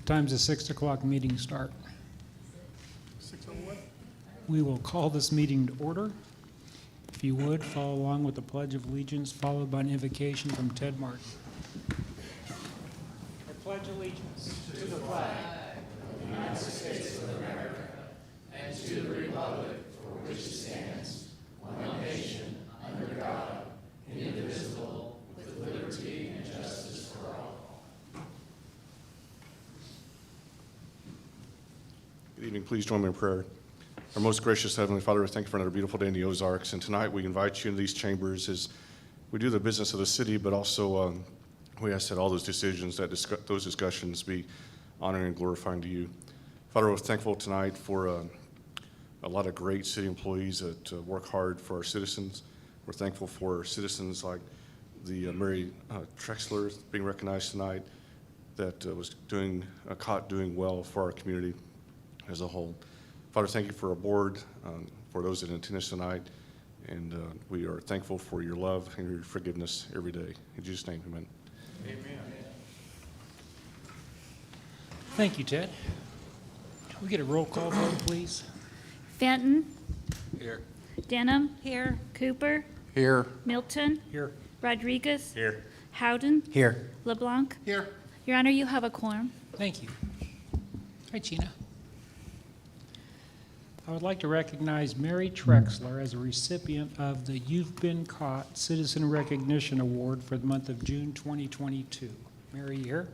Time's a 6 o'clock meeting start. 6:01. We will call this meeting to order. If you would, follow along with the Pledge of Allegiance, followed by an invocation from Ted Martin. I pledge allegiance to the flag of the United States of America and to the republic for which it stands, one nation, under God, indivisible, with liberty and justice for all. Good evening. Please join me in prayer. Our most gracious Heavenly Father, we thank you for another beautiful day in the Ozarks. And tonight we invite you into these chambers as we do the business of the city, but also we ask that all those decisions, those discussions be honoring and glorifying to you. Father, we're thankful tonight for a lot of great city employees that work hard for our citizens. We're thankful for citizens like the Mary Trexler being recognized tonight that was caught doing well for our community as a whole. Father, thank you for our board, for those that attend us tonight, and we are thankful for your love and your forgiveness every day. In Jesus' name, amen. Amen. Thank you, Ted. Can we get a roll call vote, please? Fenton. Here. Denham. Here. Cooper. Here. Milton. Here. Rodriguez. Here. Howden. Here. LeBlanc. Here. Your Honor, you have a quorum. Thank you. Hi, Gina. I would like to recognize Mary Trexler as a recipient of the You've Been Caught Citizen Recognition Award for the month of June 2022. Mary, you here?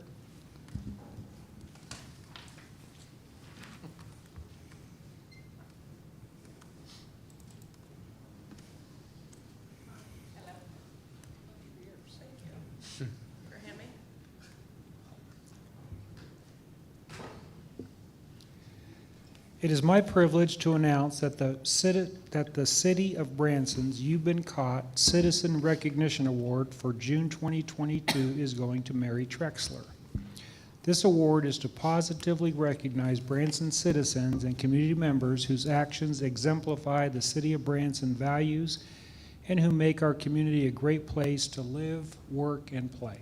It is my privilege to announce that the City of Branson's You've Been Caught Citizen Recognition Award for June 2022 is going to Mary Trexler. This award is to positively recognize Branson citizens and community members whose actions exemplify the City of Branson values and who make our community a great place to live, work, and play.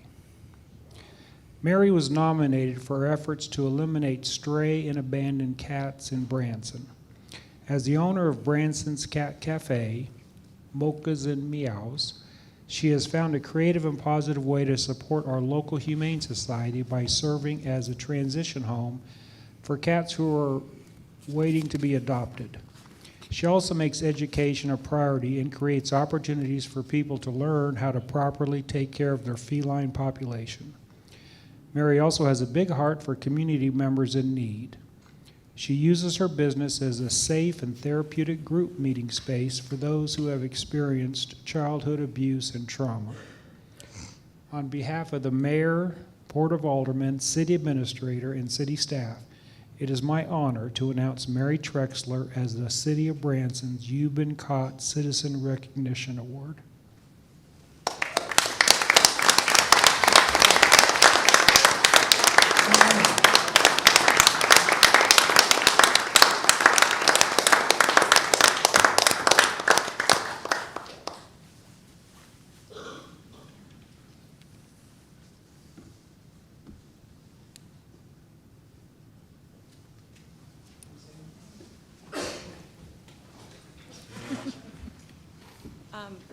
Mary was nominated for her efforts to eliminate stray and abandoned cats in Branson. As the owner of Branson's Cat Cafe, Mochas and Meows, she has found a creative and positive way to support our local humane society by serving as a transition home for cats who are waiting to be adopted. She also makes education a priority and creates opportunities for people to learn how to properly take care of their feline population. Mary also has a big heart for community members in need. She uses her business as a safe and therapeutic group meeting space for those who have experienced childhood abuse and trauma. On behalf of the Mayor, Board of Aldermen, City Administrator, and City staff, it is my honor to announce Mary Trexler as the City of Branson's You've Been Caught Citizen Recognition Award.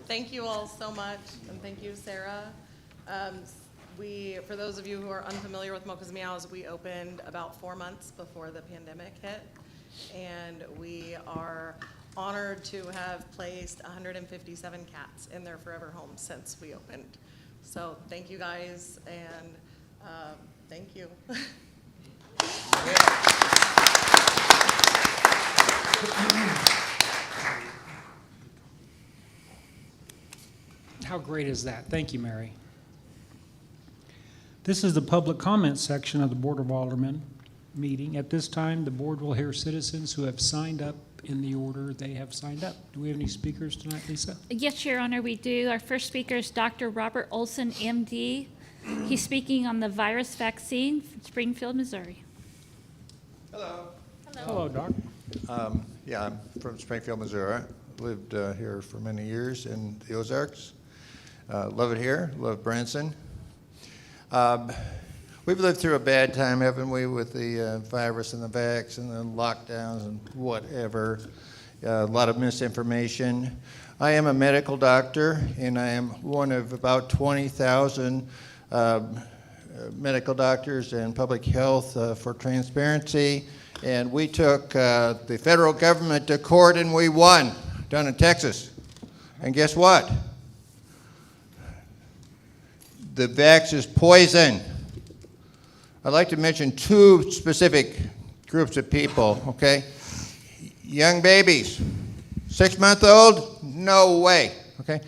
Thank you all so much, and thank you, Sarah. For those of you who are unfamiliar with Mocha's Meows, we opened about 4 months before the pandemic hit, and we are honored to have placed 157 cats in their forever homes since we opened. So thank you guys, and thank you. How great is that? Thank you, Mary. This is the public comment section of the Board of Aldermen meeting. At this time, the board will hear citizens who have signed up in the order they have signed up. Do we have any speakers tonight, Lisa? Yes, Your Honor, we do. Our first speaker is Dr. Robert Olson, MD. He's speaking on the virus vaccine from Springfield, Missouri. Hello. Hello, Doc. Yeah, I'm from Springfield, Missouri. Lived here for many years in the Ozarks. Love it here. Love Branson. We've lived through a bad time, haven't we, with the virus and the vax and the lockdowns and whatever. A lot of misinformation. I am a medical doctor, and I am one of about 20,000 medical doctors and public health for transparency. And we took the federal government to court, and we won down in Texas. And guess what? The vax is poison. I'd like to mention two specific groups of people, okay? Young babies, 6-month-old, no way, okay?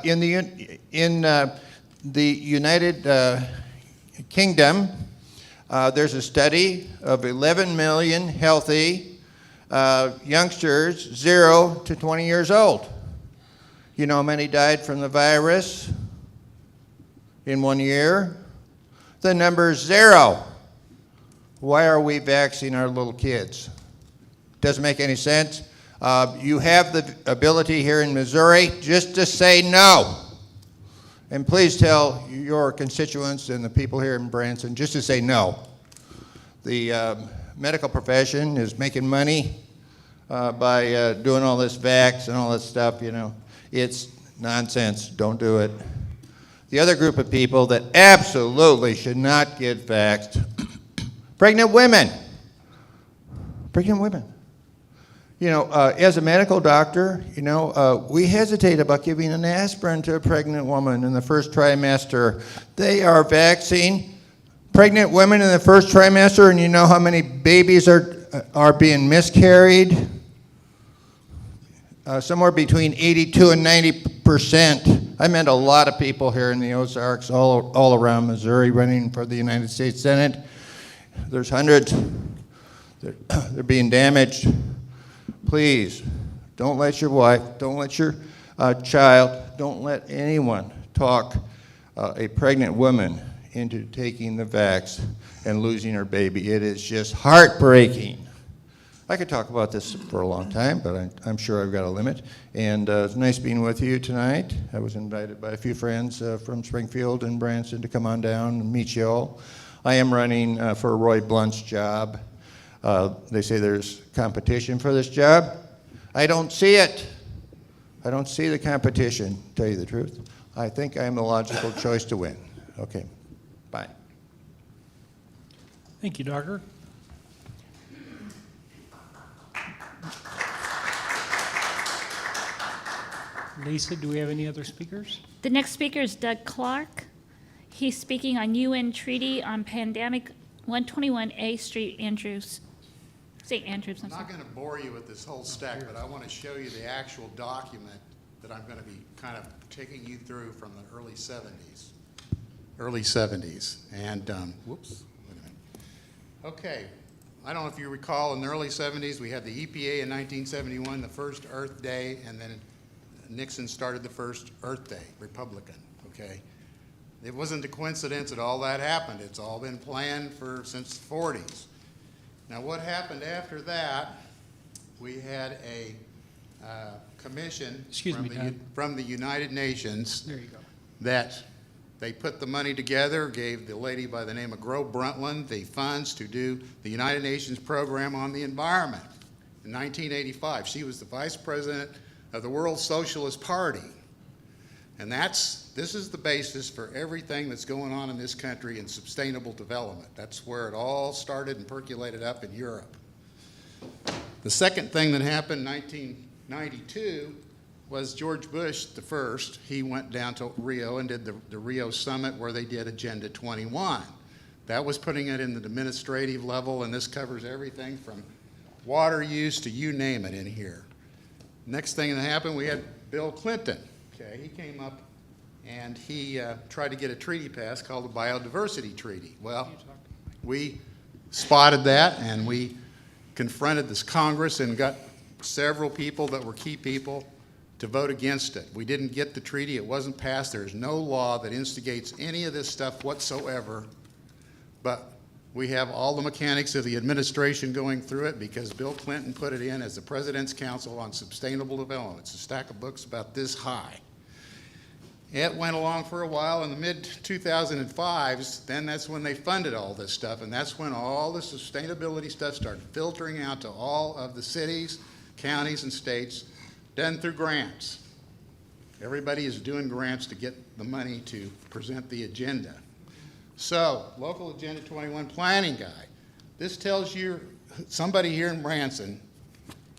In the United Kingdom, there's a study of 11 million healthy youngsters, 0 to 20 years old. You know how many died from the virus in 1 year? The number's 0. Why are we vaccinating our little kids? Doesn't make any sense. You have the ability here in Missouri just to say no. And please tell your constituents and the people here in Branson just to say no. The medical profession is making money by doing all this vax and all this stuff, you know. It's nonsense. Don't do it. The other group of people that absolutely should not get vaxxed, pregnant women. Pregnant women. You know, as a medical doctor, you know, we hesitate about giving an aspirin to a pregnant woman in the first trimester. They are vaccinating pregnant women in the first trimester, and you know how many babies are being miscarried? Somewhere between 82 and 90%. I met a lot of people here in the Ozarks, all around Missouri, running for the United States Senate. There's hundreds. They're being damaged. Please, don't let your wife, don't let your child, don't let anyone talk a pregnant woman into taking the vax and losing her baby. It is just heartbreaking. I could talk about this for a long time, but I'm sure I've got a limit. And it's nice being with you tonight. I was invited by a few friends from Springfield and Branson to come on down and meet you all. I am running for Roy Blunt's job. They say there's competition for this job. I don't see it. I don't see the competition, to tell you the truth. I think I'm the logical choice to win. Okay, bye. Thank you, Doctor. Lisa, do we have any other speakers? The next speaker is Doug Clark. He's speaking on UN Treaty on Pandemic, 121A Street, St. Andrews. I'm not going to bore you with this whole stack, but I want to show you the actual document that I'm going to be kind of taking you through from the early 70s. Early 70s. And, whoops, wait a minute. Okay, I don't know if you recall, in the early 70s, we had the EPA in 1971, the first Earth Day, and then Nixon started the first Earth Day, Republican, okay? It wasn't a coincidence that all that happened. It's all been planned since the 40s. Now, what happened after that, we had a commission from the United Nations. There you go. That they put the money together, gave the lady by the name of Gro Brundtland the funds to do the United Nations program on the environment. In 1985, she was the vice president of the World Socialist Party. And this is the basis for everything that's going on in this country in sustainable development. That's where it all started and percolated up in Europe. The second thing that happened in 1992 was George Bush the first. He went down to Rio and did the Rio Summit where they did Agenda 21. That was putting it in the administrative level, and this covers everything from water use to you name it in here. Next thing that happened, we had Bill Clinton. Okay, he came up and he tried to get a treaty passed called the Biodiversity Treaty. Well, we spotted that and we confronted this Congress and got several people that were key people to vote against it. We didn't get the treaty. It wasn't passed. There's no law that instigates any of this stuff whatsoever. But we have all the mechanics of the administration going through it because Bill Clinton put it in as the President's Council on Sustainable Development. It's a stack of books about this high. It went along for a while. In the mid-2005s, then that's when they funded all this stuff, and that's when all the sustainability stuff started filtering out to all of the cities, counties, and states, done through grants. Everybody is doing grants to get the money to present the agenda. So, local Agenda 21 planning guide. This tells you somebody here in Branson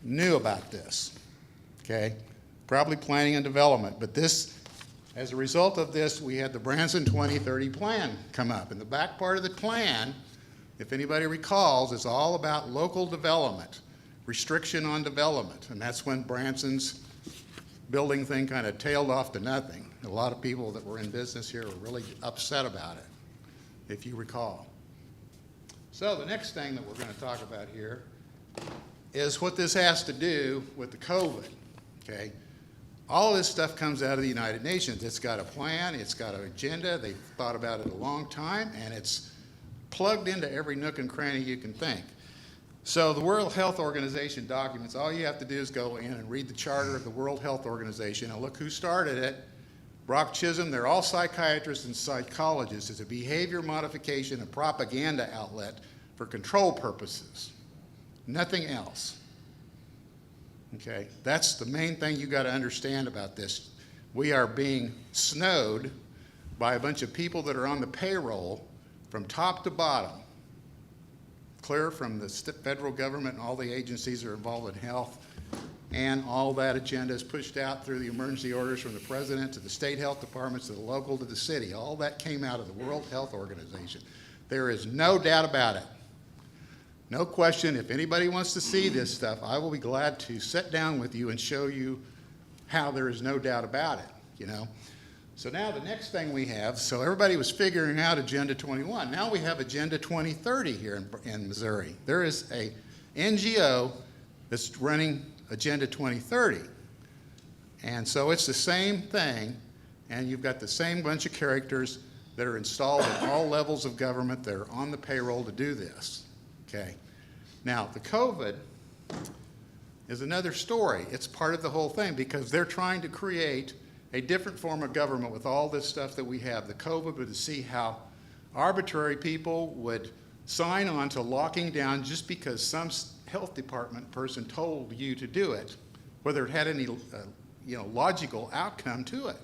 knew about this, okay? Probably planning and development, but this, as a result of this, we had the Branson 2030 plan come up. And the back part of the plan, if anybody recalls, is all about local development, restriction on development. And that's when Branson's building thing kind of tailed off to nothing. A lot of people that were in business here were really upset about it, if you recall. So the next thing that we're going to talk about here is what this has to do with the COVID, okay? All this stuff comes out of the United Nations. It's got a plan, it's got an agenda, they've thought about it a long time, and it's plugged into every nook and cranny you can think. So the World Health Organization documents, all you have to do is go in and read the charter of the World Health Organization, and look who started it. Brock Chisholm, they're all psychiatrists and psychologists. It's a behavior modification and propaganda outlet for control purposes. Nothing else. Okay, that's the main thing you got to understand about this. We are being snowed by a bunch of people that are on the payroll from top to bottom, clear from the federal government and all the agencies that are involved in health, and all that agenda is pushed out through the emergency orders from the president to the state health departments to the local to the city. All that came out of the World Health Organization. There is no doubt about it. No question, if anybody wants to see this stuff, I will be glad to sit down with you and show you how there is no doubt about it, you know. So now the next thing we have, so everybody was figuring out Agenda 21. Now we have Agenda 2030 here in Missouri. There is a NGO that's running Agenda 2030. And so it's the same thing, and you've got the same bunch of characters that are installed at all levels of government that are on the payroll to do this. Okay. Now, the COVID is another story. It's part of the whole thing because they're trying to create a different form of government with all this stuff that we have. The COVID was to see how arbitrary people would sign on to locking down just because some health department person told you to do it, whether it had any logical outcome to it,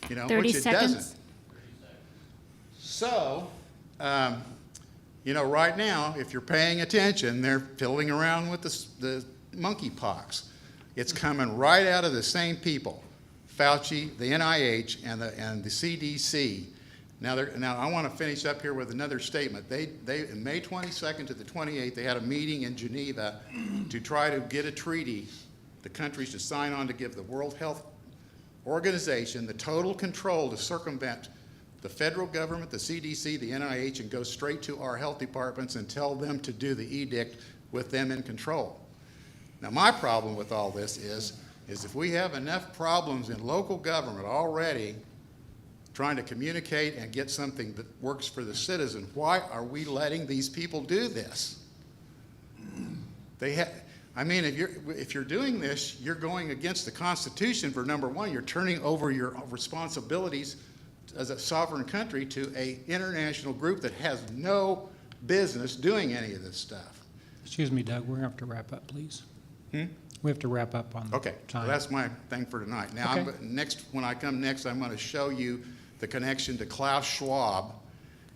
30 which it seconds. doesn't. So, right now, if you're paying attention, they're fiddling around with the monkeypox. It's coming right out of the same people, Fauci, the NIH, and the CDC. Now I want to finish up here with another statement. They May 22nd to the 28th, they had a meeting in Geneva to try to get a treaty, the countries to sign on to give the World Health Organization the total control to circumvent the federal government, the CDC, the NIH, and go straight to our health departments and tell them to do the edict with them in control. Now, my problem with all this is if we have enough problems in local government already trying to communicate and get something that works for the citizen, why are we letting these people do this? If you're doing this, you're going against the Constitution for number one. You're turning over your responsibilities as a sovereign country to an international group that has no business doing any of this stuff. Excuse me, Doug, we're going to have to wrap up, please. We have to wrap up on Okay, time. well, that's my thing for tonight. Now, Okay. when I come next, I'm going to show you the connection to Klaus Schwab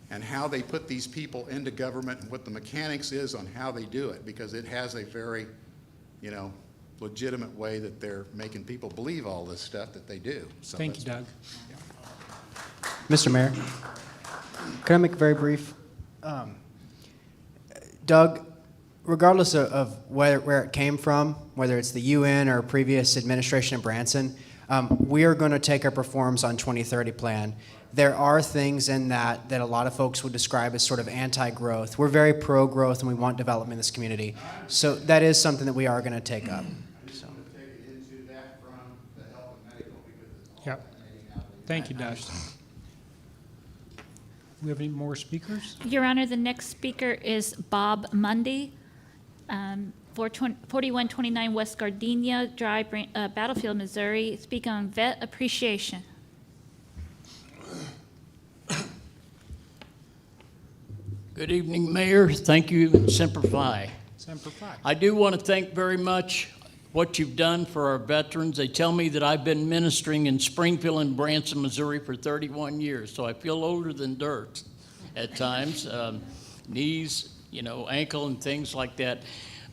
and how they put these people into government and what the mechanics is on how they do it, because it has a very, legitimate way that they're making people believe all this stuff that they do. So Thank you, Doug. Mr. Mayor, can I make a very brief? Doug, regardless of where it came from, whether it's the UN or previous administration in Branson, we are going to take up reforms on 2030 plan. There are things in that a lot of folks would describe as sort of anti-growth. We're very pro-growth and we want development in this community. So that is something that we are going to take up. So. Yep. Thank you, Doug. We have any more speakers? Your Honor, the next speaker is Bob Mundy, 4129 West Gardenia Drive, Battlefield, Missouri, speaking on vet appreciation. Good evening, Mayor. Thank you, and Semper Fi. Semper Fi. I do want to thank very much what you've done for our veterans. They tell me that I've been ministering in Springfield and Branson, Missouri for 31 years, so I feel older than dirt at times. Knees, ankle and things like that.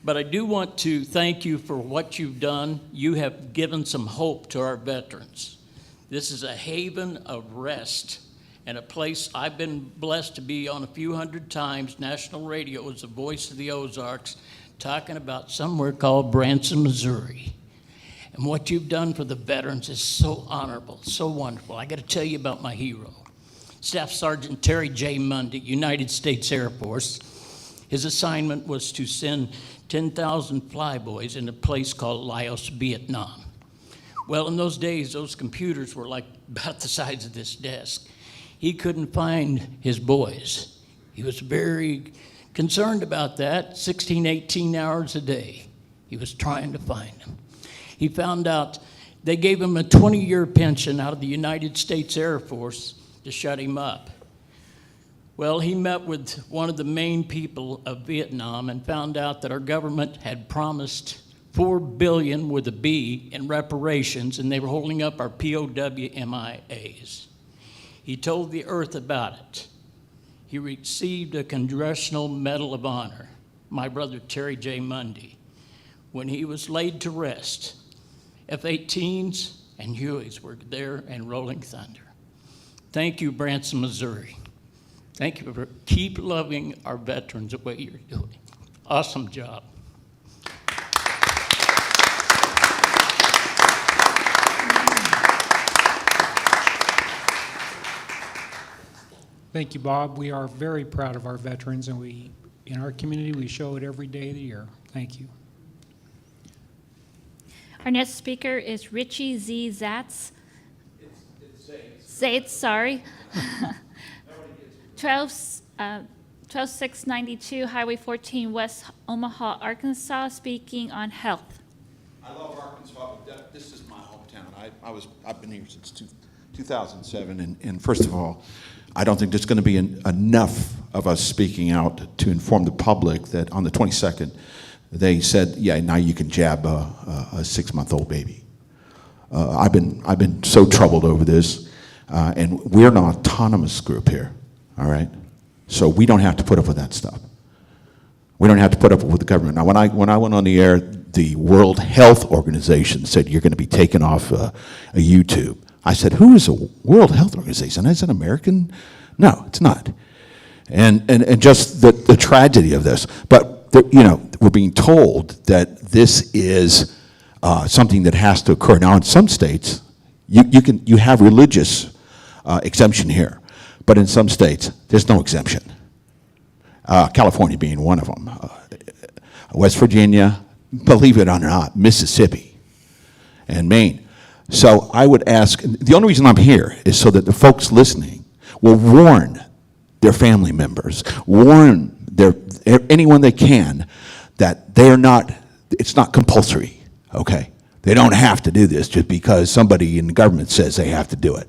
But I do want to thank you for what you've done. You have given some hope to our veterans. This is a haven of rest and a place I've been blessed to be on a few hundred times. National radio is the voice of the Ozarks, talking about somewhere called Branson, Missouri. And what you've done for the veterans is so honorable, so wonderful. I got to tell you about my hero, Staff Sergeant Terry J. Mundy, United States Air Force. His assignment was to send 10,000 flyboys in a place called Laos, Vietnam. Well, in those days, those computers were like about the size of this desk. He couldn't find his boys. He was very concerned about that, 16, 18 hours a day. He was trying to find them. He found out they gave him a 20-year pension out of the United States Air Force to shut him up. Well, he met with one of the main people of Vietnam and found out that our government had promised $4 billion with a B in reparations, and they were holding up our POW-MIAs. He told the earth about it. He received a Congressional Medal of Honor, my brother Terry J. Mundy. When he was laid to rest, F-18s and Hueys were there and rolling thunder. Thank you, Branson, Missouri. Thank you for keep loving our veterans the way you're doing. Awesome job. Thank you, Bob. We are very proud of our veterans, and in our community, we show it every day of the year. Thank you. Our next speaker is Richie Z. Zatz. Zaitz, sorry. 12692 Highway 14, West Omaha, Arkansas, speaking on health. I love Arkansas, but this is my hometown. I've been here since 2007, and first of all, I don't think there's going to be enough of us speaking out to inform the public that on the 22nd, they said, yeah, now you can jab a 6-month-old baby. I've been so troubled over this, and we're an autonomous group here, all right? So we don't have to put up with that stuff. We don't have to put up with the government. Now, when I went on the air, the World Health Organization said you're going to be taken off a YouTube. I said, who is the World Health Organization? Is it American? No, it's not. And just the tragedy of this. But, we're being told that this is something that has to occur. Now, in some states, you have religious exemption here. But in some states, there's no exemption. California being one of them. West Virginia, believe it or not, Mississippi, and Maine. So I would ask, the only reason I'm here is so that the folks listening will warn their family members, warn anyone they can that it's not compulsory, okay? They don't have to do this just because somebody in the government says they have to do it.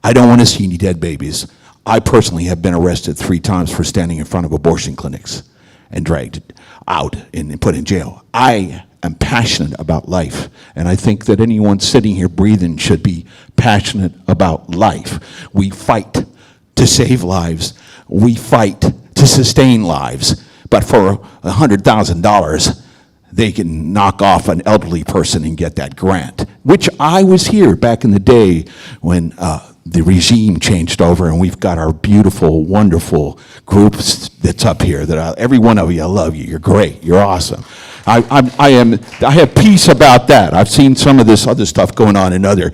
I don't want to see any dead babies. I personally have been arrested 3 times for standing in front of abortion clinics and dragged out and put in jail. I am passionate about life, and I think that anyone sitting here breathing should be passionate about life. We fight to save lives. We fight to sustain lives. But for $100,000, they can knock off an elderly person and get that grant, which I was here back in the day when the regime changed over, and we've got our beautiful, wonderful groups that's up here. Every one of you, I love you. You're great. You're awesome. I have peace about that. I've seen some of this other stuff going on in other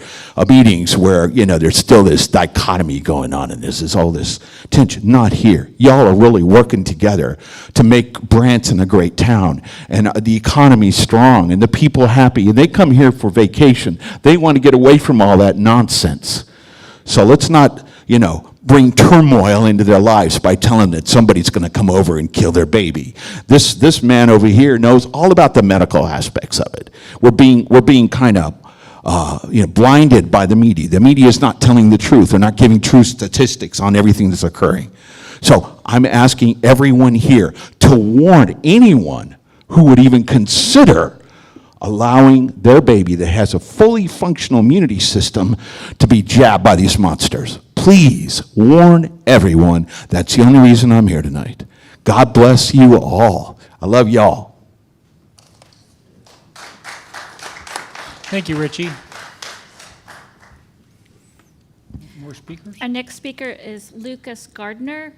meetings where, there's still this dichotomy going on, and there's all this tension. Not here. Y'all are really working together to make Branson a great town, and the economy's strong, and the people happy, and they come here for vacation. They want to get away from all that nonsense. So let's not, bring turmoil into their lives by telling them that somebody's going to come over and kill their baby. This man over here knows all about the medical aspects of it. We're being kind of blinded by the media. The media is not telling the truth. They're not giving true statistics on everything that's occurring. So I'm asking everyone here to warn anyone who would even consider allowing their baby that has a fully functional immunity system to be jabbed by these monsters. Please warn everyone. That's the only reason I'm here tonight. God bless you all. I love y'all. Thank you, Richie. More speakers? Our next speaker is Lucas Gardner,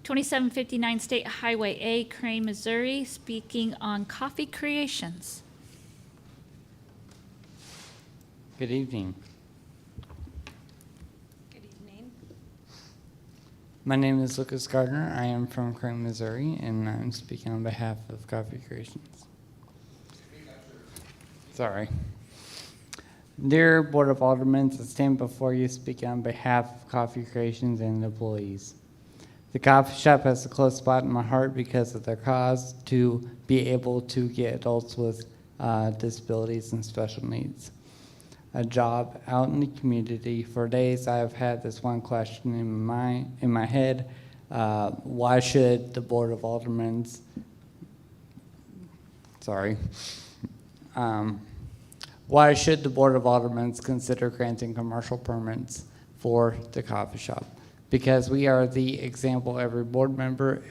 2759 State Highway A, Crane, Missouri, speaking on coffee creations. Good evening. Good evening. My name is Lucas Gardner. I am from Crane, Missouri, and I'm speaking on behalf of Coffee Creations. Sorry. Dear Board of Aldermen, I stand before you speaking on behalf of Coffee Creations and employees. The coffee shop has a close spot in my heart because of their cause to be able to get adults with disabilities and special needs a job out in the community. For days, I have had this one question in my head: why should the Board of Aldermen, why should the Board of Aldermen consider granting commercial permits for the coffee shop? Because we are the example every board member,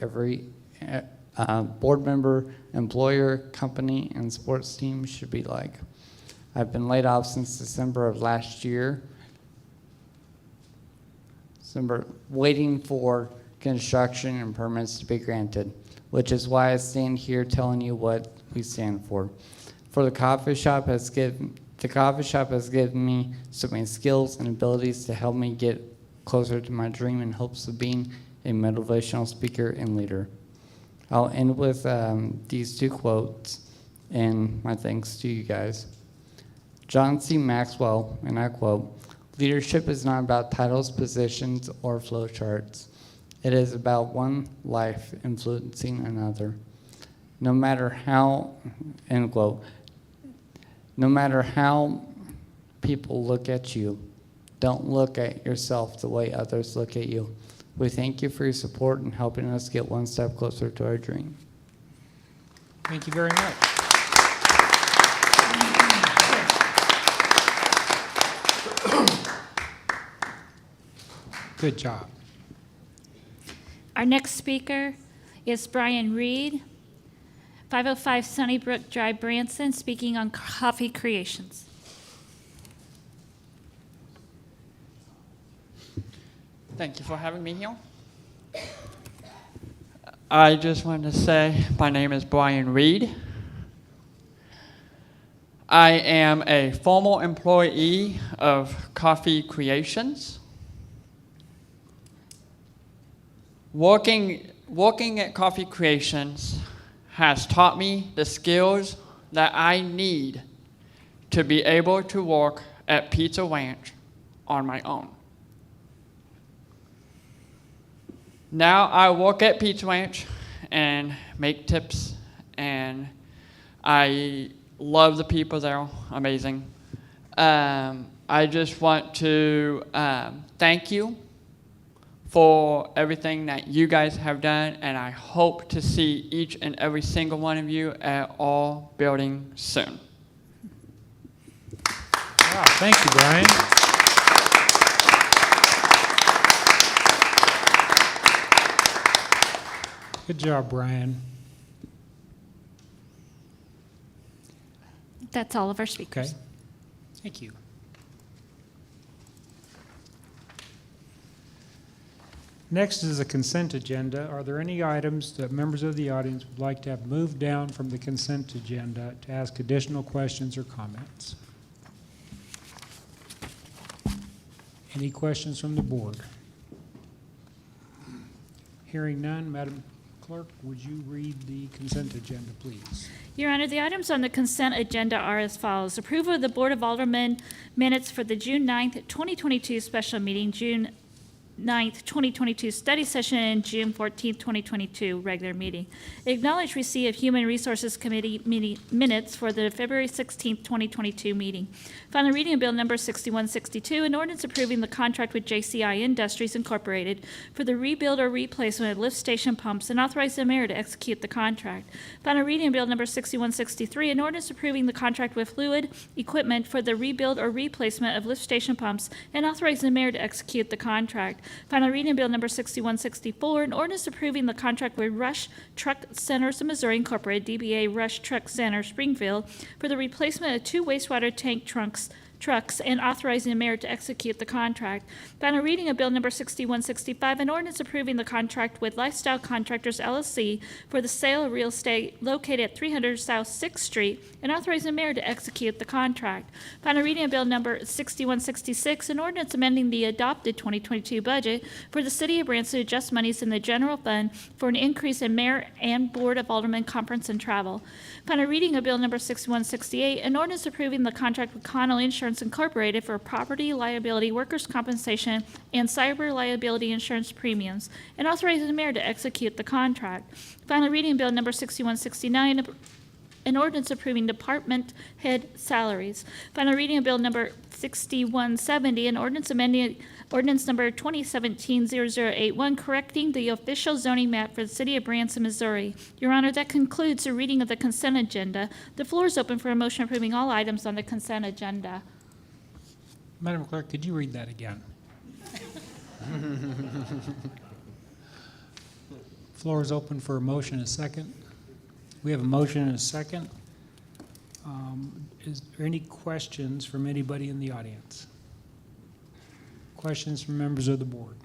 employer, company, and sports team should be like. I've been laid off since December of last year, waiting for construction and permits to be granted, which is why I stand here telling you what we stand for. The coffee shop has given me so many skills and abilities to help me get closer to my dream in hopes of being a motivational speaker and leader. I'll end with these two quotes and my thanks to you guys. John C. Maxwell, and I quote, "Leadership is not about titles, positions, or flowcharts. It is about one life influencing another. No matter how," end quote, "no matter how people look at you, don't look at yourself the way others look at you. We thank you for your support and helping us get one step closer to our dream." Thank you very much. Good job. Our next speaker is Brian Reed, 505 Sunnybrook Drive, Branson, speaking on coffee creations. Thank you for having me here. I just wanted to say my name is Brian Reed. I am a former employee of Coffee Creations. Working at Coffee Creations has taught me the skills that I need to be able to work at Pizza Ranch on my own. Now I work at Pizza Ranch and make tips, and I love the people there, amazing. I just want to thank you for everything that you guys have done, and I hope to see each and every single one of you at our building soon. Wow, thank you, Brian. Good job, Brian. That's all of our speakers. Okay. Thank you. Next is the consent agenda. Are there any items that members of the audience would like to have moved down from the consent agenda to ask additional questions or comments? Any questions from the board? Hearing none, Madam Clerk, would you read the consent agenda, please? Your Honor, the items on the consent agenda are as follows. Approval of the Board of Aldermen minutes for the June 9th, 2022 special meeting, June 9th, 2022 study session and June 14th, 2022 regular meeting. Acknowledge receipt of Human Resources Committee minutes for the February 16th, 2022 meeting. Final reading of Bill Number 6162, an ordinance approving the contract with JCI Industries Incorporated for the rebuild or replacement of lift station pumps and authorize the mayor to execute the contract. Final reading of Bill Number 6163, an ordinance approving the contract with Fluid Equipment for the rebuild or replacement of lift station pumps and authorize the mayor to execute the contract. Final reading of Bill Number 6164, an ordinance approving the contract with Rush Truck Centers of Missouri Incorporated, DBA Rush Truck Center, Springfield, for the replacement of 2 wastewater tank trucks and authorizing the mayor to execute the contract. Final reading of Bill Number 6165, an ordinance approving the contract with Lifestyle Contractors LLC for the sale of real estate located at 300 South 6th Street and authorizing the mayor to execute the contract. Final reading of Bill Number 6166, an ordinance amending the adopted 2022 budget for the city of Branson to adjust monies in the general fund for an increase in mayor and board of aldermen conference and travel. Final reading of Bill Number 6168, an ordinance approving the contract with Connell Insurance Incorporated for property liability, workers' compensation, and cyber liability insurance premiums, and authorizing the mayor to execute the contract. Final reading of Bill Number 6169, an ordinance approving department head salaries. Final reading of Bill Number 6170, an ordinance amending ordinance number 2017-0081, correcting the official zoning map for the city of Branson, Missouri. Your Honor, that concludes the reading of the consent agenda. The floor is open for a motion approving all items on the consent agenda. Madam Clerk, could you read that again? Floor is open for a motion and a second. We have a motion and a second. Is there any questions from anybody in the audience? Questions from members of the board?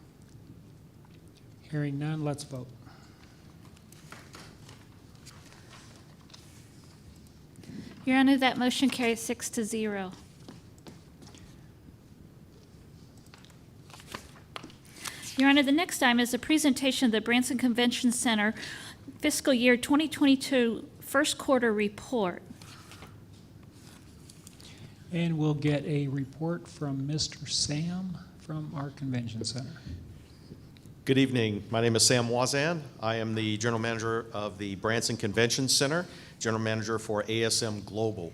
Hearing none, let's vote. Your Honor, that motion carries 6-0. Your Honor, the next item is a presentation of the Branson Convention Center fiscal year 2022 first quarter report. And we'll get a report from Mr. Sam from our convention center. Good evening. My name is Sam Wazan. I am the general manager of the Branson Convention Center, general manager for ASM Global.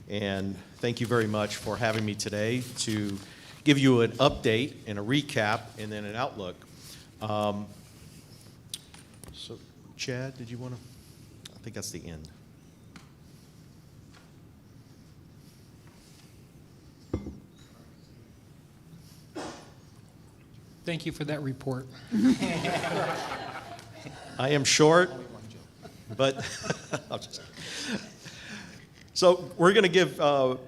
And thank you very much for having me today to give you an update and a recap and then an outlook. So, Chad, did you want to? I think that's the end. Thank you for that report. I am short, but I'll just. So we're going to give a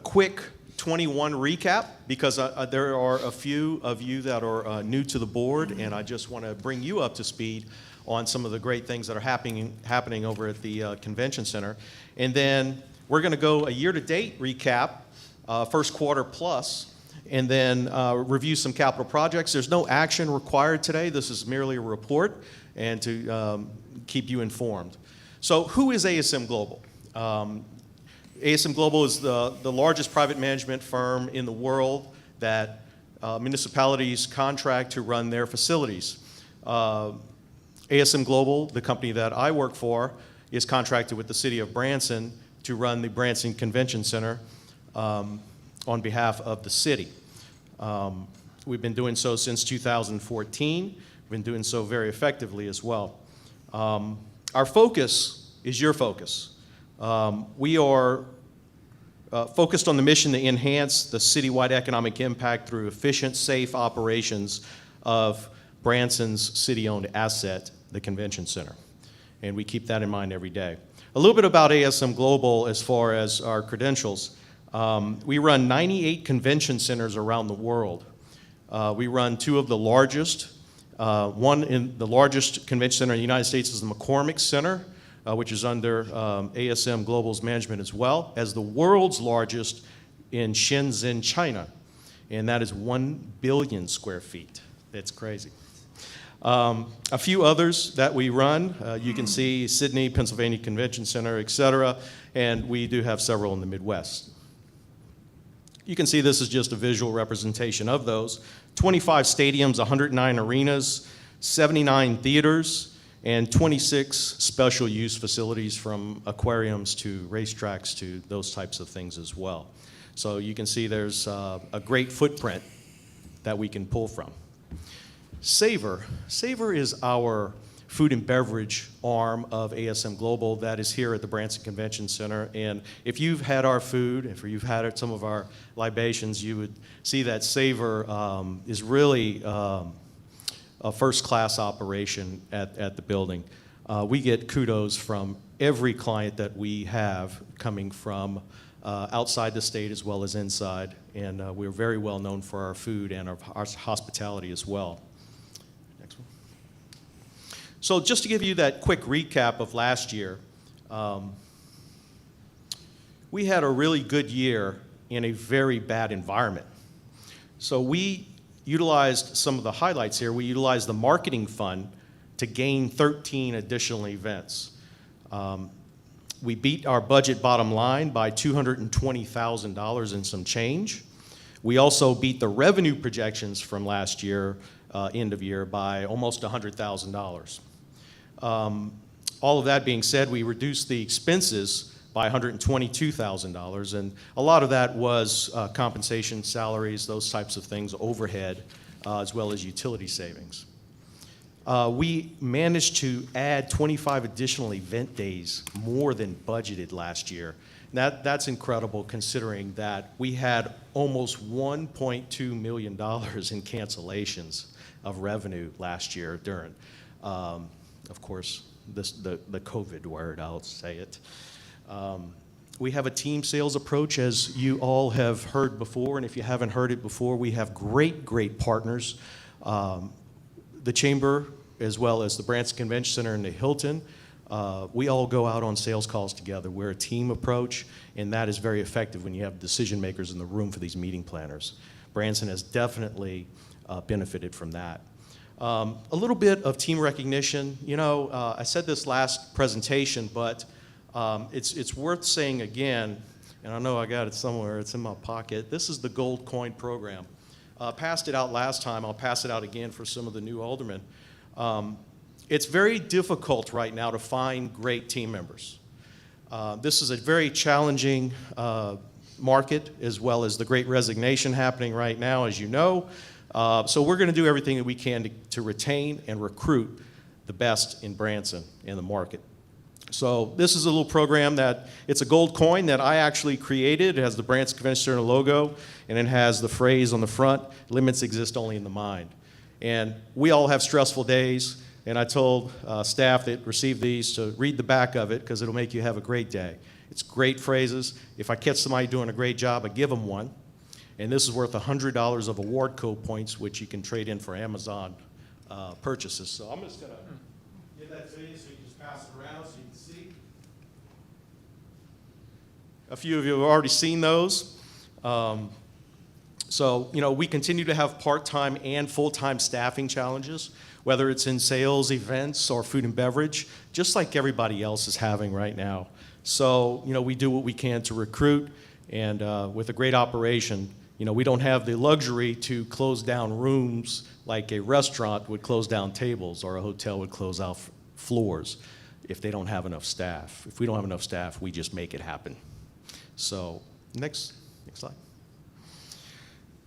quick 21 recap because there are a few of you that are new to the board, and I just want to bring you up to speed on some of the great things that are happening over at the convention center. And then we're going to go a year-to-date recap, first quarter plus, and then review some capital projects. There's no action required today. This is merely a report and to keep you informed. So who is ASM Global? ASM Global is the largest private management firm in the world that municipalities contract to run their facilities. ASM Global, the company that I work for, is contracted with the city of Branson to run the Branson Convention Center on behalf of the city. We've been doing so since 2014. We've been doing so very effectively as well. Our focus is your focus. We are focused on the mission to enhance the citywide economic impact through efficient, safe operations of Branson's city-owned asset, the Convention Center. And we keep that in mind every day. A little bit about ASM Global as far as our credentials. We run 98 convention centers around the world. We run two of the largest. One in the largest convention center in the United States is the McCormick Center, which is under ASM Global's management as well, as the world's largest in Shenzhen, China. And that is 1 billion square feet. That's crazy. A few others that we run, you can see Sydney, Pennsylvania Convention Center, et cetera, and we do have several in the Midwest. You can see this is just a visual representation of those 25 stadiums, 109 arenas, 79 theaters, and 26 special use facilities from aquariums to racetracks to those types of things as well. So you can see there's a great footprint that we can pull from. Savor is our food and beverage arm of ASM Global that is here at the Branson Convention Center. And if you've had our food, if you've had some of our libations, you would see that Savor is really a first-class operation at the building. We get kudos from every client that we have coming from outside the state as well as inside. And we're very well known for our food and our hospitality as well. So just to give you that quick recap of last year, we had a really good year in a very bad environment. So we utilized some of the highlights here. We utilized the marketing fund to gain 13 additional events. We beat our budget bottom line by $220,000 and some change. We also beat the revenue projections from last year, end of year, by almost $100,000. All of that being said, we reduced the expenses by $122,000, and a lot of that was compensation, salaries, those types of things, overhead, as well as utility savings. We managed to add 25 additional event days, more than budgeted last year. That's incredible considering that we had almost $1.2 million in cancellations of revenue last year during, of course, the COVID word, I'll say it. We have a team sales approach, as you all have heard before, and if you haven't heard it before, we have great partners. The Chamber, as well as the Branson Convention Center and the Hilton, we all go out on sales calls together. We're a team approach, and that is very effective when you have decision makers in the room for these meeting planners. Branson has definitely benefited from that. A little bit of team recognition. You know, I said this last presentation, but it's worth saying again, and I know I got it somewhere, it's in my pocket. This is the Gold Coin program. Passed it out last time, I'll pass it out again for some of the new aldermen. It's very difficult right now to find great team members. This is a very challenging market, as well as the great resignation happening right now, as you know. So we're going to do everything that we can to retain and recruit the best in Branson in the market. So this is a little program that, it's a gold coin that I actually created. It has the Branson Convention Center logo, and it has the phrase on the front, "Limits exist only in the mind." And we all have stressful days, and I told staff that received these to read the back of it because it'll make you have a great day. It's great phrases. If I catch somebody doing a great job, I give them one. And this is worth $100 of award code points, which you can trade in for Amazon purchases. So I'm just going to give that to you so you can just pass it around so you can see. A few of you have already seen those. So, you know, we continue to have part-time and full-time staffing challenges, whether it's in sales, events, or food and beverage, just like everybody else is having right now. So, you know, we do what we can to recruit, and with a great operation, you know, we don't have the luxury to close down rooms like a restaurant would close down tables or a hotel would close out floors if they don't have enough staff. If we don't have enough staff, we just make it happen. So, next slide.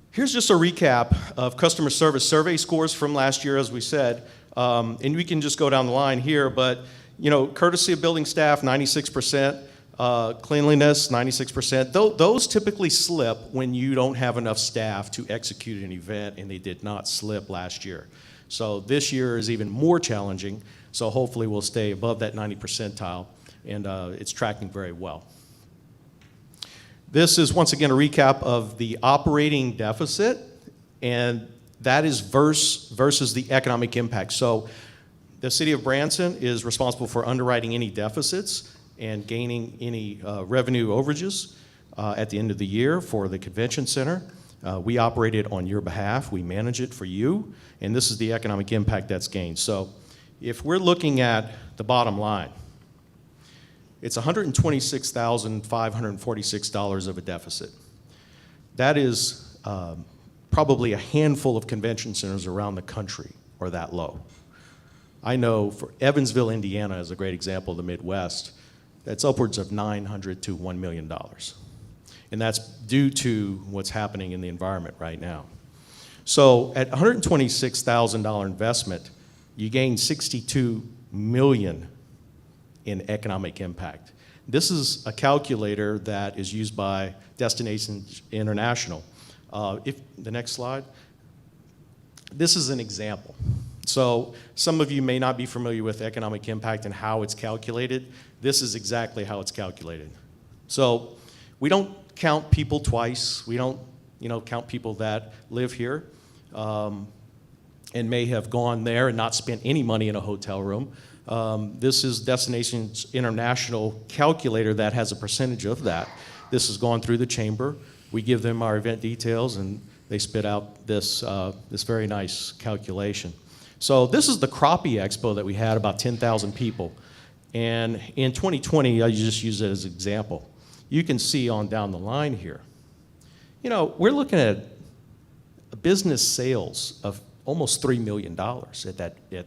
Here's just a recap of customer service survey scores from last year, as we said. And we can just go down the line here, but, you know, courtesy of building staff, 96%. Cleanliness, 96%. Those typically slip when you don't have enough staff to execute an event, and they did not slip last year. So this year is even more challenging, so hopefully we'll stay above that 90 percentile, and it's tracking very well. This is once again a recap of the operating deficit, and that is versus the economic impact. So the city of Branson is responsible for underwriting any deficits and gaining any revenue overages at the end of the year for the convention center. We operate it on your behalf. We manage it for you, and this is the economic impact that's gained. So if we're looking at the bottom line, it's $126,546 of a deficit. That is probably a handful of convention centers around the country are that low. I know for Evansville, Indiana is a great example of the Midwest. That's upwards of $900 to $1 million. And that's due to what's happening in the environment right now. So at $126,000 investment, you gain $62 million in economic impact. This is a calculator that is used by Destinations International. If the next slide. This is an example. So some of you may not be familiar with economic impact and how it's calculated. This is exactly how it's calculated. So we don't count people twice. We don't, count people that live here and may have gone there and not spent any money in a hotel room. This is Destinations International calculator that has a percentage of that. This has gone through the chamber. We give them our event details, and they spit out this, this very nice calculation. So this is the Crappie Expo that we had, about 10,000 people. And in 2020, I just use it as an example. You can see on down the line here, we're looking at business sales of almost $3 million at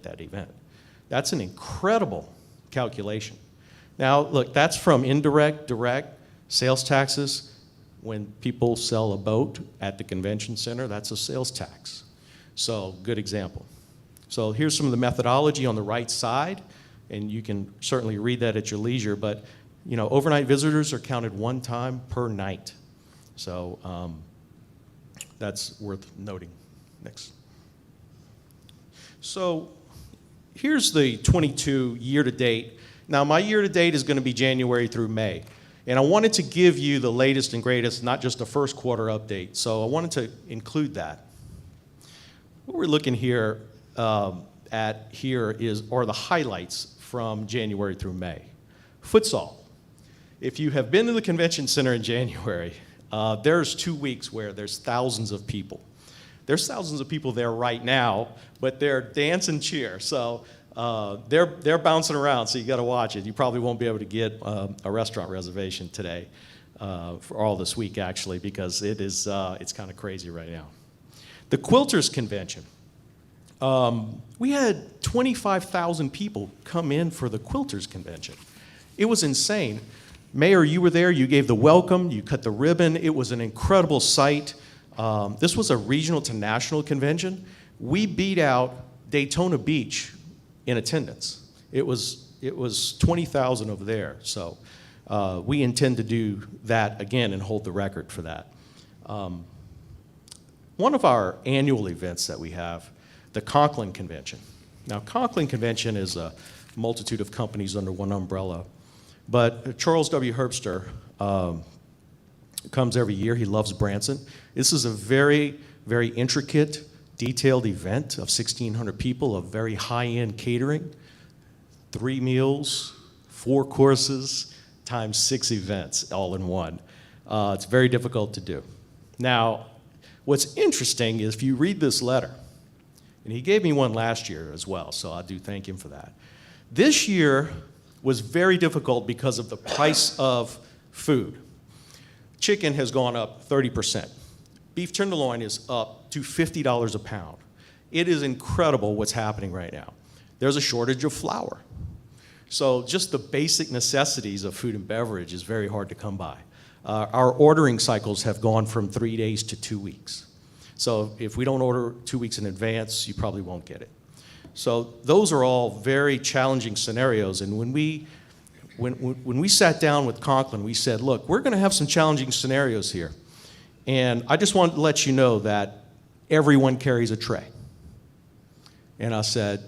that event. That's an incredible calculation. Now, look, that's from indirect, direct, sales taxes. When people sell a boat at the convention center, that's a sales tax. So, good example. So here's some of the methodology on the right side, and you can certainly read that at your leisure, but overnight visitors are counted one time per night. So that's worth noting. Next. So here's the 22 year-to-date. Now, my year-to-date is going to be January through May. And I wanted to give you the latest and greatest, not just a first quarter update. So I wanted to include that. What we're looking here are the highlights from January through May. Futsal. If you have been to the convention center in January, there's 2 weeks where there's thousands of people. There's thousands of people there right now, but they're dance and cheer. So they're bouncing around, so you got to watch it. You probably won't be able to get a restaurant reservation today for all this week, actually, because it's kind of crazy right now. The Quilters Convention. We had 25,000 people come in for the Quilters Convention. It was insane. Mayor, you were there. You gave the welcome. You cut the ribbon. It was an incredible sight. This was a regional to national convention. We beat out Daytona Beach in attendance. It was 20,000 over there. So we intend to do that again and hold the record for that. One of our annual events that we have, the Conklin Convention. Now, Conklin Convention is a multitude of companies under one umbrella, but Charles W. Herbster comes every year. He loves Branson. This is a very, very intricate, detailed event of 1,600 people, of very high-end catering, 3 meals, 4 courses, times 6 events all in one. It's very difficult to do. Now, what's interesting is if you read this letter, and he gave me one last year as well, so I do thank him for that. This year was very difficult because of the price of food. Chicken has gone up 30%. Beef tenderloin is up to $50 a pound. It is incredible what's happening right now. There's a shortage of flour. So just the basic necessities of food and beverage is very hard to come by. Our ordering cycles have gone from 3 days to 2 weeks. So if we don't order 2 weeks in advance, you probably won't get it. So those are all very challenging scenarios. And when we sat down with Conklin, we said, look, we're going to have some challenging scenarios here. And I just wanted to let you know that everyone carries a tray. And I said,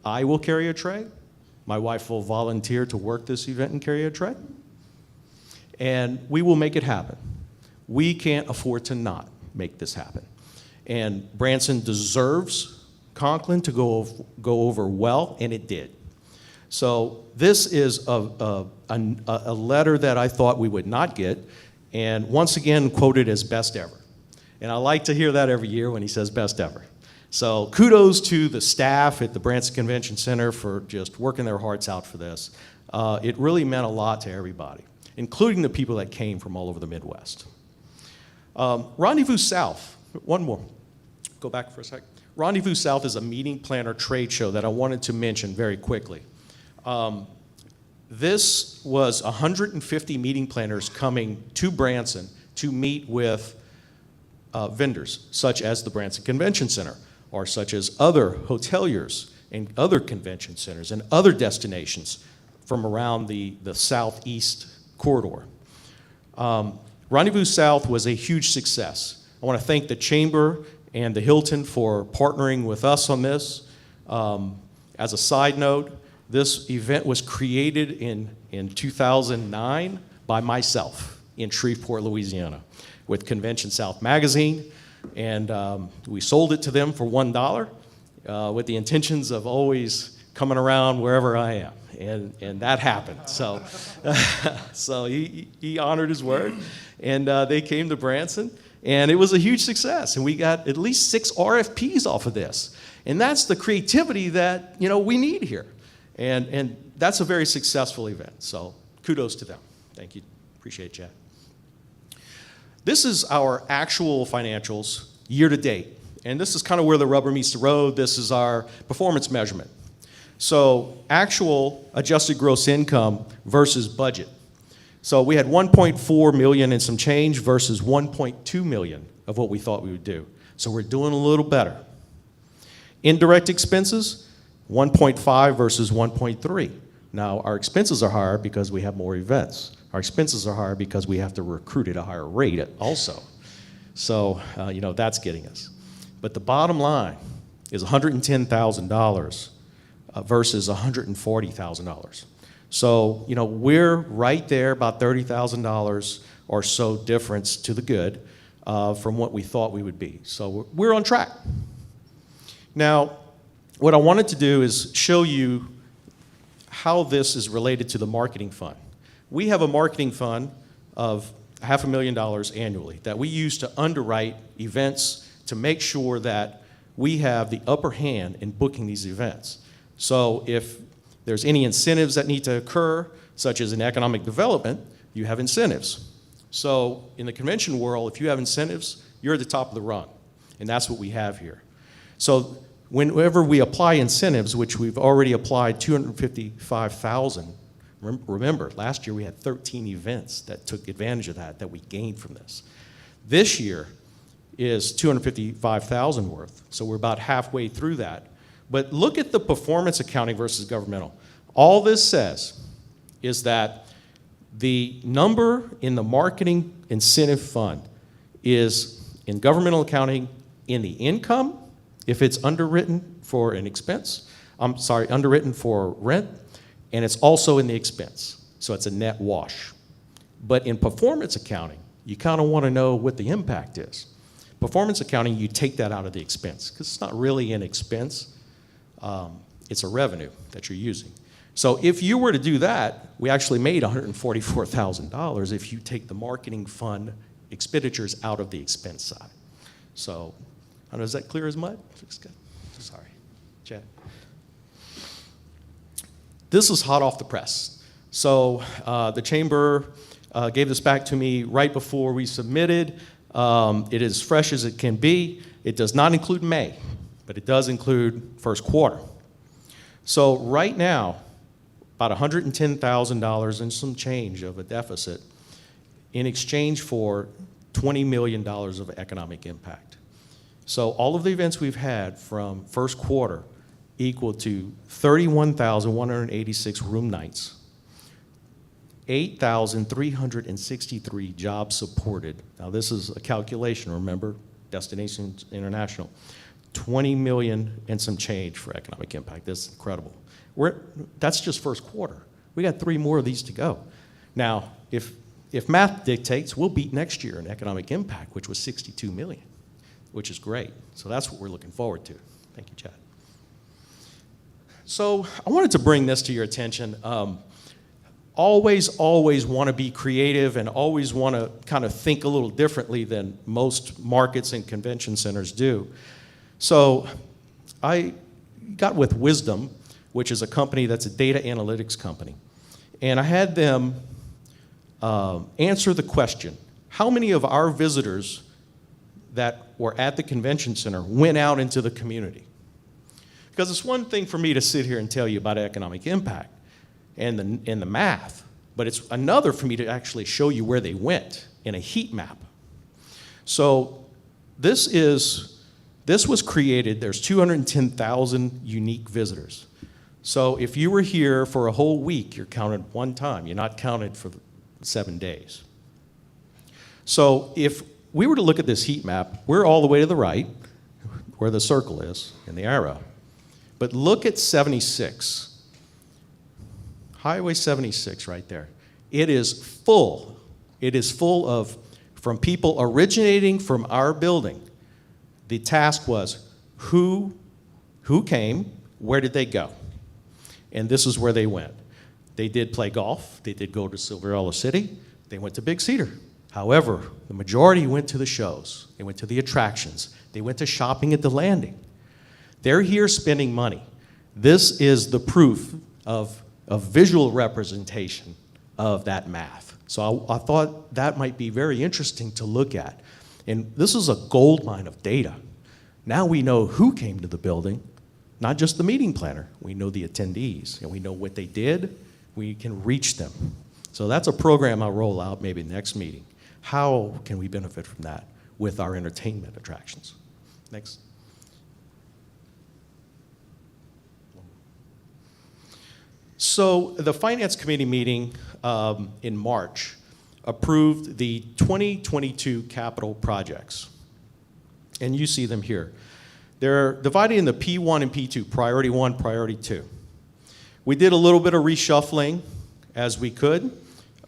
I will carry a tray. My wife will volunteer to work this event and carry a tray. And we will make it happen. We can't afford to not make this happen. And Branson deserves Conklin to go over well, and it did. So this is a letter that I thought we would not get, and once again quoted as best ever. And I like to hear that every year when he says best ever. So kudos to the staff at the Branson Convention Center for just working their hearts out for this. It really meant a lot to everybody, including the people that came from all over the Midwest. Rendezvous South, one more. go back for a sec. Rendezvous South is a meeting planner trade show that I wanted to mention very quickly. This was 150 meeting planners coming to Branson to meet with vendors, such as the Branson Convention Center, or such as other hoteliers and other convention centers and other destinations from around the southeast corridor. Rendezvous South was a huge success. I want to thank the Chamber and the Hilton for partnering with us on this. As a side note, this event was created in 2009 by myself in Shreveport, Louisiana, with Convention South magazine, and we sold it to them for $1 with the intentions of always coming around wherever I am, and that happened. So, so he honored his word, and they came to Branson, and it was a huge success, and we got at least 6 RFPs off of this, and that's the creativity that we need here, and that's a very successful event. So kudos to them. Thank you. Appreciate it, Chad. This is our actual financials year to date, and this is kind of where the rubber meets the road. This is our performance measurement. So actual adjusted gross income versus budget. So we had 1.4 million and some change versus 1.2 million of what we thought we would do. So we're doing a little better. Indirect expenses, 1.5 versus 1.3. Now our expenses are higher because we have more events. Our expenses are higher because we have to recruit at a higher rate also. So, that's getting us. But the bottom line is $110,000 versus $140,000. So, we're right there, about $30,000 or so difference to the good from what we thought we would be. So we're on track. Now, what I wanted to do is show you how this is related to the marketing fund. We have a marketing fund of $500,000 annually that we use to underwrite events to make sure that we have the upper hand in booking these events. So if there's any incentives that need to occur, such as in economic development, you have incentives. So in the convention world, if you have incentives, you're at the top of the rung, and that's what we have here. So whenever we apply incentives, which we've already applied $255,000, remember, last year we had 13 events that took advantage of that we gained from this. This year is $255,000 worth, so we're about halfway through that. But look at the performance accounting versus governmental. All this says is that the number in the marketing incentive fund is in governmental accounting in the income, if it's underwritten for an expense, underwritten for rent, and it's also in the expense, so it's a net wash. But in performance accounting, you kind of want to know what the impact is. Performance accounting, you take that out of the expense, because it's not really an expense, it's a revenue that you're using. So if you were to do that, we actually made $144,000 if you take the marketing fund expenditures out of the expense side. So, I don't know, is that clear as mud? Sorry, Chad. This is hot off the press. So the chamber gave this back to me right before we submitted. It is fresh as it can be. It does not include May, but it does include first quarter. So right now, about $110,000 and some change of a deficit in exchange for $20 million of economic impact. So all of the events we've had from first quarter equal to 31,186 room nights, 8,363 jobs supported. Now this is a calculation, remember, Destinations International. 20 million and some change for economic impact. That's incredible. That's just first quarter. We got 3 more of these to go. Now, if math dictates, we'll beat next year in economic impact, which was 62 million, which is great. So that's what we're looking forward to. Thank you, Chad. So I wanted to bring this to your attention. Always want to be creative and always want to kind of think a little differently than most markets and convention centers do. So I got with Wisdom, which is a company that's a data analytics company, and I had them answer the question, how many of our visitors that were at the convention center went out into the community. Because it's one thing for me to sit here and tell you about economic impact and the math, but it's another for me to actually show you where they went in a heat map. So this was created, there's 210,000 unique visitors. So if you were here for a whole week, you're counted one time. You're not counted for 7 days. So if we were to look at this heat map, we're all the way to the right, where the circle is and the arrow. But look at 76. Highway 76 right there. It is full. It is full of, from people originating from our building. The task was who came, where did they go? And this is where they went. They did play golf. They did go to Silverella City. They went to Big Cedar. However, the majority went to the shows. They went to the attractions. They went to shopping at the landing. They're here spending money. This is the proof of visual representation of that math. So I thought that might be very interesting to look at. And this is a gold mine of data. Now we know who came to the building, not just the meeting planner. We know the attendees, and we know what they did. We can reach them. So that's a program I'll roll out maybe next meeting. How can we benefit from that with our entertainment attractions? Next. So the Finance Committee meeting in March approved the 2022 capital projects. And you see them here. They're divided into P1 and P2, priority 1, priority 2. We did a little bit of reshuffling as we could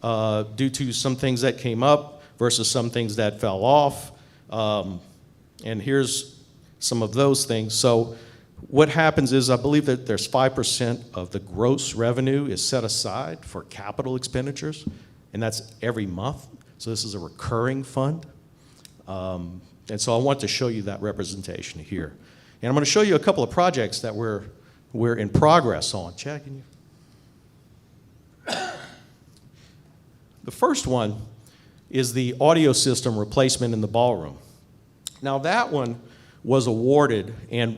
due to some things that came up versus some things that fell off. And here's some of those things. So what happens is I believe that there's 5% of the gross revenue is set aside for capital expenditures, and that's every month. So this is a recurring fund. And so I want to show you that representation here. And I'm going to show you a couple of projects that we're in progress on. Chad, can you? The first one is the audio system replacement in the ballroom. Now that one was awarded, and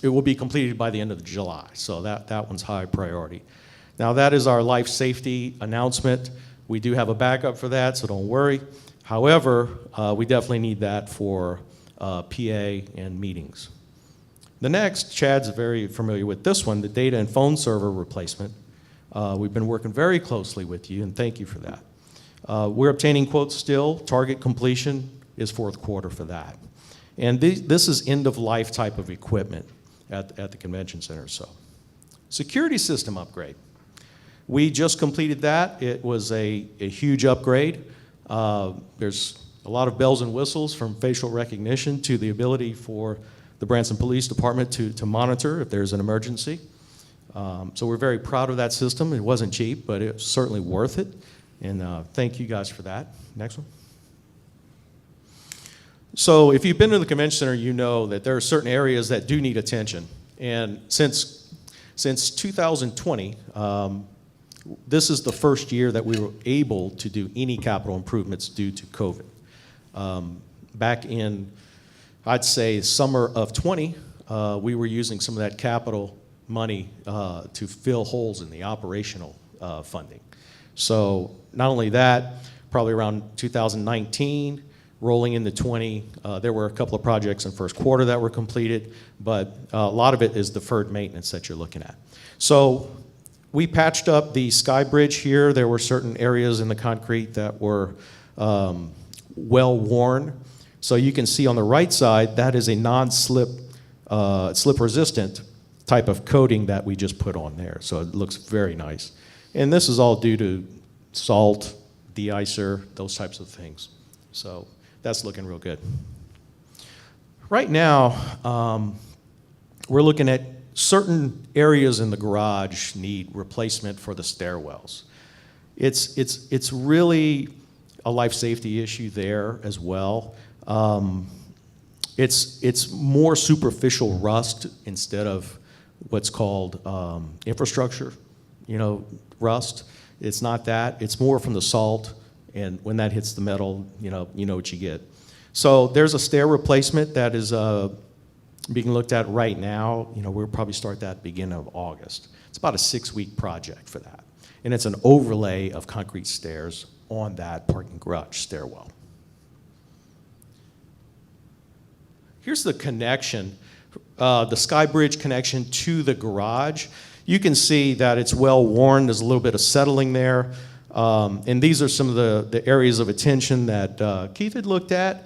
it will be completed by the end of July, so that one's high priority. Now that is our life safety announcement. We do have a backup for that, so don't worry. However, we definitely need that for PA and meetings. The next, Chad's very familiar with this one, the data and phone server replacement. We've been working very closely with you, and thank you for that. We're obtaining quotes still. Target completion is fourth quarter for that. And this is end-of-life type of equipment at the convention center. So, security system upgrade. We just completed that. It was a huge upgrade. There's a lot of bells and whistles, from facial recognition to the ability for the Branson Police Department to monitor if there's an emergency. So we're very proud of that system. It wasn't cheap, but it's certainly worth it. And thank you guys for that. Next one. So if you've been to the convention center, you know that there are certain areas that do need attention. And since 2020, this is the first year that we were able to do any capital improvements due to COVID. Back in, I'd say, summer of 20, we were using some of that capital money to fill holes in the operational funding. So not only that, probably around 2019, rolling into 20, there were a couple of projects in first quarter that were completed, but a lot of it is deferred maintenance that you're looking at. So we patched up the sky bridge here. There were certain areas in the concrete that were well worn. So you can see on the right side, that is a non-slip, slip-resistant type of coating that we just put on there. So it looks very nice. And this is all due to salt, de-icer, those types of things. So that's looking real good. Right now, we're looking at certain areas in the garage need replacement for the stairwells. It's really a life safety issue there as well. It's more superficial rust instead of what's called infrastructure, rust. It's not that. It's more from the salt, and when that hits the metal, you know what you get. So there's a stair replacement that is being looked at right now. We'll probably start that beginning of August. It's about a 6-week project for that. And it's an overlay of concrete stairs on that parking garage stairwell. Here's the connection, the Sky Bridge connection to the garage. You can see that it's well worn. There's a little bit of settling there. And these are some of the areas of attention that Keith had looked at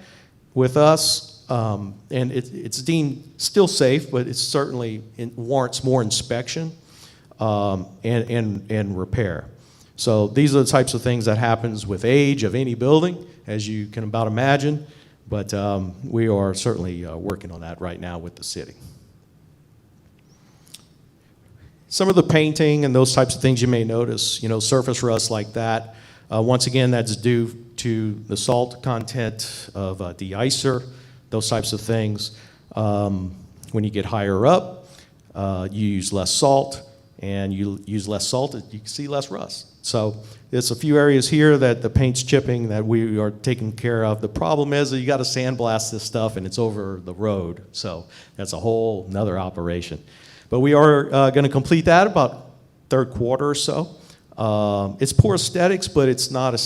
with us. And it's deemed still safe, but it certainly warrants more inspection and repair. So these are the types of things that happens with age of any building, as you can about imagine. But we are certainly working on that right now with the city. Some of the painting and those types of things you may notice, surface rust like that. Once again, that's due to the salt content of de-icer, those types of things. When you get higher up, you use less salt, and you use less salt, you can see less rust. So there's a few areas here that the paint's chipping that we are taking care of. The problem is that you got to sandblast this stuff, and it's over the road. So that's a whole nother operation. But we are going to complete that about third quarter or so. It's poor aesthetics, but it's not a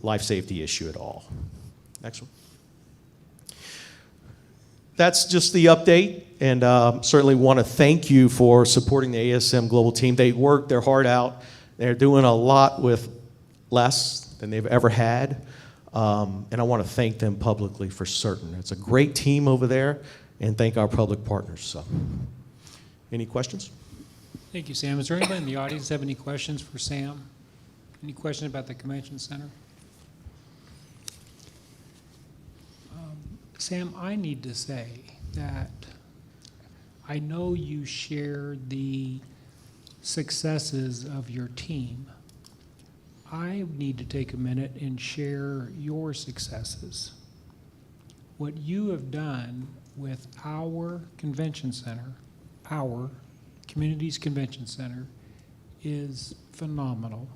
life safety issue at all. Next one. That's just the update, and certainly want to thank you for supporting the ASM Global team. They work their heart out. They're doing a lot with less than they've ever had, and I want to thank them publicly for certain. It's a great team over there, and thank our public partners. So, any questions? Thank you, Sam. Is there anybody in the audience have any questions for Sam? Any questions about the convention center? Sam, I need to say that I know you share the successes of your team. I need to take a minute and share your successes. What you have done with our convention center, our Communities Convention Center, is phenomenal.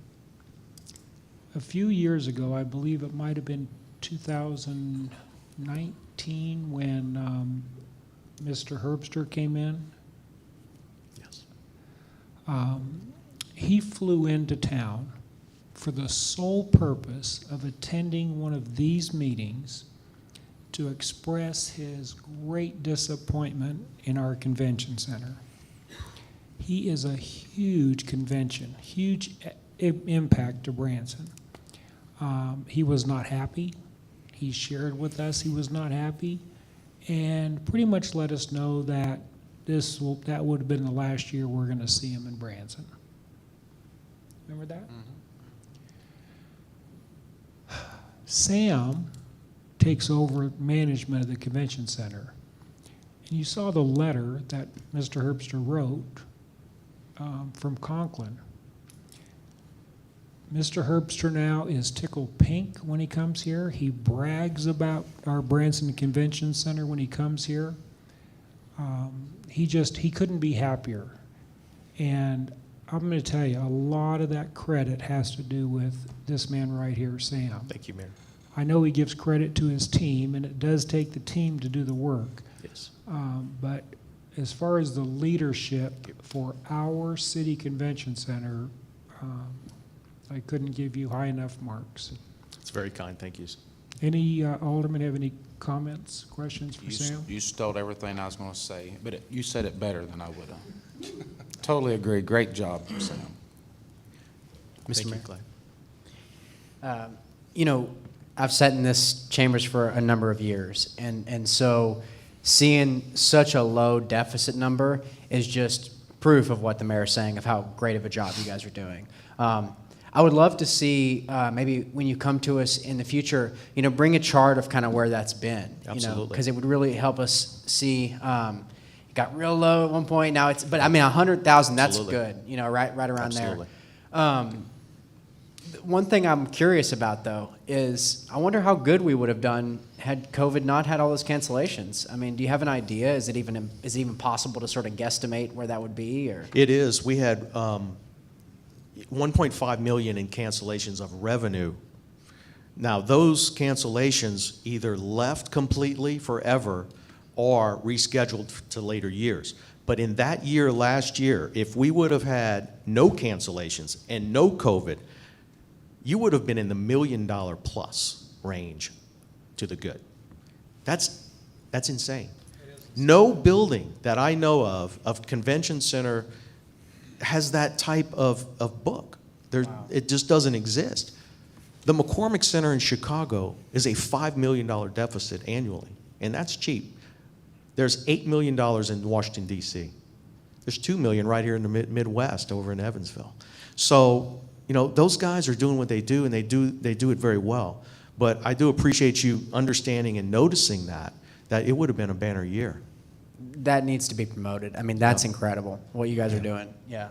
A few years ago, I believe it might have been 2019 when Mr. Herbster came in. Yes. He flew into town for the sole purpose of attending one of these meetings to express his great disappointment in our convention center. He is a huge convention, huge impact to Branson. He was not happy. He shared with us he was not happy, and pretty much let us know that that would have been the last year we're going to see him in Branson. Remember that? Mm-hmm. Sam takes over management of the convention center, and you saw the letter that Mr. Herbster wrote from Conklin. Mr. Herbster now is tickled pink when he comes here. He brags about our Branson Convention Center when he comes here. He couldn't be happier. And I'm going to tell you, a lot of that credit has to do with this man right here, Sam. Thank you, Mayor. I know he gives credit to his team, and it does take the team to do the work. Yes. But as far as the leadership for our city convention center, I couldn't give you high enough marks. It's very kind. Thank you. Any aldermen have any comments, questions for Sam? You stole everything I was going to say, but you said it better than I would have. Totally agree. Great job, Sam. Thank Mayor. you, Clay. I've sat in this chambers for a number of years, and so seeing such a low deficit number is just proof of what the mayor's saying, of how great of a job you guys are doing. I would love to see maybe when you come to us in the future, bring a chart of kind of where that's been. Absolutely. Because it would really help us see. It got real low at one point. Now but I mean, 100,000. That's Absolutely. good. Right around Absolutely. there. One thing I'm curious about though is I wonder how good we would have done had COVID not had all those cancellations. I mean, do you have an idea? Is it even possible to sort of guesstimate where that would be? Or It is. We had 1.5 million in cancellations of revenue Now, those cancellations either left completely forever or rescheduled to later years. But in that year, last year, if we would have had no cancellations and no COVID, you would have been in the $1 million plus range to the good. That's insane. No building that I know of convention center has that type of book. It just doesn't exist. The McCormick Center in Chicago is a $5 million deficit annually, and that's cheap. There's $8 million in Washington, D.C. There's $2 million right here in the Midwest over in Evansville. So, those guys are doing what they do, and they do it very well. But I do appreciate you understanding and noticing that it would have been a banner year. That needs to be promoted. I mean, that's incredible, what you guys are doing. Yeah.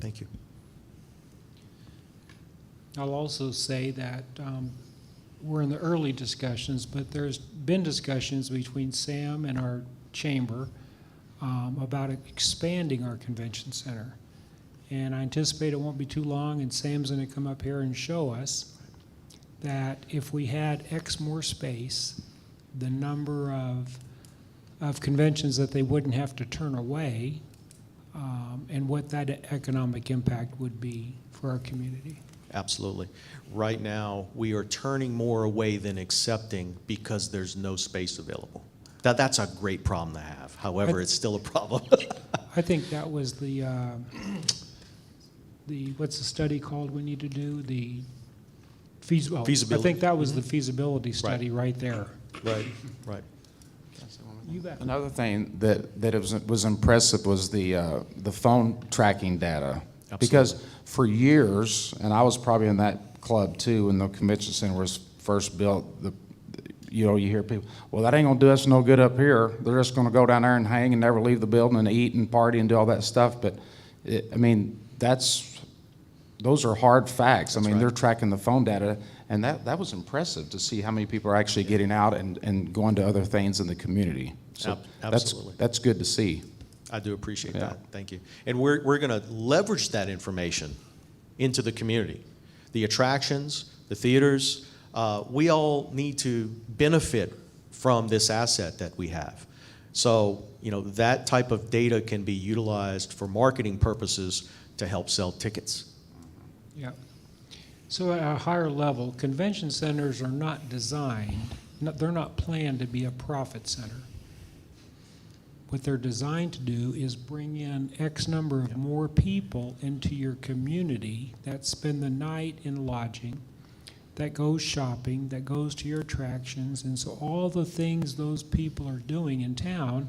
Thank you. I'll also say that we're in the early discussions, but there's been discussions between Sam and our chamber about expanding our convention center. And I anticipate it won't be too long, and Sam's going to come up here and show us that if we had X more space, the number of conventions that they wouldn't have to turn away, and what that economic impact would be for our community. Absolutely. Right now, we are turning more away than accepting because there's no space available. That's a great problem to have. However, it's still a problem. I think that was the what's the study called we need to do? The feasibility. I think that was the feasibility study right there. Right. You bet. Another thing that was impressive was the phone tracking data. Absolutely. Because for years, and I was probably in that club too when the convention center was first built, you hear people, well, that ain't gonna do us no good up here. They're just gonna go down there and hang and never leave the building and eat and party and do all that stuff. But those are hard facts. That's right. They're tracking the phone data, and that was impressive to see how many people are actually getting out and going to other things in the community. So Absolutely. That's good to see. I do appreciate Yeah. that. Thank you. And we're going to leverage that information into the community. The attractions, the theaters, we all need to benefit from this asset that we have. So, that type of data can be utilized for marketing purposes to help sell tickets. Yeah. So at a higher level, convention centers are not designed, they're not planned to be a profit center. What they're designed to do is bring in X number of more people into your community that spend the night in lodging, that goes shopping, that goes to your attractions. And so all the things those people are doing in town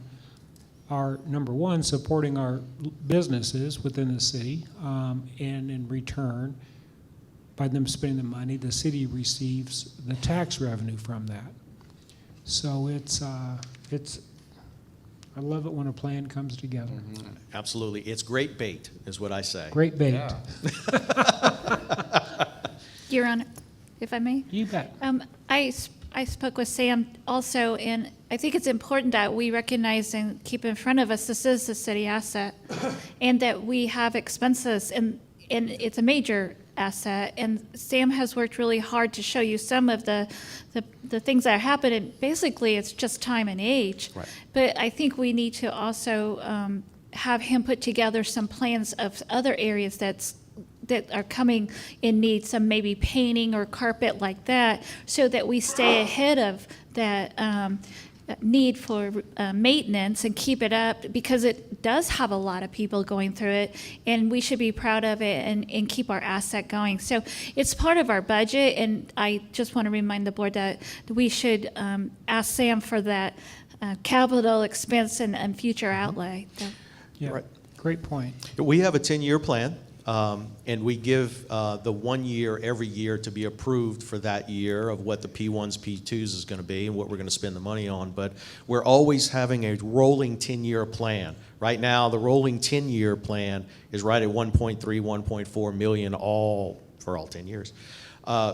are, number one, supporting our businesses within the city, and in return, by them spending the money, the city receives the tax revenue from that. So I love it when a plan comes together. Absolutely. It's great bait, is what I say. Great bait. Your Honor, if I may? You bet. I spoke with Sam also, and I think it's important that we recognize and keep in front of us, this is a city asset, and that we have expenses, and it's a major asset. And Sam has worked really hard to show you some of the things that happen, and basically it's just time and age. Right. But I think we need to also have him put together some plans of other areas that are coming in need, some maybe painting or carpet like that, so that we stay ahead of that need for maintenance and keep it up, because it does have a lot of people going through it, and we should be proud of it and keep our asset going. So it's part of our budget, and I just want to remind the board that we should ask Sam for that capital expense and future outlay. Yeah, Right. great point. We have a 10-year plan, and we give the 1 year every year to be approved for that year of what the P1s, P2s is going to be and what we're going to spend the money on. But we're always having a rolling 10-year plan. Right now, the rolling 10-year plan is right at 1.3, 1.4 million for all 10 years.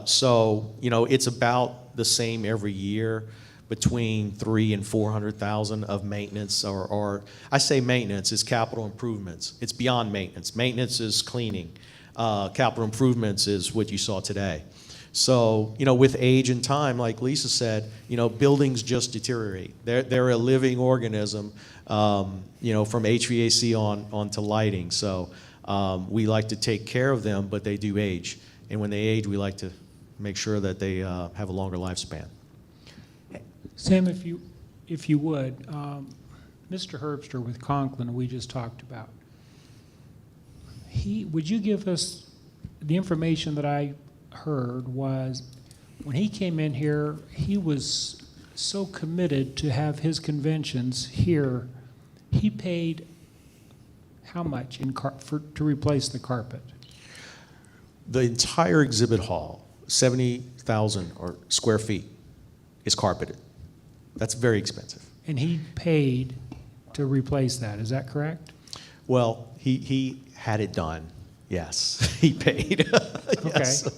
So, it's about the same every year, between 300,000 and 400,000 of maintenance, or I say maintenance is capital improvements. It's beyond maintenance. Maintenance is cleaning. Capital improvements is what you saw today. So, with age and time, like Lisa said, buildings just deteriorate. They're a living organism, from HVAC on to lighting. So we like to take care of them, but they do age. And when they age, we like to make sure that they have a longer lifespan. Sam, if you would, Mr. Herbster with Conklin, we just talked about, would you give us the information that I heard was when he came in here, he was so committed to have his conventions here. He paid how much to replace the carpet? The entire exhibit hall, 70,000 or square feet, is carpeted. That's very expensive. And he paid to replace that, is that correct? Well, he had it done. Yes, he paid. Yes. Okay.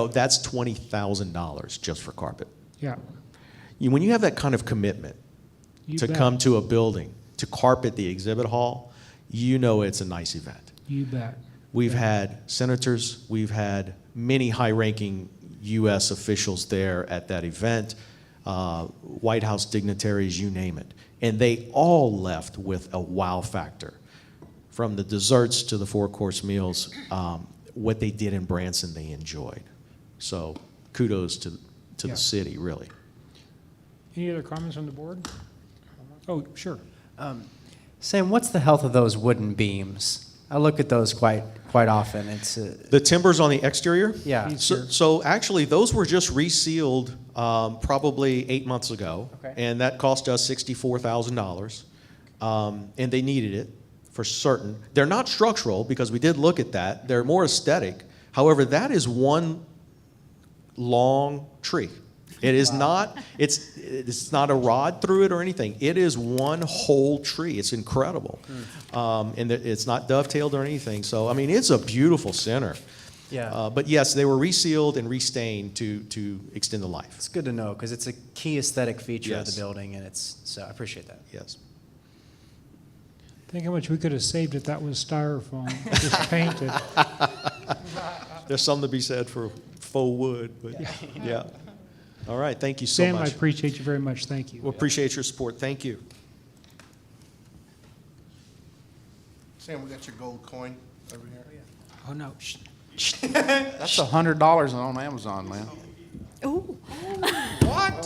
That's $20,000 just for carpet. Yeah. When you have that kind of commitment You to bet. come to a building, to carpet the exhibit hall, it's a nice event. You bet. We've had senators, we've had many high-ranking U.S. officials there at that event, White House dignitaries, you name it. And they all left with a wow factor. From the desserts to the four-course meals, what they did in Branson, they enjoyed. So kudos to Yeah. the city, really. Any other comments from the board? Oh, sure. Sam, what's the health of those wooden beams? I look at those quite often. It's The timbers on the exterior? yeah. So actually, those were just resealed probably 8 months ago. Okay. And that cost us $64,000. And they needed it for certain. They're not structural because we did look at that. They're more aesthetic. However, that is one long tree. It is not, it's not a rod through it or anything. It is one whole tree. It's incredible. And it's not dovetailed or anything. So, it's a beautiful center. Yeah. But yes, they were resealed and restained to extend the life. It's good to know because it's a key aesthetic feature of Yes. the building, and so I appreciate that. Yes. Think how much we could have saved if that was styrofoam, just painted. There's something to be said for faux wood, but yeah. All right, thank you so Sam, I much. appreciate you very much. Thank you. We appreciate your support. Thank you. Sam, we got your gold coin over here. Oh, no. Shh. That's $100 on Amazon, man. Ooh. What?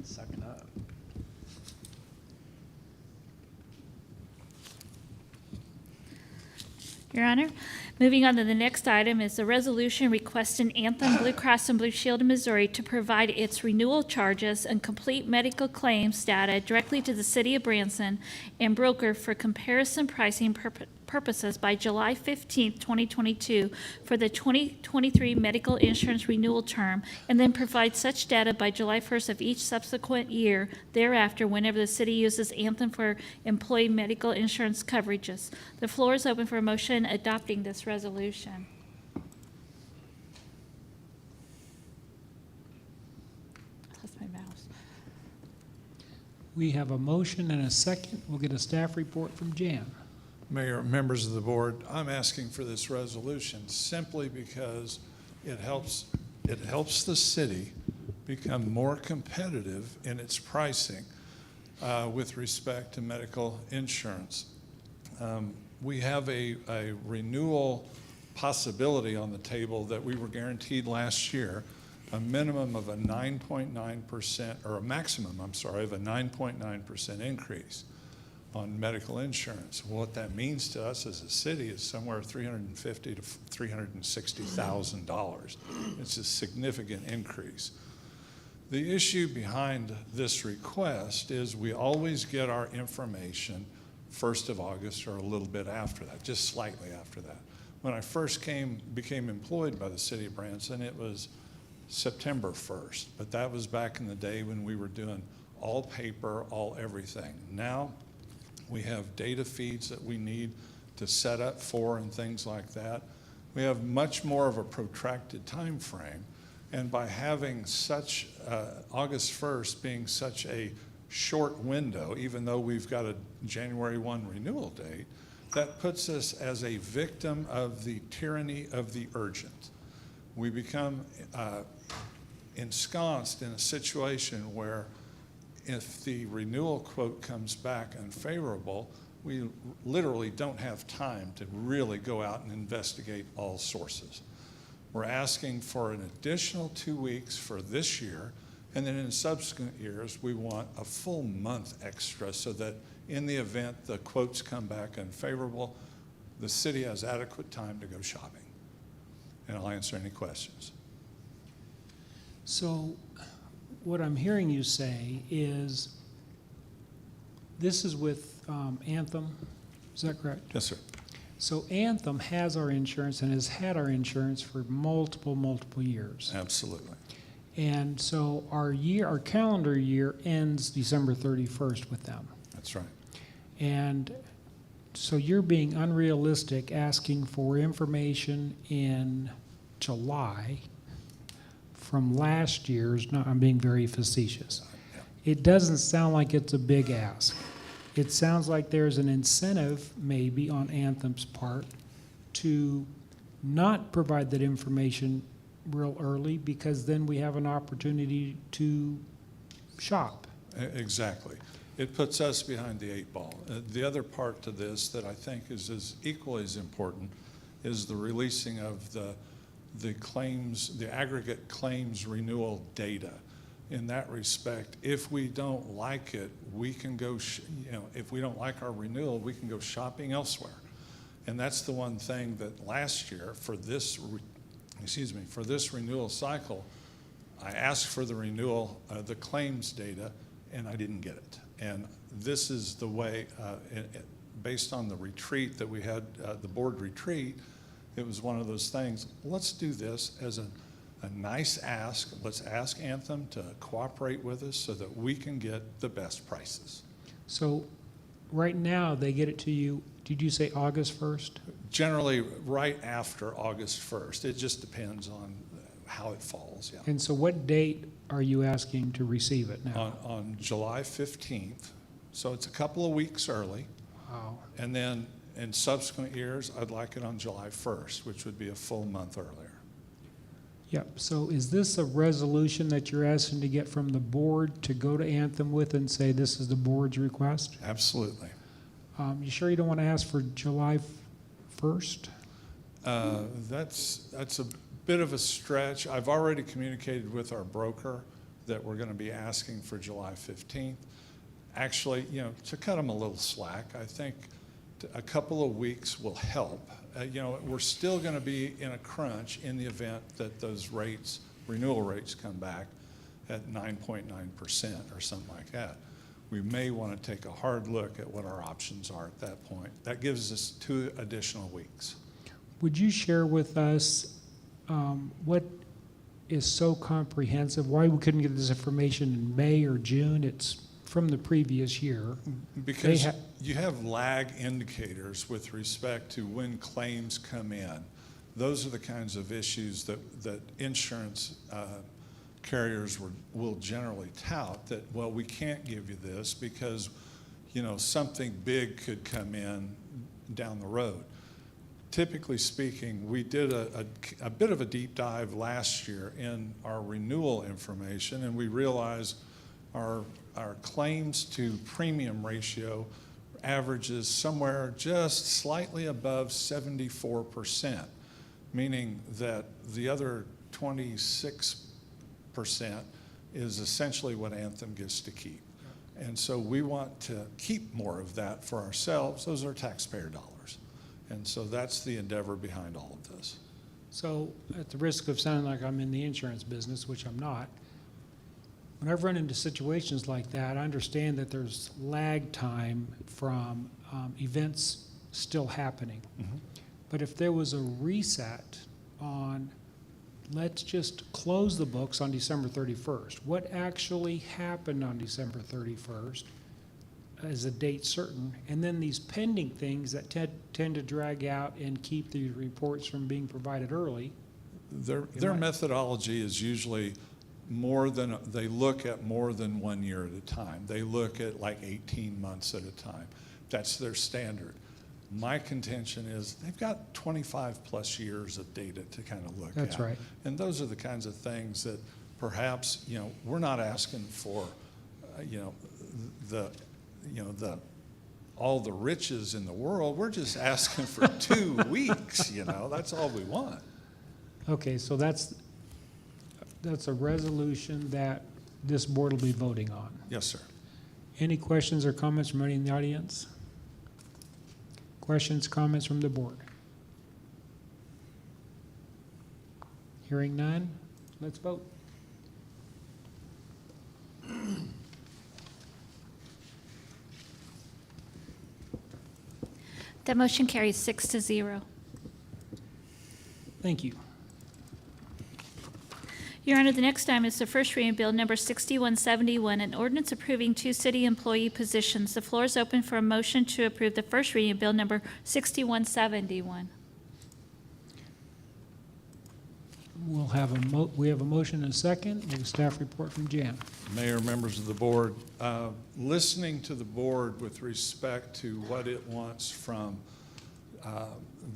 Sucking up. Your Honor, moving on to the next item is the resolution requesting Anthem Blue Cross and Blue Shield of Missouri to provide its renewal charges and complete medical claims data directly to the city of Branson and broker for comparison pricing purposes by July 15th, 2022 for the 2023 medical insurance renewal term, and then provide such data by July 1st of each subsequent year thereafter whenever the city uses Anthem for employee medical insurance coverages. The floor is open for a motion adopting this resolution. That's my mouse. We have a motion and a second. We'll get a staff report from Jan. Mayor, members of the board, I'm asking for this resolution simply because it helps the city become more competitive in its pricing with respect to medical insurance. We have a renewal possibility on the table that we were guaranteed last year, a minimum of a 9.9%, or a maximum, I'm sorry, of a 9.9% increase on medical insurance. What that means to us as a city is somewhere $350,000 to $360,000. It's a significant increase. The issue behind this request is we always get our information 1st of August or a little bit after that, just slightly after that. When I first became employed by the city of Branson, it was September 1st, but that was back in the day when we were doing all paper, all everything. Now, we have data feeds that we need to set up for and things like that. We have much more of a protracted time frame. And by having such, August 1st being such a short window, even though we've got a January 1 renewal date, that puts us as a victim of the tyranny of the urgent. We become ensconced in a situation where if the renewal quote comes back unfavorable, we literally don't have time to really go out and investigate all sources. We're asking for an additional 2 weeks for this year, and then in subsequent years, we want a full month extra so that in the event the quotes come back unfavorable, the city has adequate time to go shopping. And I'll answer any questions. So what I'm hearing you say is, this is with Anthem, is that correct? Yes, sir. So Anthem has our insurance and has had our insurance for multiple years. Absolutely. And so our calendar year ends December 31st with them. That's right. And so you're being unrealistic, asking for information in July from last year's, no, I'm being very facetious. It doesn't sound like it's a big ask. It sounds like there's an incentive maybe on Anthem's part to not provide that information real early, because then we have an opportunity to shop. Exactly. It puts us behind the 8 ball. The other part to this that I think is as equally as important is the releasing of the claims, the aggregate claims renewal data. In that respect, if we don't like it, we can go, if we don't like our renewal, we can go shopping elsewhere. And that's the one thing that last year for this, for this renewal cycle, I asked for the renewal, the claims data, and I didn't get it. And this is the way, based on the retreat that we had, the board retreat, it was one of those things, let's do this as a nice ask. Let's ask Anthem to cooperate with us so that we can get the best prices. So right now, they get it to you, did you say August 1st? Generally, right after August 1st. It just depends on how it falls, yeah. And so what date are you asking to receive it now? On July 15th, so it's a couple of weeks early. Wow. And then in subsequent years, I'd like it on July 1st, which would be a full month earlier. Yep, so is this a resolution that you're asking to get from the board to go to Anthem with and say this is the board's request? Absolutely. You sure you don't want to ask for July 1st? That's a bit of a stretch. I've already communicated with our broker that we're going to be asking for July 15th. Actually, to cut them a little slack, I think a couple of weeks will help. We're still going to be in a crunch in the event that those rates, renewal rates, come back at 9.9% or something like that. We may want to take a hard look at what our options are at that point. That gives us 2 additional weeks. Would you share with us what is so comprehensive, why we couldn't get this information in May or June? It's from the previous year. Because you have lag indicators with respect to when claims come in. Those are the kinds of issues that insurance carriers will generally tout, that, well, we can't give you this because, something big could come in down the road. Typically speaking, we did a bit of a deep dive last year in our renewal information, and we realized our claims to premium ratio averages somewhere just slightly above 74%, meaning that the other 26% is essentially what Anthem gets to keep. And so we want to keep more of that for ourselves. Those are taxpayer dollars. And so that's the endeavor behind all of this. So at the risk of sounding like I'm in the insurance business, which I'm not, when I've run into situations like that, I understand that there's lag time from events still happening. Mm-hmm. But if there was a reset on, let's just close the books on December 31st, what actually happened on December 31st as a date certain, and then these pending things that tend to drag out and keep these reports from being provided early. Their methodology is usually they look at more than 1 year at a time. They look at like 18 months at a time. That's their standard. My contention is they've got 25-plus years of data to kind of look at. That's right. And those are the kinds of things that perhaps, we're not asking for, all the riches in the world. We're just asking for 2 weeks, that's all we want. Okay, so that's a resolution that this board will be voting on. Yes, sir. Any questions or comments from anyone in the audience? Questions, comments from the board? Hearing none, let's vote. That motion carries 6-0. Thank you. Your Honor, the next item is the first reading of Bill Number 6171, an ordinance approving 2 city employee positions. The floor is open for a motion to approve the first reading of Bill Number 6171. We have a motion and a second. We have a staff report from Jan. Mayor, members of the board, listening to the board with respect to what it wants from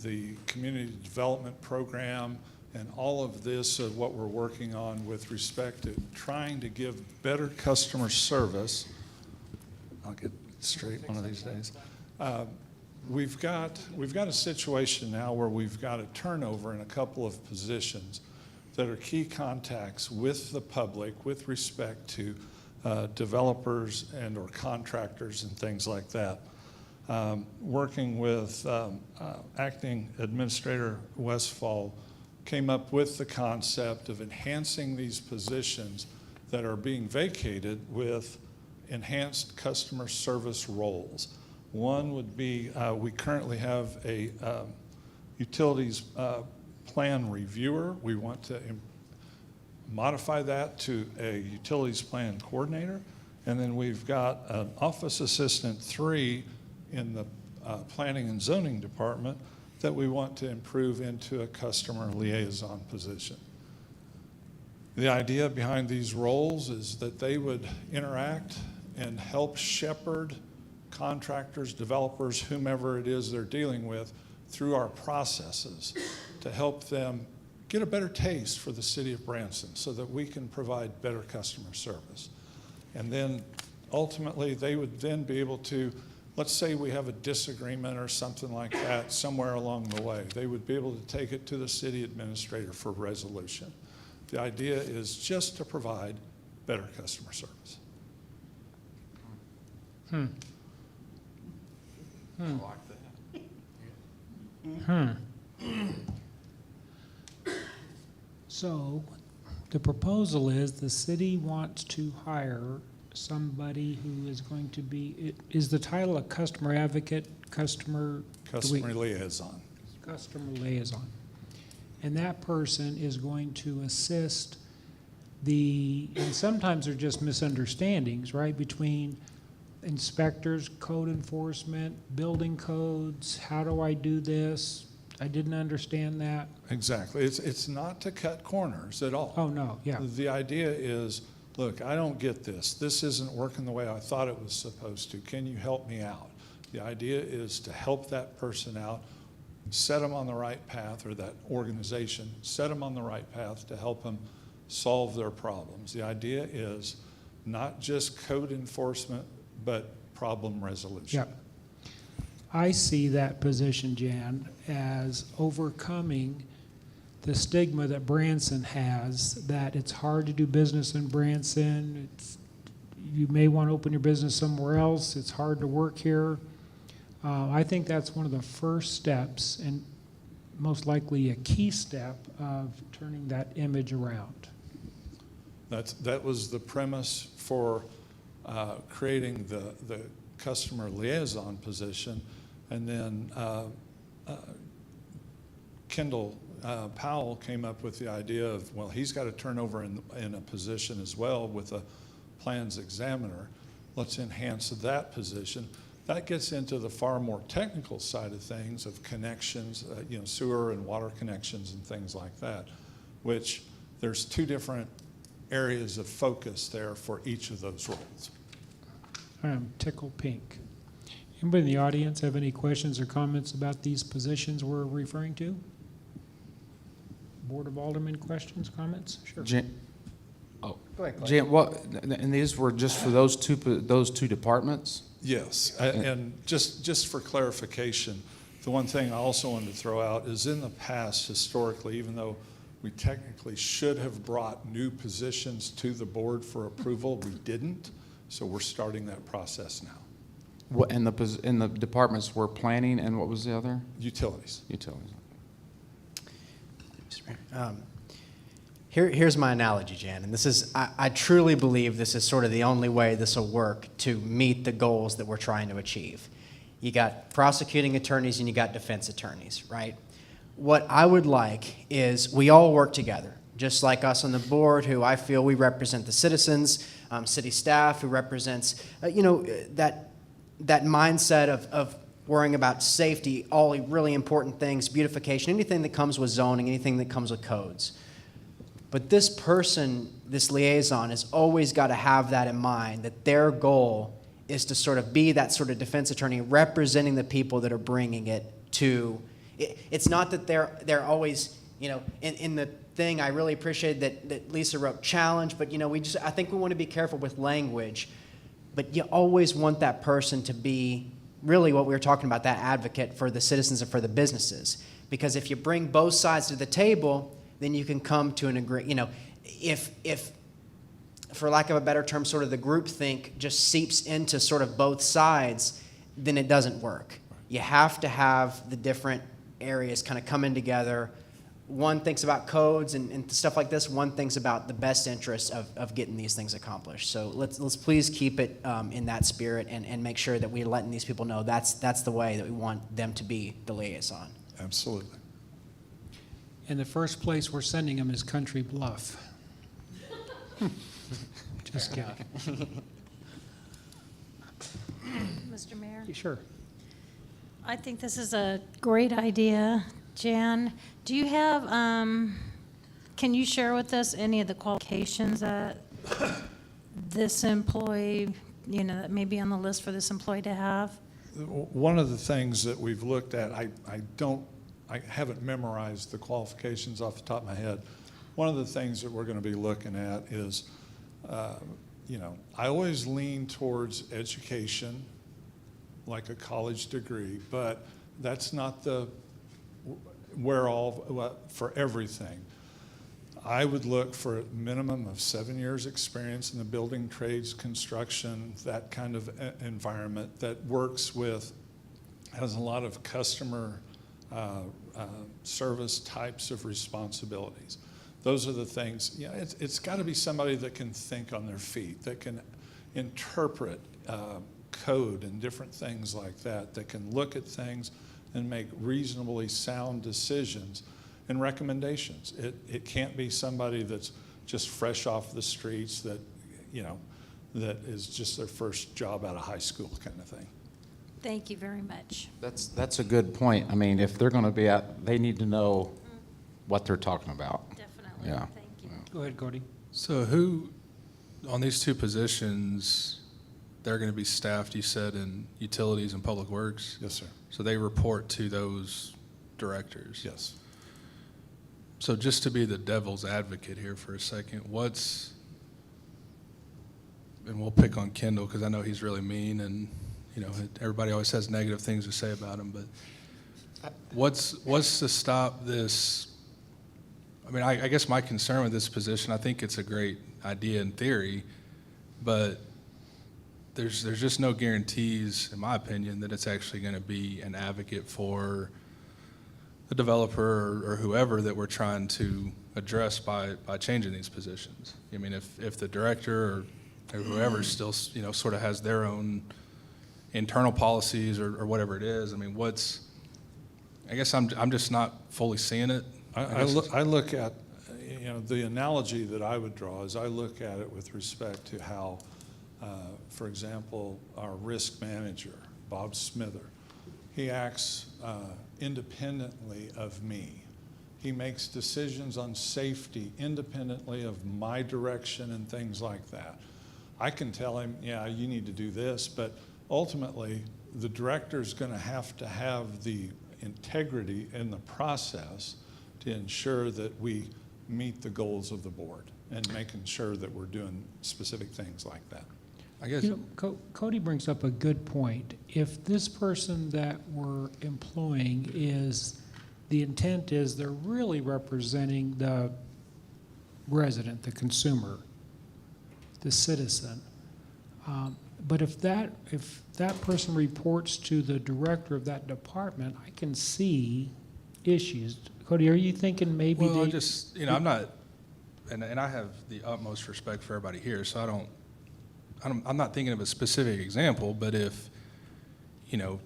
the community development program and all of this of what we're working on with respect to trying to give better customer service. I'll get straight one of these days. We've got a situation now where we've got a turnover in a couple of positions that are key contacts with the public with respect to developers and or contractors and things like that. Working with Acting Administrator Westfall came up with the concept of enhancing these positions that are being vacated with enhanced customer service roles. One would be, we currently have a utilities plan reviewer. We want to modify that to a utilities plan coordinator. And then we've got an office assistant 3 in the planning and zoning department that we want to improve into a customer liaison position. The idea behind these roles is that they would interact and help shepherd contractors, developers, whomever it is they're dealing with through our processes to help them get a better taste for the city of Branson so that we can provide better customer service. And then ultimately they would then be able to, let's say we have a disagreement or something like that somewhere along the way, they would be able to take it to the city administrator for resolution. The idea is just to provide better customer service. So the proposal is the city wants to hire somebody who is going to be, is the title a customer advocate, customer Liaison. Customer liaison. And that person is going to assist and sometimes they're just misunderstandings, right, between inspectors, code enforcement, building codes, how do I do this? I didn't understand that. Exactly. It's not to cut corners at all. Oh, no, yeah. The idea is, look, I don't get this. This isn't working the way I thought it was supposed to. Can you help me out? The idea is to help that person out, set them on the right path, or that organization, set them on the right path to help them solve their problems. The idea is not just code enforcement, but problem resolution. Yep. I see that position, Jan, as overcoming the stigma that Branson has, that it's hard to do business in Branson. You may want to open your business somewhere else. It's hard to work here. I think that's one of the first steps and most likely a key step of turning that image around. That was the premise for creating the customer liaison position. And then Kendall Powell came up with the idea of, well, he's got to turn over in a position as well with a plans examiner. Let's enhance that position. That gets into the far more technical side of things of connections, sewer and water connections and things like that, which there's 2 different areas of focus there for each of those roles. I'm tickled pink. Anybody in the audience have any questions or comments about these positions we're referring to? Board of Aldermen, questions, comments? Sure. Jan, Go ahead, Clay. Jan, what, and these were just for those two departments? Yes, and just for clarification, the one thing I also wanted to throw out is in the past, historically, even though we technically should have brought new positions to the board for approval, we didn't, so we're starting that process now. What, and the departments were planning, and what was the other? Utilities. Utilities. Mr. Mayor. Here's my analogy, Jan, and this is, I truly believe this is sort of the only way this will work to meet the goals that we're trying to achieve. You got prosecuting attorneys and you got defense attorneys, right? What I would like is we all work together, just like us on the board, who I feel we represent the citizens, city staff who represents, that mindset of worrying about safety, all really important things, beautification, anything that comes with zoning, anything that comes with codes. But this person, this liaison, has always got to have that in mind, that their goal is to sort of be that sort of defense attorney representing the people that are bringing it to. It's not that they're always, in the thing, I really appreciate that Lisa wrote challenge, but I think we want to be careful with language. But you always want that person to be really what we were talking about, that advocate for the citizens and for the businesses. Because if you bring both sides to the table, then you can come to an agreement. If for lack of a better term, sort of the groupthink just seeps into sort of both sides, then it doesn't work. You have to have the different areas kind of coming together. One thinks about codes and stuff like this. One thinks about the best interests of getting these things accomplished. So let's please keep it in that spirit and make sure that we're letting these people know that's the way that we want them to be the liaison. Absolutely. And the first place we're sending them is Country Bluff. Just kidding. Mr. Mayor, Sure. I think this is a great idea. Jan, do you have, can you share with us any of the qualifications that this employee, that may be on the list for this employee to have? One of the things that we've looked at, I haven't memorized the qualifications off the top of my head. One of the things that we're going to be looking at is, I always lean towards education, like a college degree, but that's not the where-all for everything. I would look for a minimum of 7 years experience in the building trades, construction, that kind of environment that works with, has a lot of customer service types of responsibilities. Those are the things, it's got to be somebody that can think on their feet, that can interpret code and different things like that, that can look at things and make reasonably sound decisions and recommendations. It can't be somebody that's just fresh off the streets that, that is just their first job out of high school kind of thing. Thank you very much. That's a good point. I mean, if they're going to be they need to know what they're talking about. Definitely. Yeah. Thank you. Go ahead, Cody. So who, on these two positions, they're going to be staffed, you said, in utilities and public works? Yes, sir. So they report to those directors? Yes. So just to be the devil's advocate here for a second, and we'll pick on Kendall because I know he's really mean and, everybody always has negative things to say about him, but what's to stop this? I mean, I guess my concern with this position, I think it's a great idea in theory, but there's just no guarantees, in my opinion, that it's actually going to be an advocate for the developer or whoever that we're trying to address by changing these positions. I mean, if the director or whoever still, sort of has their own internal policies or whatever it is, I mean, I guess I'm just not fully seeing it. I look at, the analogy that I would draw is I look at it with respect to how, for example, our risk manager, Bob Smither, he acts independently of me. He makes decisions on safety independently of my direction and things like that. I can tell him, yeah, you need to do this, but ultimately the director's going to have the integrity in the process to ensure that we meet the goals of the board and making sure that we're doing specific things like that. I guess, You know, Cody brings up a good point. If this person that we're employing the intent is they're really representing the resident, the consumer, the citizen. But if that person reports to the director of that department, I can see issues. Cody, are you thinking maybe well, they? just, you know, I'm not, and I have the utmost respect for everybody here, so I'm not thinking of a specific example, but if, you know,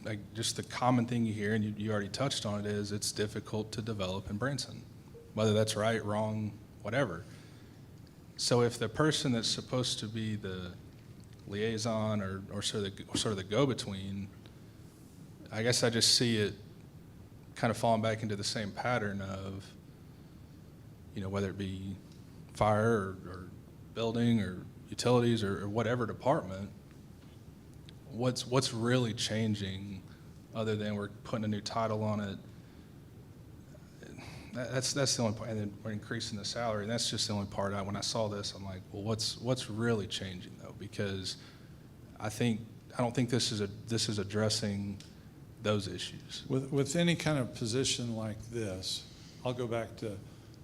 like just the common thing you hear, and you already touched on it, is it's difficult to develop in Branson, whether that's right, wrong, whatever. So if the person that's supposed to be the liaison or sort of the go-between, I guess I just see it kind of falling back into the same pattern of, you know, whether it be fire or building or utilities or whatever department, what's really changing other than we're putting a new title on it? That's the only part, and then we're increasing the salary, and that's just the only part. When I saw this, I'm like, well, what's really changing though? Because I don't think this is addressing those issues. With any kind of position like this, I'll go back to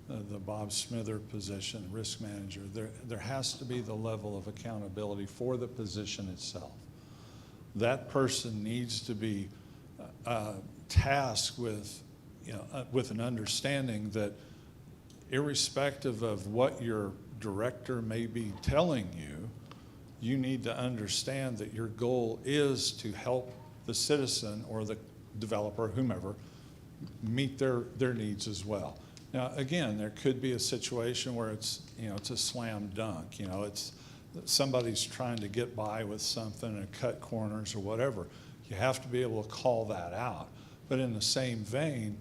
the Bob Smither position, risk manager. There has to be the level of accountability for the position itself. That person needs to be tasked with, with an understanding that irrespective of what your director may be telling you, you need to understand that your goal is to help the citizen or the developer, whomever, meet their needs as well. Now, again, there could be a situation where it's a slam dunk. It's somebody's trying to get by with something and cut corners or whatever. You have to be able to call that out. But in the same vein,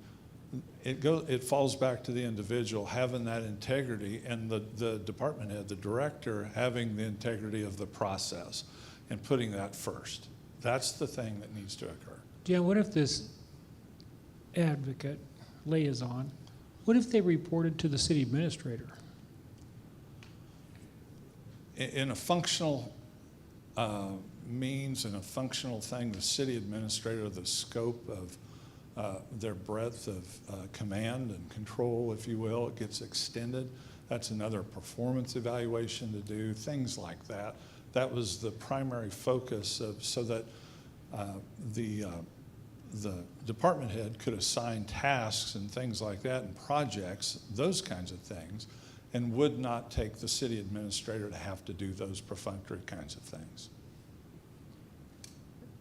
it falls back to the individual having that integrity, and the department head, the director, having the integrity of the process and putting that first. That's the thing that needs to occur. Jan, what if this advocate, liaison, what if they reported to the city administrator? In a functional means and a functional thing, the city administrator, the scope of their breadth of command and control, if you will, it gets extended. That's another performance evaluation to do, things like that. That was the primary focus so that the department head could assign tasks and things like that and projects, those kinds of things, and would not take the city administrator to have to do those perfunctory kinds of things.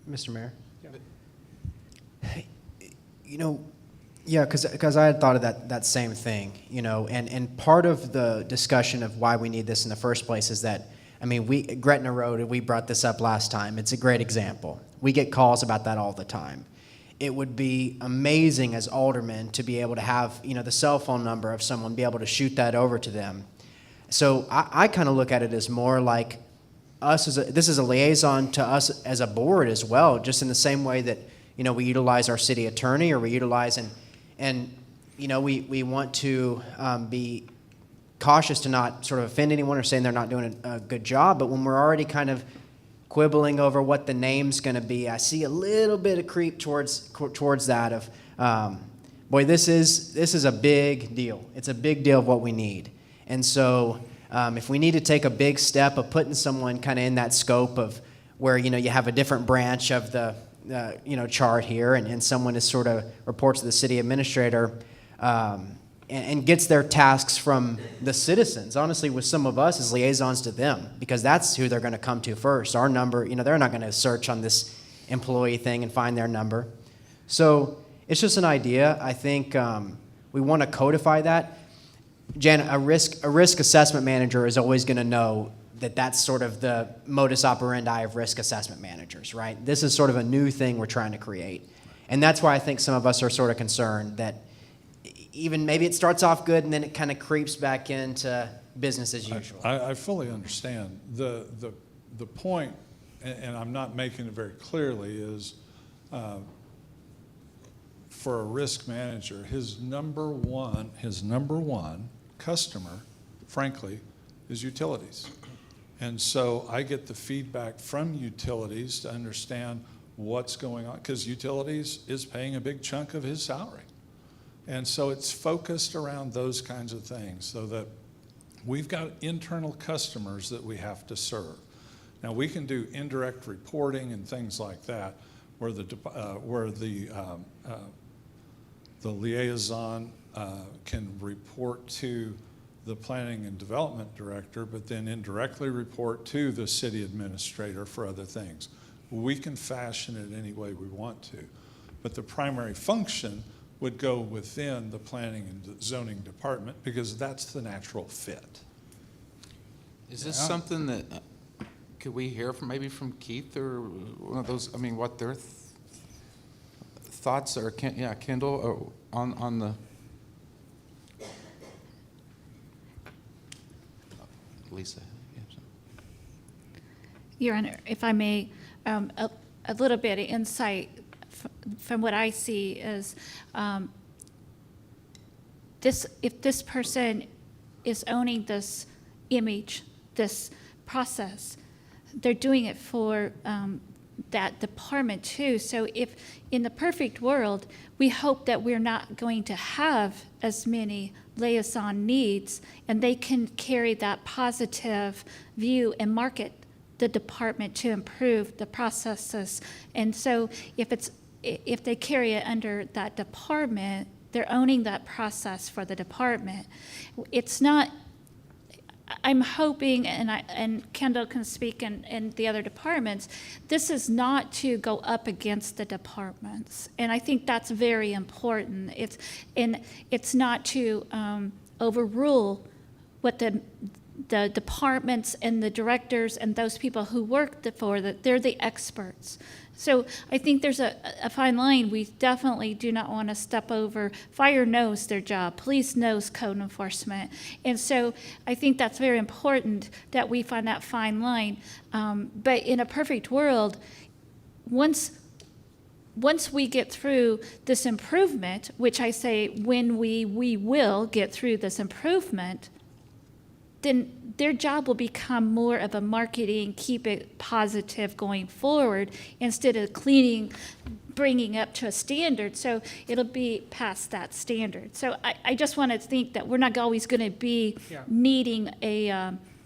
Mr. Mayor? Yeah, because I had thought of that same thing, and part of the discussion of why we need this in the first place is that, Gretna Road, we brought this up last time. It's a great example. We get calls about that all the time. It would be amazing as aldermen to be able to have, the cell phone number of someone, be able to shoot that over to them. So I kind of look at it as more like this is a liaison to us as a board as well, just in the same way that, we utilize our city attorney, or we utilize and we want to be cautious to not sort of offend anyone or saying they're not doing a good job. But when we're already kind of quibbling over what the name's going to be, I see a little bit of creep towards that of, boy, this is a big deal. It's a big deal of what we need. And so if we need to take a big step of putting someone kind of in that scope of where, you have a different branch of the chart here, and someone is sort of reports to the city administrator and gets their tasks from the citizens, honestly, with some of us as liaisons to them, because that's who they're going to come to first. Our number, they're not going to search on this employee thing and find their number. So it's just an idea. I think we want to codify that. Jan, a risk assessment manager is always going to know that that's sort of the modus operandi of risk assessment managers, right? This is sort of a new thing we're trying to create. And that's why I think some of us are sort of concerned that even maybe it starts off good and then it kind of creeps back into business as usual. I fully understand. The point and I'm not making it very clearly, is for a risk manager, his number one customer, frankly, is utilities. And so I get the feedback from utilities to understand what's going on, because utilities is paying a big chunk of his salary. And so it's focused around those kinds of things, so that we've got internal customers that we have to serve. Now, we can do indirect reporting and things like that, where the liaison can report to the planning and development director, but then indirectly report to the city administrator for other things. We can fashion it any way we want to, but the primary function would go within the planning and zoning department, because that's the natural fit. Is this something that, could we hear from, maybe from Keith or one of those, I mean, what their thoughts are, Kendall, on the, Lisa? Your Honor, if I may, a little bit of insight from what I see is if this person is owning this image, this process, they're doing it for that department too. So if in the perfect world, we hope that we're not going to have as many liaison needs, and they can carry that positive view and market the department to improve the processes. And so if they carry it under that department, they're owning that process for the department. It's not, I'm hoping, and Kendall can speak and the other departments, this is not to go up against the departments. And I think that's very important. It's not to overrule what the departments and the directors and those people who work they're the experts. So I think there's a fine line. We definitely do not want to step over. Fire knows their job. Police knows code enforcement. And so I think that's very important that we find that fine line. But in a perfect world, once we get through this improvement, which I say when we will get through this improvement, then their job will become more of a marketing, keep it positive going forward, instead of bringing up to a standard. So it'll be past that standard. So I just want to think that we're not always going to be needing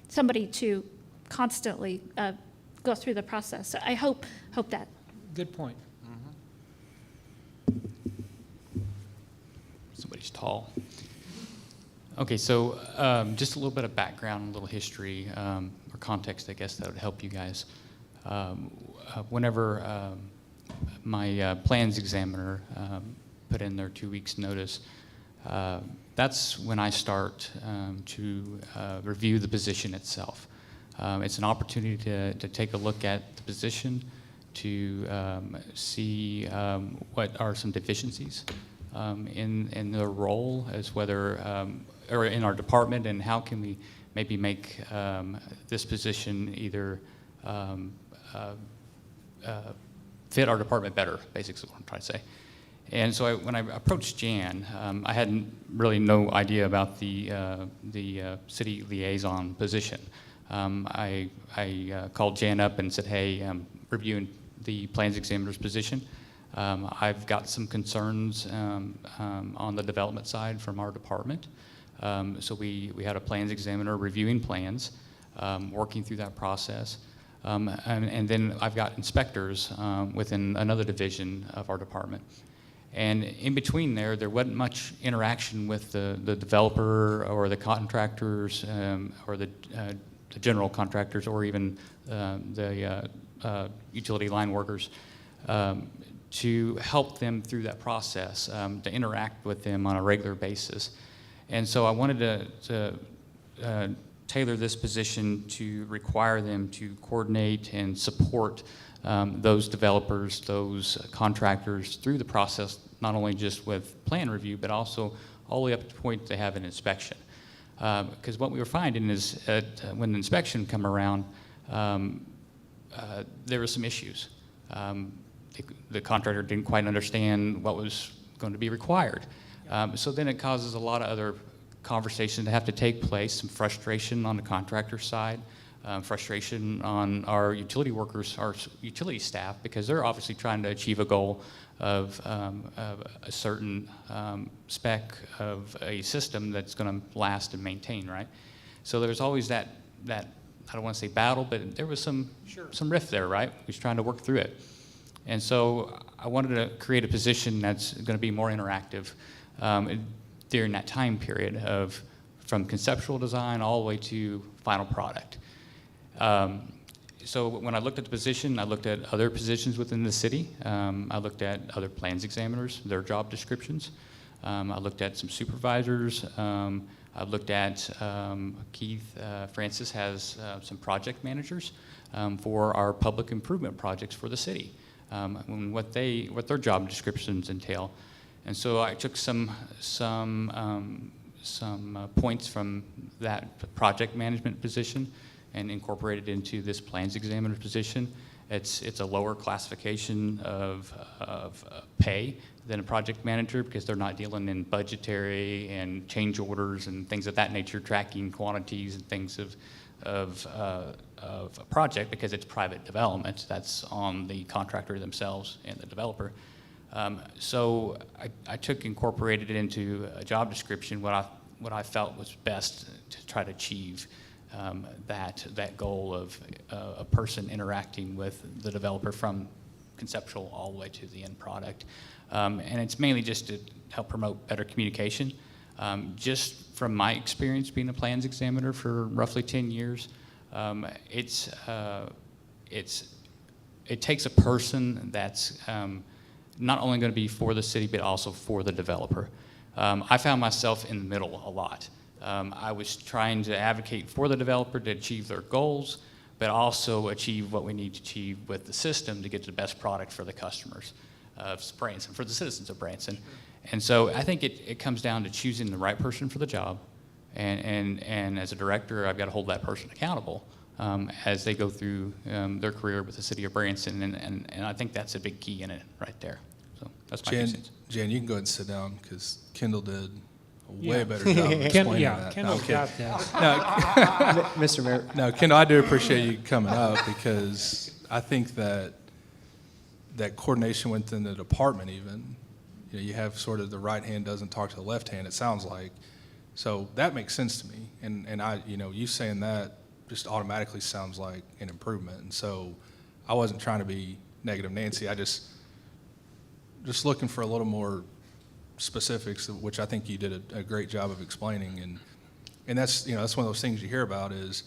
somebody to constantly go through the process. So I hope that. Good point. Somebody's tall. Okay, so just a little bit of background, a little history, or context, I guess, that would help you guys. Whenever my plans examiner put in their 2 weeks' notice, that's when I start to review the position itself. It's an opportunity to take a look at the position, to see what are some deficiencies in their role, as whether or in our department, and how can we maybe make this position either fit our department better, basically what I'm trying to say. And so when I approached Jan, I had really no idea about the city liaison position. I called Jan up and said, hey, I'm reviewing the plans examiner's position. I've got some concerns on the development side from our department. So we had a plans examiner reviewing plans, working through that process. And then I've got inspectors within another division of our department. And in between there wasn't much interaction with the developer or the contractors or the general contractors, or even the utility line workers, to help them through that process, to interact with them on a regular basis. And so I wanted to tailor this position to require them to coordinate and support those developers, those contractors through the process, not only just with plan review, but also all the way up to the point they have an inspection. Because what we were finding is when the inspection come around, there were some issues. The contractor didn't quite understand what was going to be required. So then it causes a lot of other conversations to have to take place, some frustration on the contractor side, frustration on our utility workers, our utility staff, because they're obviously trying to achieve a goal of a certain spec of a system that's going to last and maintain, right? So there's always that I don't want to say battle, but there was some rift there, right? We was trying to work through it. And so I wanted to create a position that's going to be more interactive during that time period of from conceptual design all the way to final product. So when I looked at the position, I looked at other positions within the city. I looked at other plans examiners, their job descriptions. I looked at some supervisors. I looked at Keith Francis has some project managers for our public improvement projects for the city, and what their job descriptions entail. And so I took some points from that project management position and incorporated into this plans examiner position. It's a lower classification of pay than a project manager because they're not dealing in budgetary and change orders and things of that nature, tracking quantities and things of a project because it's private development. That's on the contractor themselves and the developer. So I incorporated it into a job description, what I felt was best to try to achieve that goal of a person interacting with the developer from conceptual all the way to the end product. And it's mainly just to help promote better communication. Just from my experience being a plans examiner for roughly 10 years, it takes a person that's not only going to be for the city, but also for the developer. I found myself in the middle a lot. I was trying to advocate for the developer to achieve their goals, but also achieve what we need to achieve with the system to get the best product for the customers of Branson, for the citizens of Branson. And so I think it comes down to choosing the right person for the job, and as a director, I've got to hold that person accountable as they go through their career with the city of Branson, and I think that's a big key in it right there. So that's my 2 cents. Jan, you can go ahead and sit down because Kendall did a Yeah. way better job of explaining that. Kendall's No, got this. Mr. Mayor, No, Kendall, I do appreciate you coming up because I think that coordination within the department even, you have sort of the right hand doesn't talk to the left hand, it sounds like. So that makes sense to me. And I, you saying that just automatically sounds like an improvement. And so I wasn't trying to be negative Nancy. I just looking for a little more specifics, which I think you did a great job of explaining. And that's, that's one of those things you hear about is,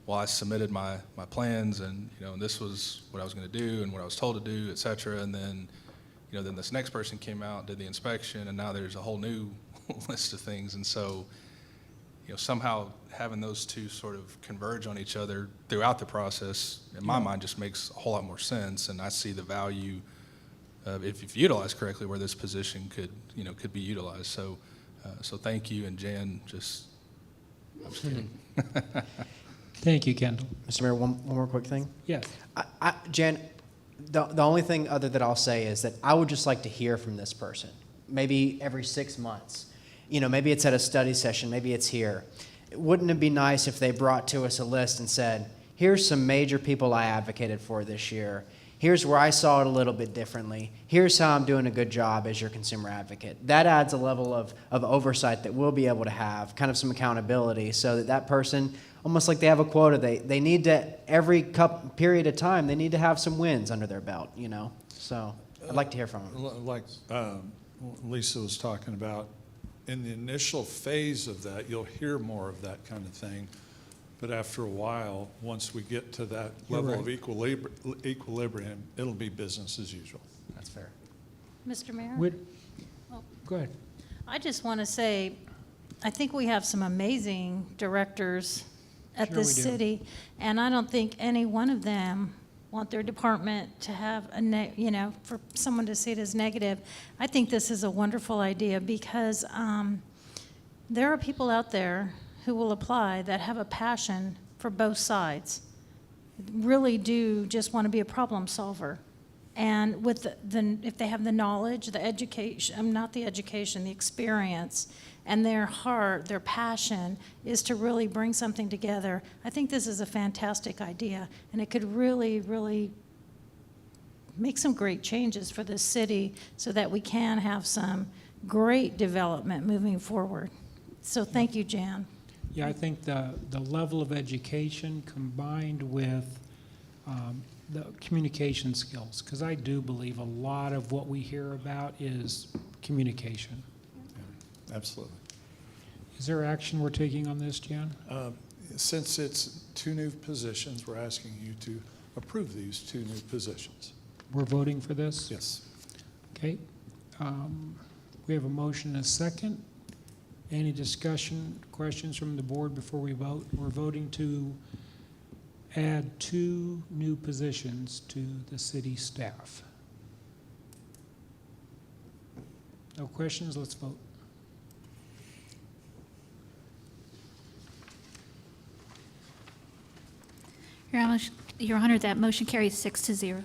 well, I submitted my plans and, this was what I was going to do and what I was told to do, et cetera. And then, then this next person came out, did the inspection, and now there's a whole new list of things. And so, somehow having those two sort of converge on each other throughout the process, in my mind, just makes a whole lot more sense. And I see the value of, if utilized correctly, where this position could be utilized. So thank you. And Jan, I'm just kidding. Thank you, Kendall. Mr. Mayor, one more quick thing. Yes. Jan, the only thing other that I'll say is that I would just like to hear from this person, maybe every 6 months. Maybe it's at a study session, maybe it's here. Wouldn't it be nice if they brought to us a list and said, here's some major people I advocated for this year. Here's where I saw it a little bit differently. Here's how I'm doing a good job as your consumer advocate. That adds a level of oversight that we'll be able to have, kind of some accountability, so that person, almost like they have a quota, they need to, every period of time, they need to have some wins under their belt, So I'd like to hear from them. Like Lisa was talking about, in the initial phase of that, you'll hear more of that kind of thing. But after a while, once we get to that level of equilibrium, it'll be business as usual. That's fair. Mr. Mayor? Go ahead. I just want to say, I think we have some amazing directors at Sure this we do. city, and I don't think any one of them want their department to have for someone to see it as negative. I think this is a wonderful idea because there are people out there who will apply that have a passion for both sides. really do just want to be a problem solver. And with if they have the knowledge, the education, not the education, the experience, and their heart, their passion is to really bring something together, I think this is a fantastic idea. And it could really, really make some great changes for this city so that we can have some great development moving forward. So thank you, Jan. Yeah, I think the level of education combined with the communication skills, because I do believe a lot of what we hear about is communication. Absolutely. Is there action we're taking on this, Jan? Since it's 2 new positions, we're asking you to approve these 2 new positions. We're voting for this? Yes. Okay. We have a motion and a second. Any discussion, questions from the board before we vote? We're voting to add 2 new positions to the city staff. No questions? Let's vote. Your Honor, that motion carries 6-0.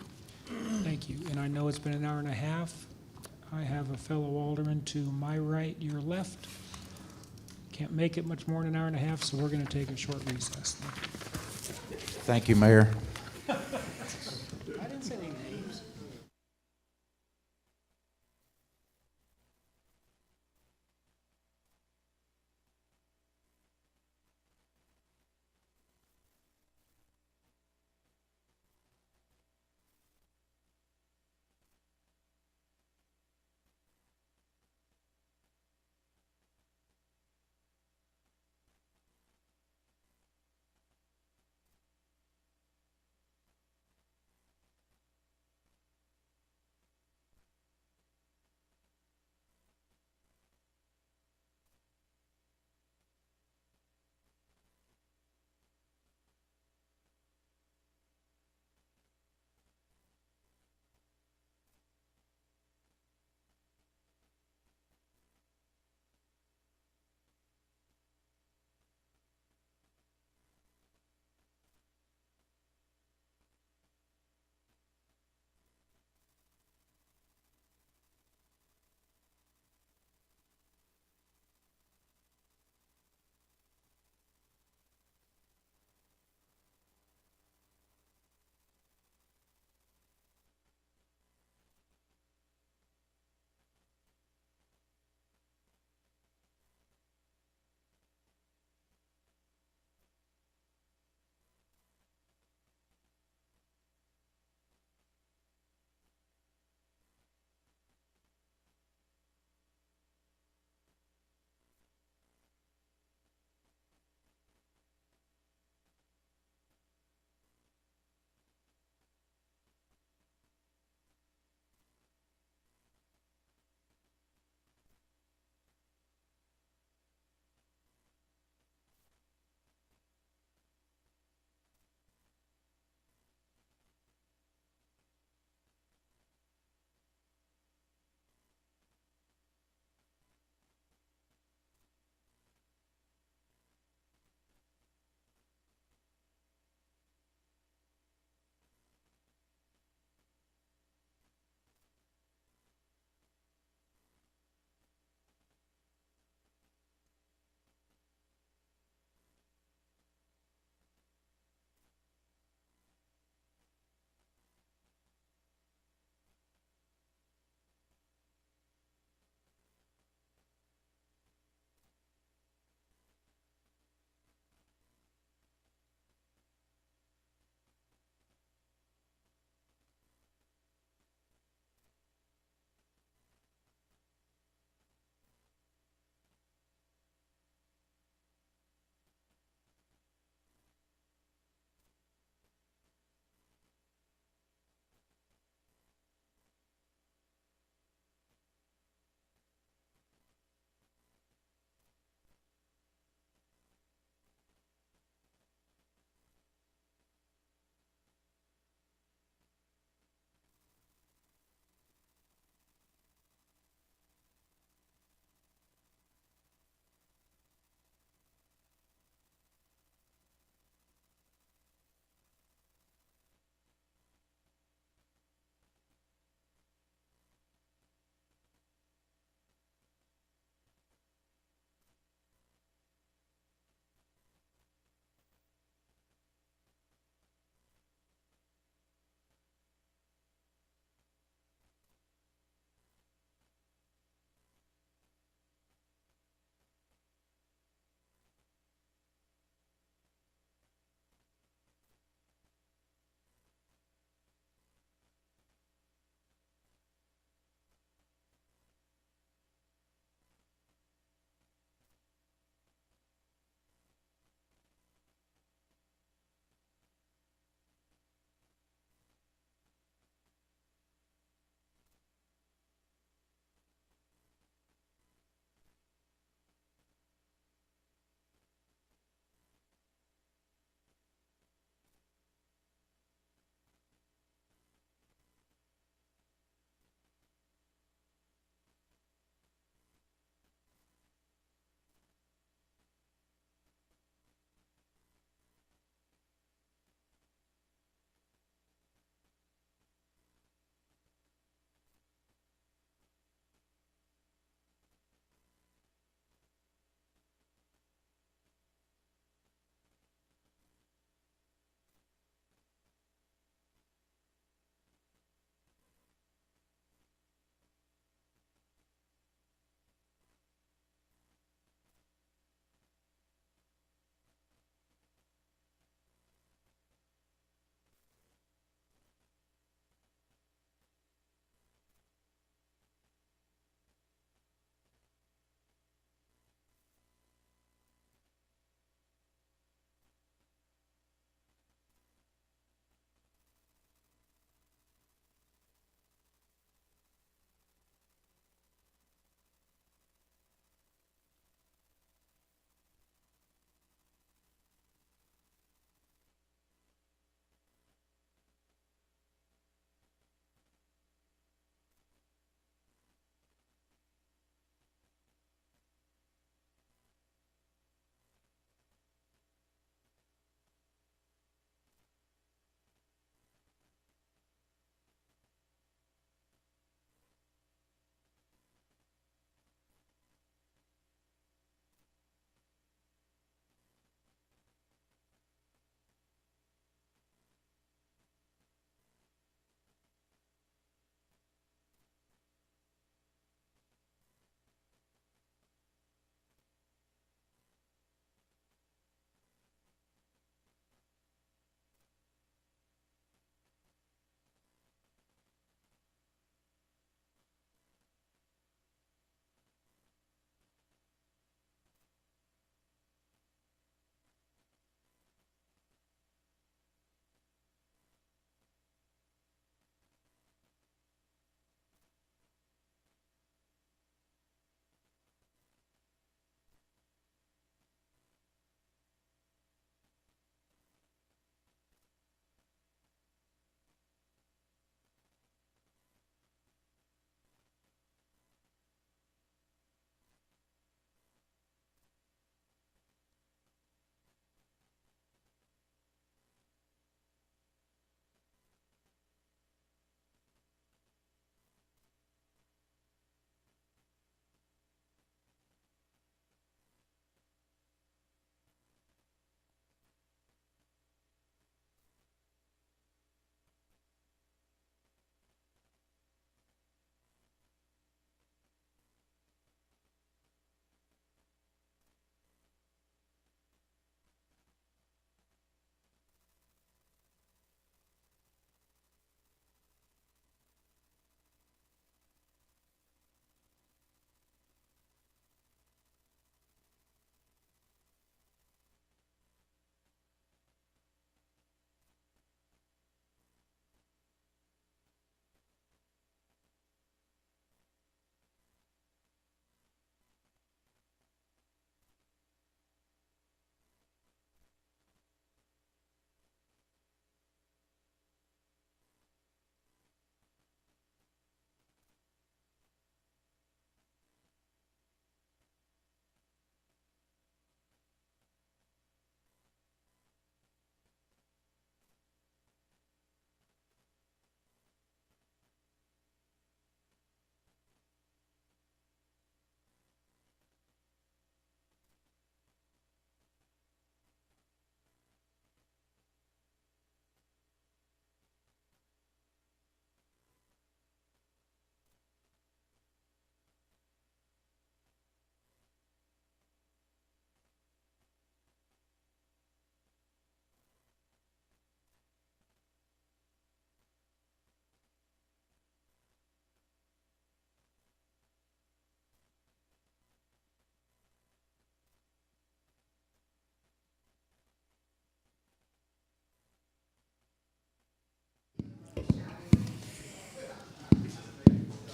Thank you. And I know it's been an hour and a half. I have a fellow alderman to my right, your left. Can't make it much more than an hour and a half, so we're going to take a short recess. Thank you, Mayor. I didn't say any names.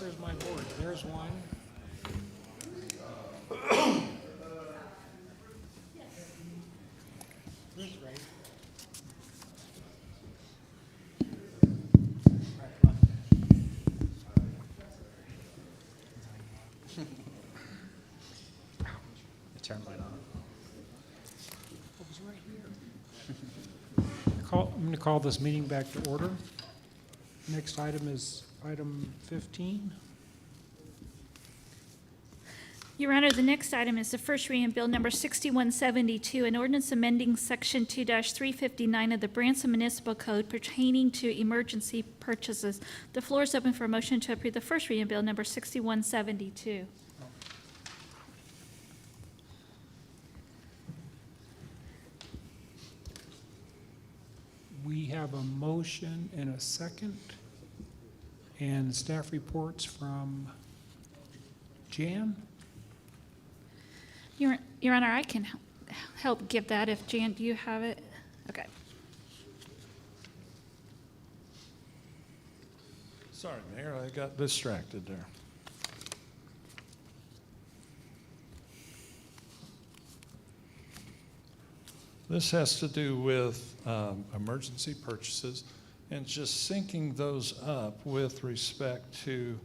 Where's my board? There's one. He's right. Turn mine on. It was right here. I'm going to call this meeting back to order. Next item is item 15. Your Honor, the next item is the first reading of Bill Number 6172, an ordinance amending Section 2-359 of the Branson Municipal Code pertaining to emergency purchases. The floor is open for a motion to approve the first reading of Bill Number 6172. We have a motion and a second, and staff reports from Jan. Your Honor, I can help give that if Jan, do you have it? Okay. Sorry, Mayor, I got distracted there. This has to do with emergency purchases and just syncing those up with respect to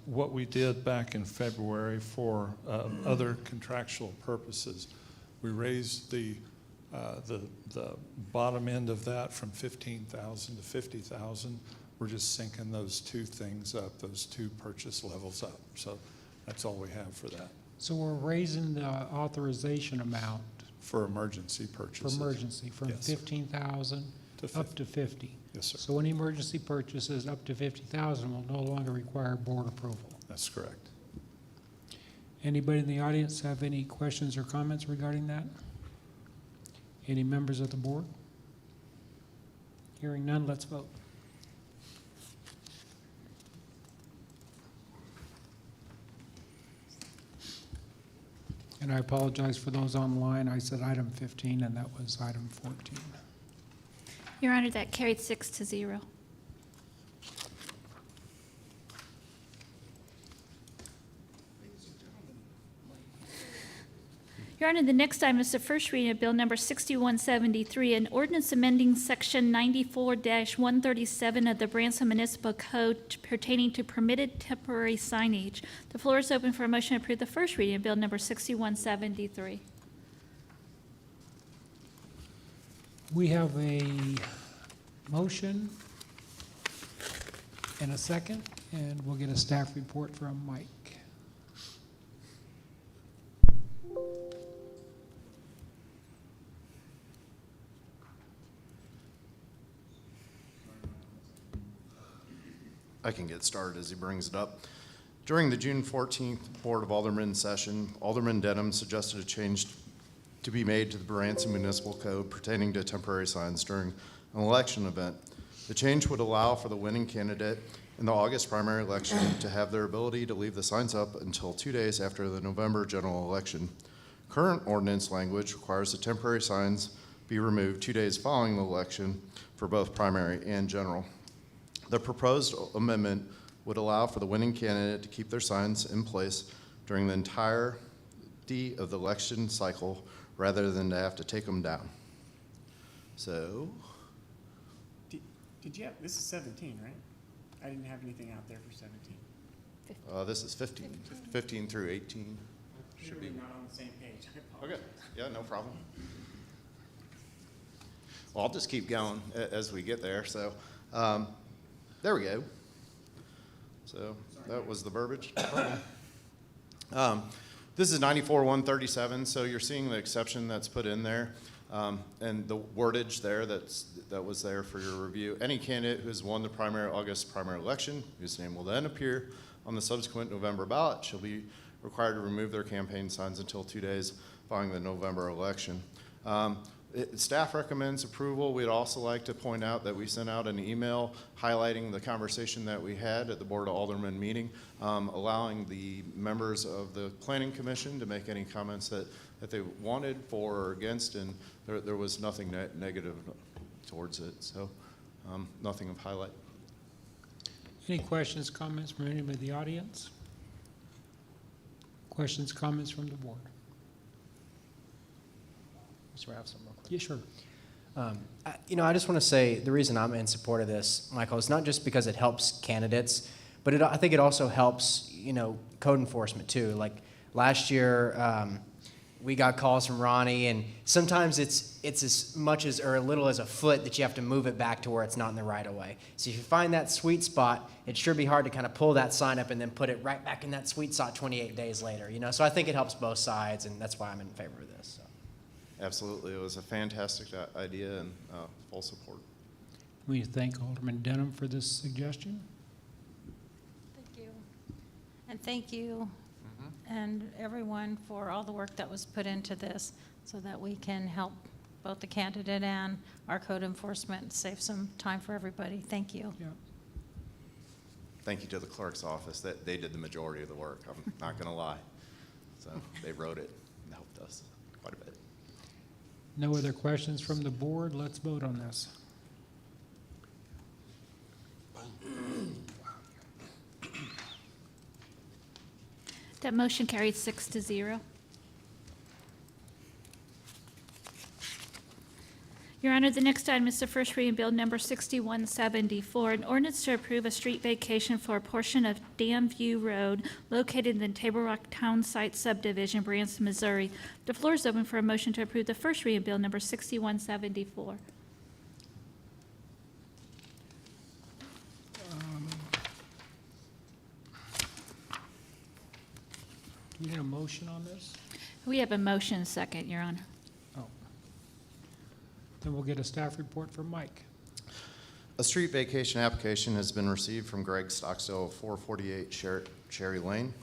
what we did back in February for other contractual purposes. We raised the bottom end of that from 15,000 to 50,000. We're just syncing those two things up, those two purchase levels up. So that's all we have for that, So we're raising the authorization amount for emergency for purchases. emergency from Yes. 15,000 To up to 50. Yes, sir. So any emergency purchases up to 50,000 will no longer require board approval. That's correct. Anybody in the audience have any questions or comments regarding that? Any members of the board? Hearing none, let's vote. And I apologize for those online. I said item 15, and that was item 14. Your Honor, that carried 6-0. Your Honor, the next item is the first reading of Bill Number 6173, an ordinance amending Section 94-137 of the Branson Municipal Code pertaining to permitted temporary signage. The floor is open for a motion to approve the first reading of Bill Number 6173. We have a motion and a second, and we'll get a staff report from Mike. I can get started as he brings it up. During the June 14th Board of Aldermen session, Alderman Denham suggested a change to be made to the Branson Municipal Code pertaining to temporary signs during an election event. The change would allow for the winning candidate in the August primary election to have their ability to leave the signs up until 2 days after the November general election. Current ordinance language requires the temporary signs be removed 2 days following the election for both primary and general. The proposed amendment would allow for the winning candidate to keep their signs in place during the entirety of the election cycle rather than to have to take them down. So, Did you have, this is 17, right? I didn't have anything out there for 17. this is 15 through 18. Should be. We're not on the same page. I apologize. Okay, yeah, no problem. Well, I'll just keep going as we get there. So, there we go. So that was the verbiage. This is 94-137, so you're seeing the exception that's put in there, and the wordage there that was there for your review. Any candidate who has won the August primary election, whose name will then appear on the subsequent November ballot, shall be required to remove their campaign signs until 2 days following the November election. Staff recommends approval. We'd also like to point out that we sent out an email highlighting the conversation that we had at the Board of Aldermen meeting, allowing the members of the Planning Commission to make any comments that they wanted for or against, and there was nothing negative towards it, so nothing of highlight. Any questions, comments from anybody in the audience? Questions, comments from the board? Mr. Mayor, I have something real quick. Yeah, sure. I just want to say the reason I'm in support of this, Michael, is not just because it helps candidates, but I think it also helps, code enforcement too. Like last year, we got calls from Ronnie, and sometimes it's as much as or a little as a foot that you have to move it back to where it's not in the right of way. So if you find that sweet spot, it'd sure be hard to kind of pull that sign up and then put it right back in that sweet spot 28 days later. So I think it helps both sides, and that's why I'm in favor of this. So. Absolutely. It was a fantastic idea and full support. We thank Alderman Denham for this suggestion. Thank you. And thank you and everyone for all the work that was put into this so that we can help both the candidate and our code enforcement, save some time for everybody. Thank you. Yeah. Thank you to the clerk's office. That they did the majority of the work. I'm not going to lie. So they wrote it and helped us quite a bit. No other questions from the board? Let's vote on this. That motion carried 6-0. Your Honor, the next item is the first reading bill number 6174, an ordinance to approve a street vacation for a portion of Dam View Road located in the Table Rock Town Site Subdivision, Branson, Missouri. The floor is open for a motion to approve the first reading bill number 6174. Do we need a motion on this? We have a motion second, Your Honor. Oh. Then we'll get a staff report from Mike. A street vacation application has been received from Greg Stockstill of 448 Cherry Lane,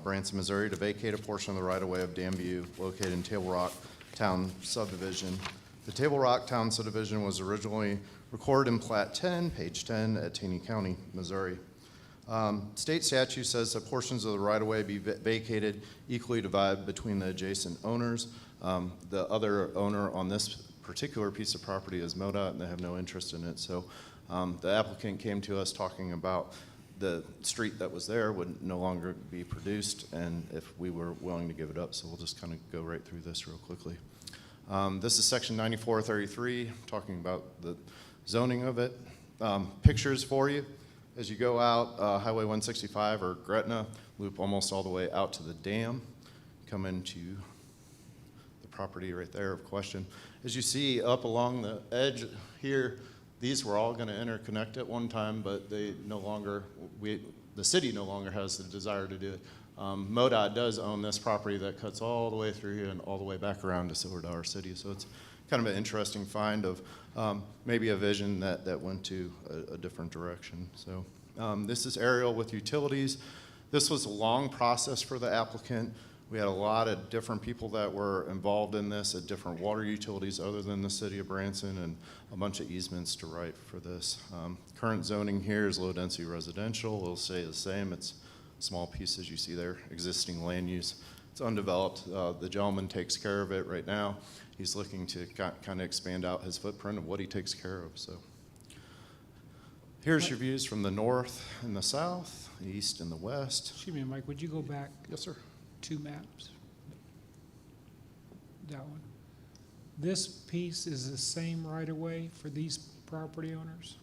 Branson, Missouri, to vacate a portion of the right-of-way of Dam View located in Table Rock Town Subdivision. The Table Rock Town Subdivision was originally recorded in Plat 10, page 10, at Taney County, Missouri. State statute says that portions of the right-of-way be vacated, equally divided between the adjacent owners. The other owner on this particular piece of property is MoDOT, and they have no interest in it. So the applicant came to us talking about the street that was there would no longer be produced, and if we were willing to give it up. So we'll just kind of go right through this real quickly. This is section 9433, talking about the zoning of it. Pictures for you. As you go out Highway 165 or Gretna, loop almost all the way out to the dam, come into the property right there of question. As you see up along the edge here, these were all going to interconnect at one time, but they no longer, the city no longer has the desire to do it. MoDOT does own this property that cuts all the way through here and all the way back around to Silver Dollar City. So it's kind of an interesting find of maybe a vision that went to a different direction. So this is aerial with utilities. This was a long process for the applicant. We had a lot of different people that were involved in this at different water utilities other than the city of Branson, and a bunch of easements to write for this. Current zoning here is low density residential. It'll stay the same. It's a small piece as you see there, existing land use. It's undeveloped. The gentleman takes care of it right now. He's looking to kind of expand out his footprint of what he takes care of. So here's your views from the north and the south, the east and the west. Excuse me, Mike, would you go back Yes, sir. 2 maps? That one. This piece is the same right-of-way for these property owners?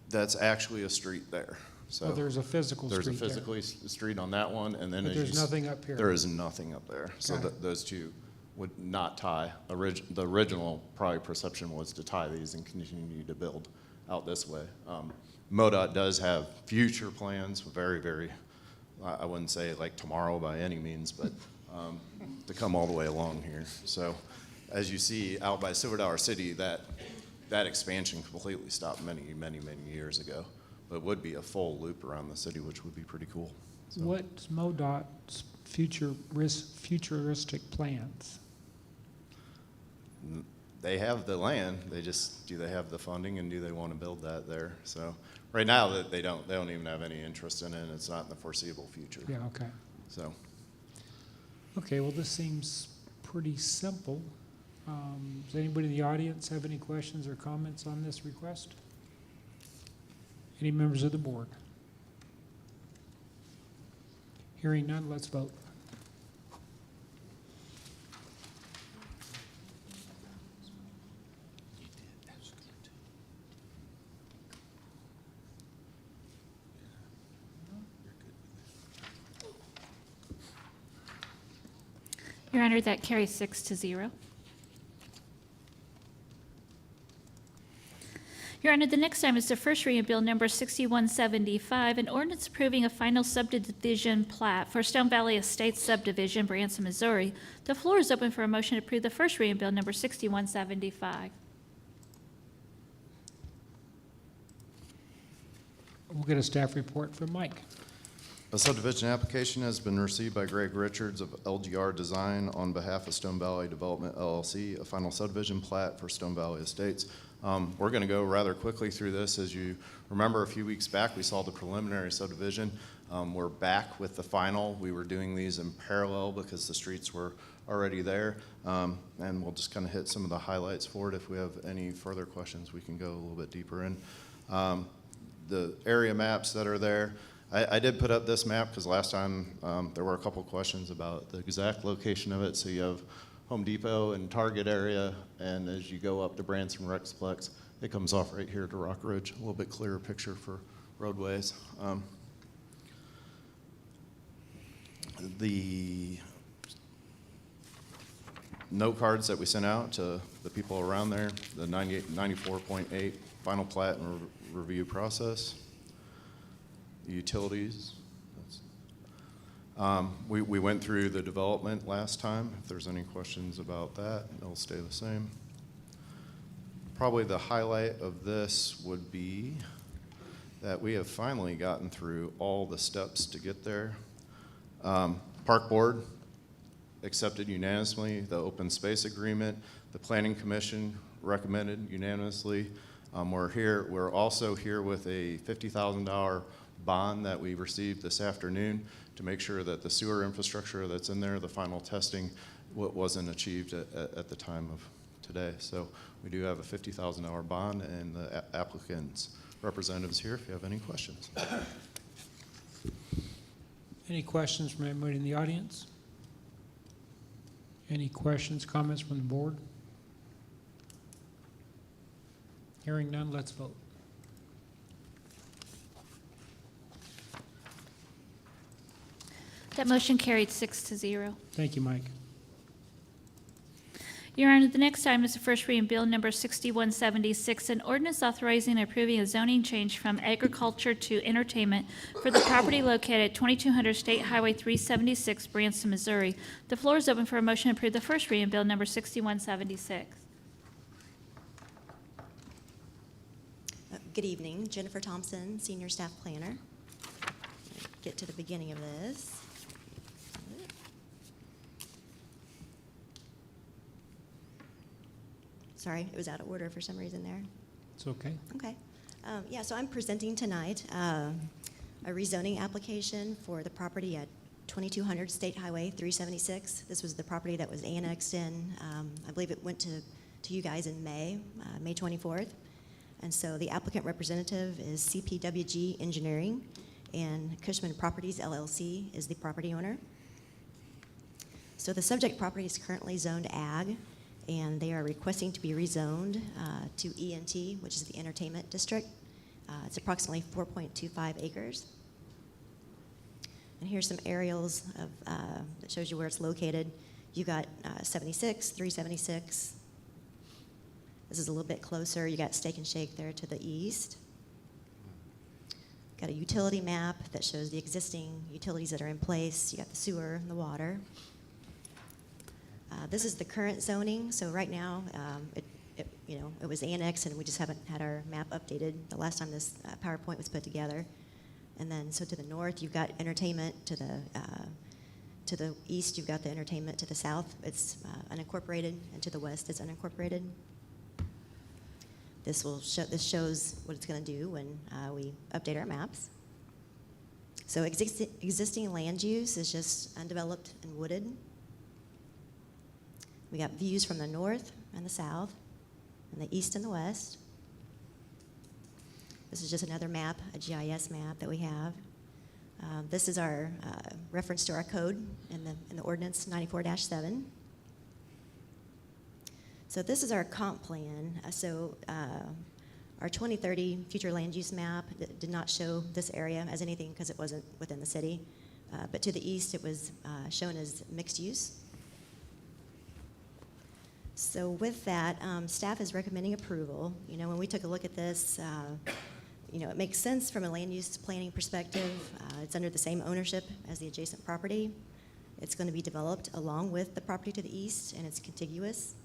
That's actually a street there. So Oh, there's a physical street there's a there. physical street on that one, and then But as there's you nothing up here. There is nothing up there. So Got it. those two would not tie. The original probably perception was to tie these and continue to build out this way. MoDOT does have future plans, very, very, I wouldn't say like tomorrow by any means, but to come all the way along here. So as you see out by Silver Dollar City, that expansion completely stopped many, many, many years ago. But it would be a full loop around the city, which would be pretty cool. So. What's MoDOT's futuristic plans? They have the land. Do they have the funding, and do they want to build that there? So right now they don't even have any interest in it. It's not in the foreseeable future. Yeah, okay. So Okay, well, this seems pretty simple. Does anybody in the audience have any questions or comments on this request? Any members of the board? Hearing none, let's vote. Your Honor, that carries 6-0. Your Honor, the next item is the first reading of Bill Number 6175, an ordinance approving a final subdivision plat for Stone Valley Estates subdivision, Branson, Missouri. The floor is open for a motion to approve the first reading of Bill Number 6175. We'll get a staff report from Mike. A subdivision application has been received by Greg Richards of LGR Design on behalf of Stone Valley Development LLC, a final subdivision plat for Stone Valley Estates. We're going to go rather quickly through this. As you remember, a few weeks back, we saw the preliminary subdivision. We're back with the final. We were doing these in parallel because the streets were already there. And we'll just kind of hit some of the highlights for it. If we have any further questions, we can go a little bit deeper in. The area maps that are there, I did put up this map because last time there were a couple questions about the exact location of it. So you have Home Depot and Target area, and as you go up to Branson Rexplex, it comes off right here to Rock Ridge. A little bit clearer picture for roadways. The note cards that we sent out to the people around there, the 94.8 final plat and review process. Utilities. We went through the development last time. If there's any questions about that, it'll stay the same. Probably the highlight of this would be that we have finally gotten through all the steps to get there. Park Board accepted unanimously the open space agreement. The Planning Commission recommended unanimously. We're also here with a $50,000 bond that we received this afternoon to make sure that the sewer infrastructure that's in there, the final testing, wasn't achieved at the time of today. So we do have a $50,000 bond, and the applicant's representatives here if you have any questions. Any questions from anybody in the audience? Any questions, comments from the board? Hearing none, let's vote. That motion carried 6-0. Thank you, Mike. Your Honor, the next item is the first reading Bill Number 6176, an ordinance authorizing and approving a zoning change from agriculture to entertainment for the property located at 2200 State Highway 376, Branson, Missouri. The floor is open for a motion to approve the first reading Bill Number 6176. Good evening, Jennifer Thompson, Senior Staff Planner. Get to the beginning of this. Sorry, it was out of order for some reason there. It's okay. Okay. Yeah, so I'm presenting tonight a rezoning application for the property at 2200 State Highway 376. This was the property that was annexed in, I believe it went to you guys in May 24th. And so the applicant representative is CPWG Engineering, and Cushman Properties LLC is the property owner. So the subject property is currently zoned ag, and they are requesting to be rezoned to ENT, which is the entertainment district. It's approximately 4.25 acres. And here's some aerials of, that shows you where it's located. You got 76, 376. This is a little bit closer. You got Steak and Shake there to the east. Got a utility map that shows the existing utilities that are in place. You got the sewer and the water. This is the current zoning. So right now, it was annexed, and we just haven't had our map updated the last time this PowerPoint was put together. And then, so to the north, you've got entertainment. To the east, you've got the entertainment. To the south, it's unincorporated, and to the west, it's unincorporated. This shows what it's going to do when we update our maps. So existing land use is just undeveloped and wooded. We got views from the north and the south, and the east and the west. This is just another map, a GIS map that we have. This is our reference to our code in the ordinance 94-7. So this is our comp plan. Our 2030 future land use map did not show this area as anything because it wasn't within the city. But to the east, it was shown as mixed use. So with that, staff is recommending approval. You know, when we took a look at this, you know, it makes sense from a land use planning perspective. It's under the same ownership as the adjacent property. It's going to be developed along with the property to the east, and it's contiguous.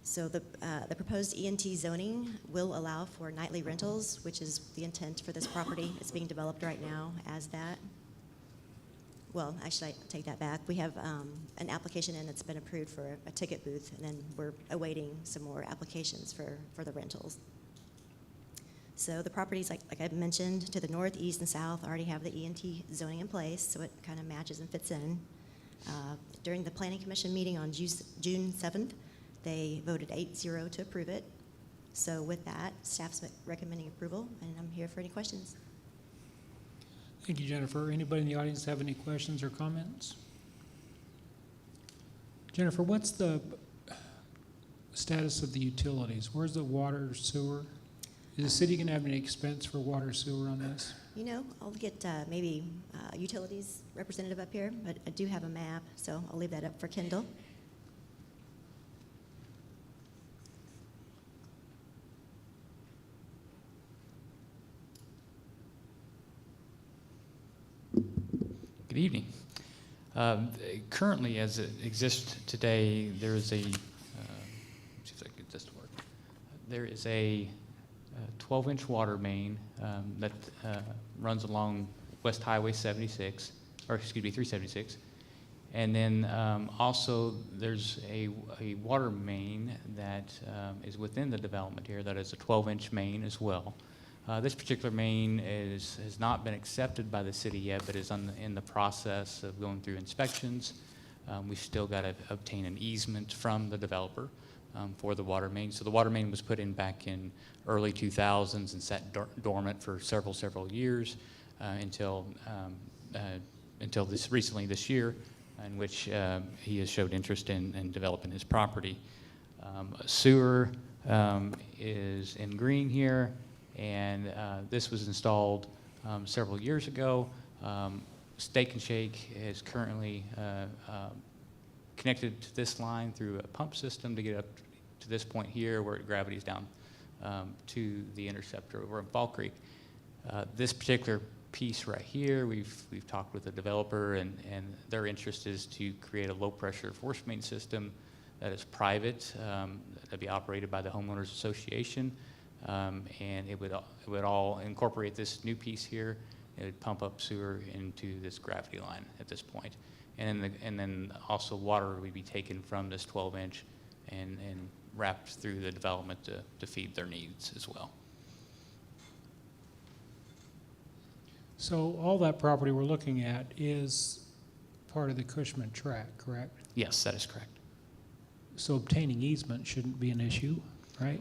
So the proposed ENT zoning will allow for nightly rentals, which is the intent for this property. It's being developed right now as that. Well, actually, I take that back. We have an application in that's been approved for a ticket booth, and then we're awaiting some more applications for the rentals. So the properties, like I mentioned, to the north, east, and south already have the ENT zoning in place, so it kind of matches and fits in. During the Planning Commission meeting on June 7th, they voted 8-0 to approve it. So with that, staff's recommending approval, and I'm here for any questions. Thank you, Jennifer. Anybody in the audience have any questions or comments? Jennifer, what's the status of the utilities? Where's the water, sewer? Is the city going to have any expense for water, sewer on this? You know, I'll get maybe utilities representative up here, but I do have a map, so I'll leave that up for Kendall. Good evening. Currently, as it exists today, there is a, see if I can get this to work. There is a 12-inch water main that runs along West Highway 76, or excuse me, 376. And then also there's a water main that is within the development here that is a 12-inch main as well. This particular main has not been accepted by the city yet, but is in the process of going through inspections. We've still got to obtain an easement from the developer for the water main. So the water main was put in back in early 2000s and sat dormant for several years until recently this year, in which he has showed interest in developing his property. Sewer is in green here. And this was installed several years ago. Steak and Shake is currently connected to this line through a pump system to get up to this point here where it gravities down to the interceptor over at Fall Creek. This particular piece right here, we've talked with the developer, and their interest is to create a low-pressure force main system that is private, that'd be operated by the Homeowners Association. And it would all incorporate this new piece here. It would pump up sewer into this gravity line at this point. And then also water would be taken from this 12-inch and wrapped through the development to feed their needs as well. So all that property we're looking at is part of the Cushman tract, correct? Yes, that is correct. So obtaining easement shouldn't be an issue, right?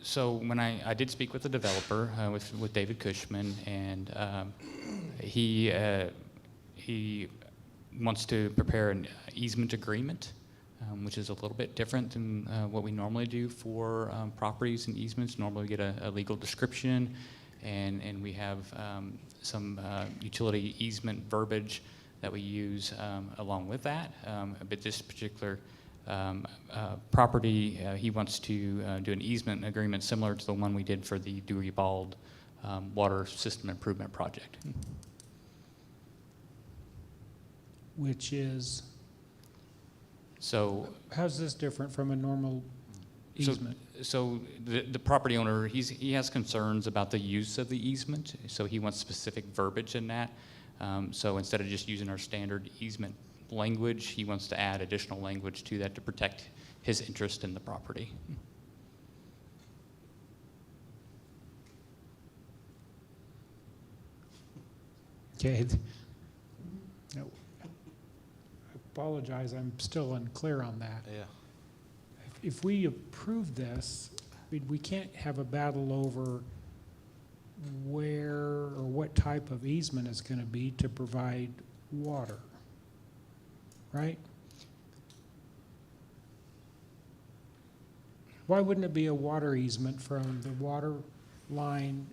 So when I did speak with the developer, with David Cushman, and he wants to prepare an easement agreement, which is a little bit different than what we normally do for properties and easements. Normally we get a legal description, and we have some utility easement verbiage that we use along with that. But this particular property, he wants to do an easement agreement similar to the one we did for the Dewey Bald water system improvement project. Which is, So, how's this different from a normal easement? so the property owner, he has concerns about the use of the easement, so he wants specific verbiage in that. So instead of just using our standard easement language, he wants to add additional language to that to protect his interest in the property. Okay. No. I apologize, I'm still unclear on that. Yeah. If we approve this, we can't have a battle over where or what what type of easement it's gonna be to provide water, right? Why wouldn't it be a water easement from the water line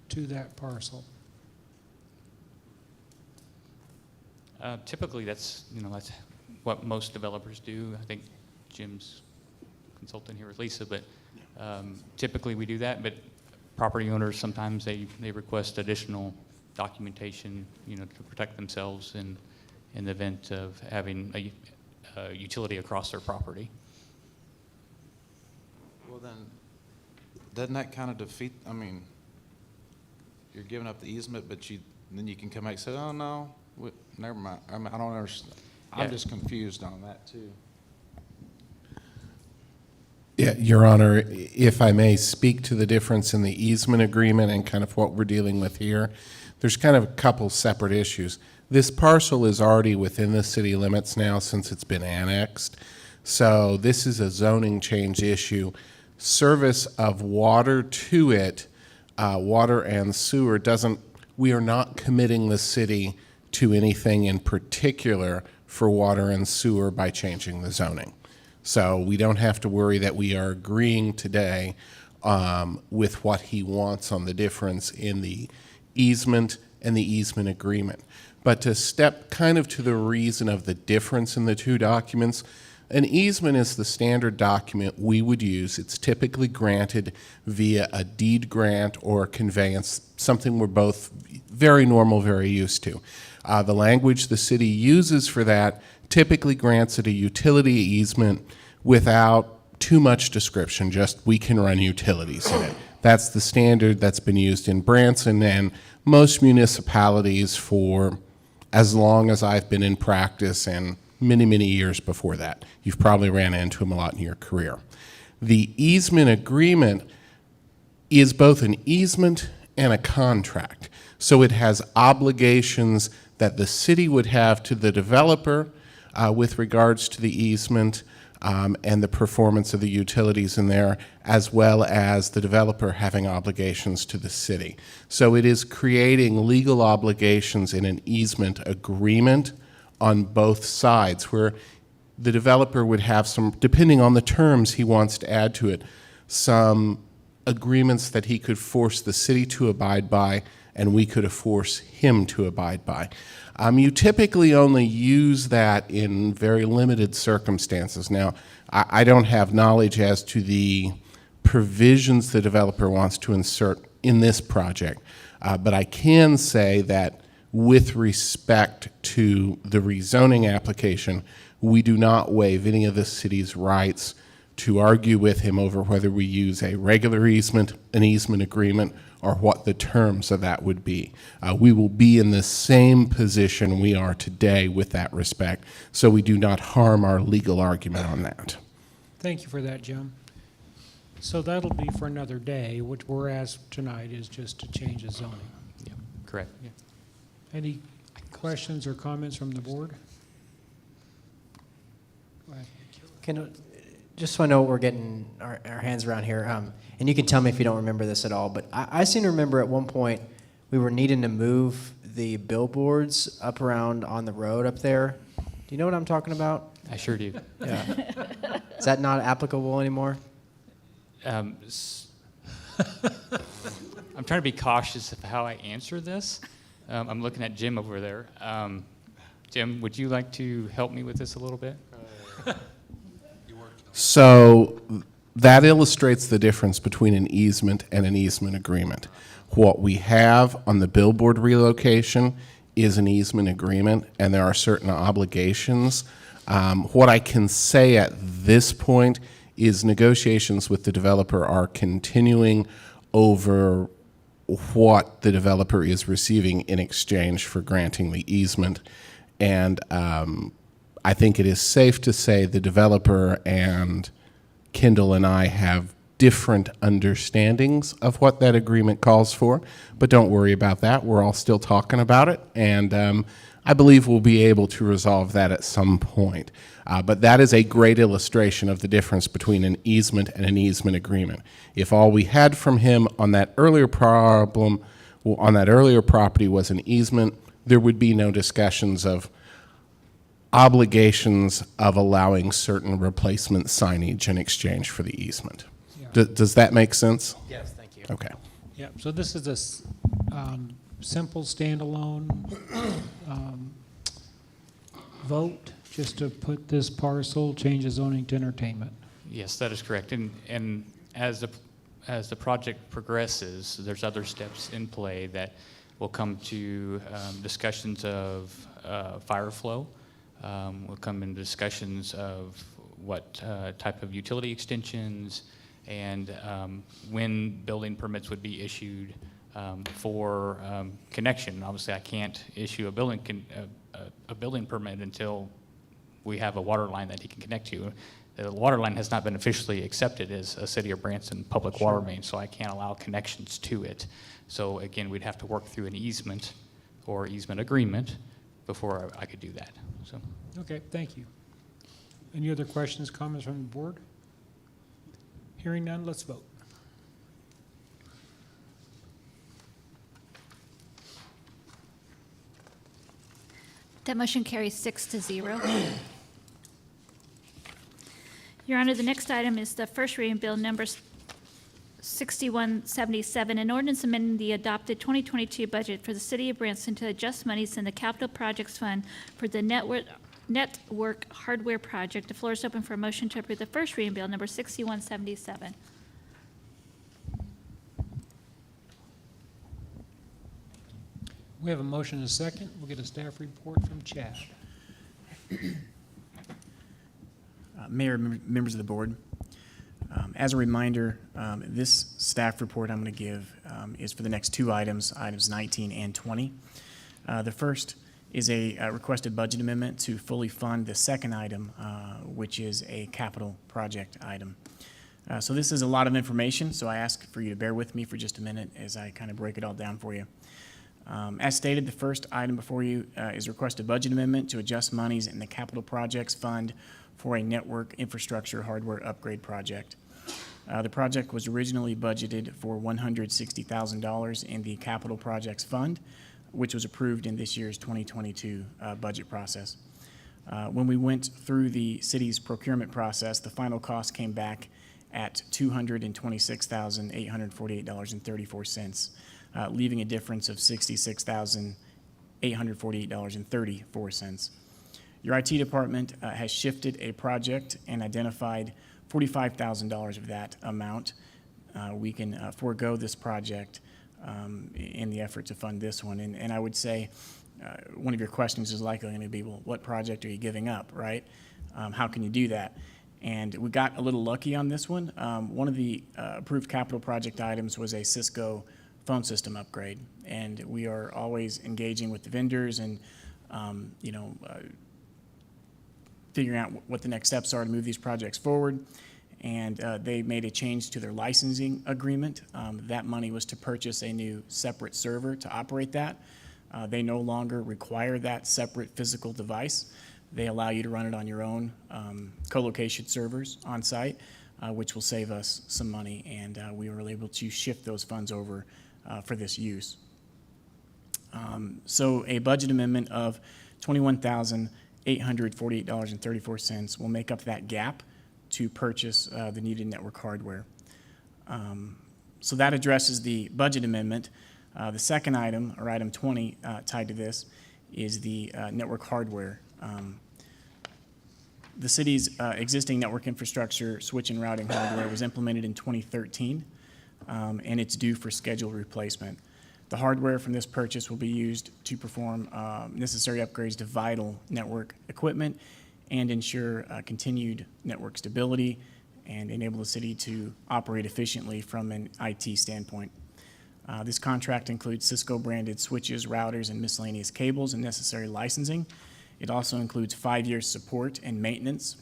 to that parcel? Typically, that's what most developers do. I think Jim's consulting here with Lisa, but typically we do that. But property owners, sometimes they request additional documentation, to protect themselves in the event of having a utility across their property. Well, then, doesn't that kind of defeat, I mean, you're giving up the easement, but then you can come back and say, oh, no, never mind. I don't understand. Yeah. I'm just confused on that, too. Yeah, Your Honor, if I may speak to the difference in the easement agreement and kind of what we're dealing with here, there's kind of a couple separate issues. This parcel is already within the city limits now since it's been annexed. So this is a zoning change issue. Service of water to it, water and sewer we are not committing the city to anything in particular for water and sewer by changing the zoning. So we don't have to worry that we are agreeing today with what he wants on the difference in the easement and the easement agreement. But to step kind of to the reason of the difference in the two documents, an easement is the standard document we would use. It's typically granted via a deed grant or a conveyance, something we're both very normal, very used to. The language the city uses for that typically grants it a utility easement without too much description, just we can run utilities in it. That's the standard that's been used in Branson and most municipalities for as long as I've been in practice and many, many years before that. You've probably ran into them a lot in your career. The easement agreement is both an easement and a contract. So it has obligations that the city would have to the developer with regards to the easement and the performance of the utilities in there, as well as the developer having obligations to the city. So it is creating legal obligations in an easement agreement on both sides, where the developer would have some, depending on the terms he wants to add to it, some agreements that he could force the city to abide by and we could force him to abide by. You typically only use that in very limited circumstances. Now, I don't have knowledge as to the provisions the developer wants to insert in this project, but I can say that with respect to the rezoning application, we do not waive any of the city's rights to argue with him over whether we use a regular easement, an easement agreement, or what the terms of that would be. We will be in the same position we are today with that respect, so we do not harm our legal argument on that. Thank you for that, Jim. So that'll be for another day. What we're asked tonight is just to change the zoning. Yeah, correct. Yeah. Any questions or comments from the board? Go ahead. Just so I know what we're getting our hands around here, and you can tell me if you don't remember this at all, but I seem to remember at one point we were needing to move the billboards up around on the road up there. Do you know what I'm talking about? I sure do. Yeah. Is that not applicable anymore? I'm trying to be cautious of how I answer this. I'm looking at Jim over there. Jim, would you like to help me with this a little bit? So that illustrates the difference between an easement and an easement agreement. What we have on the billboard relocation is an easement agreement, and there are certain obligations. What I can say at this point is negotiations with the developer are continuing over what the developer is receiving in exchange for granting the easement. And I think it is safe to say the developer and Kendall and I have different understandings of what that agreement calls for, but don't worry about that. We're all still talking about it, and I believe we'll be able to resolve that at some point. But that is a great illustration of the difference between an easement and an easement agreement. If all we had from him on that earlier problem on that earlier property was an easement, there would be no discussions of obligations of allowing certain replacement signage in exchange for the easement. Yeah. Does that make sense? Yes, thank you. Okay. Yeah, so this is a simple standalone vote, just to put this parcel, change the zoning to entertainment. Yes, that is correct. And as the project progresses, there's other steps in play that will come to discussions of fire flow. We'll come into discussions of what type of utility extensions and when building permits would be issued for connection. Obviously, I can't issue a building permit until we have a water line that he can connect to. The water line has not been officially accepted as a City of Branson public water main, so I can't allow connections to it. So again, we'd have to work through an easement or easement agreement before I could do that. So. Okay, thank you. Any other questions, comments from the board? Hearing none, let's vote. That motion carries 6-0. Your Honor, the next item is the first reading bill number 6177, an ordinance amending the adopted 2022 budget for the City of Branson to adjust monies in the Capital Projects Fund for the network hardware project. The floor is open for a motion to approve the first reading bill number 6177. We have a motion and a second. We'll get a staff report from Chad. Mayor, members of the board, as a reminder, this staff report I'm going to give is for the next two items, items 19 and 20. The first is a requested budget amendment to fully fund the second item, which is a capital project item. So this is a lot of information, so I ask for you to bear with me for just a minute as I kind of break it all down for you. As stated, the first item before you is a requested budget amendment to adjust monies in the Capital Projects Fund for a network infrastructure hardware upgrade project. The project was originally budgeted for $160,000 in the Capital Projects Fund, which was approved in this year's 2022 budget process. When we went through the city's procurement process, the final cost came back at $226,848.34. Leaving a difference of $66,848.34. Your IT department has shifted a project and identified $45,000 of that amount. We can forego this project in the effort to fund this one. And I would say one of your questions is likely going to be, well, what project are you giving up, right? How can you do that? And we got a little lucky on this one. One of the approved capital project items was a Cisco phone system upgrade, and we are always engaging with the vendors and figuring out what the next steps are to move these projects forward. And they made a change to their licensing agreement. That money was to purchase a new separate server to operate that. They no longer require that separate physical device. They allow you to run it on your own co-location servers on site, which will save us some money, and we were able to shift those funds over for this use. So a budget amendment of $21,848.34 will make up that gap to purchase the needed network hardware. So that addresses the budget amendment. The second item, or item 20, tied to this, is the network hardware. The city's existing network infrastructure switch and routing hardware was implemented in 2013, and it's due for scheduled replacement. The hardware from this purchase will be used to perform necessary upgrades to vital network equipment and ensure continued network stability and enable the city to operate efficiently from an IT standpoint. This contract includes Cisco-branded switches, routers, and miscellaneous cables and necessary licensing. It also includes 5 years support and maintenance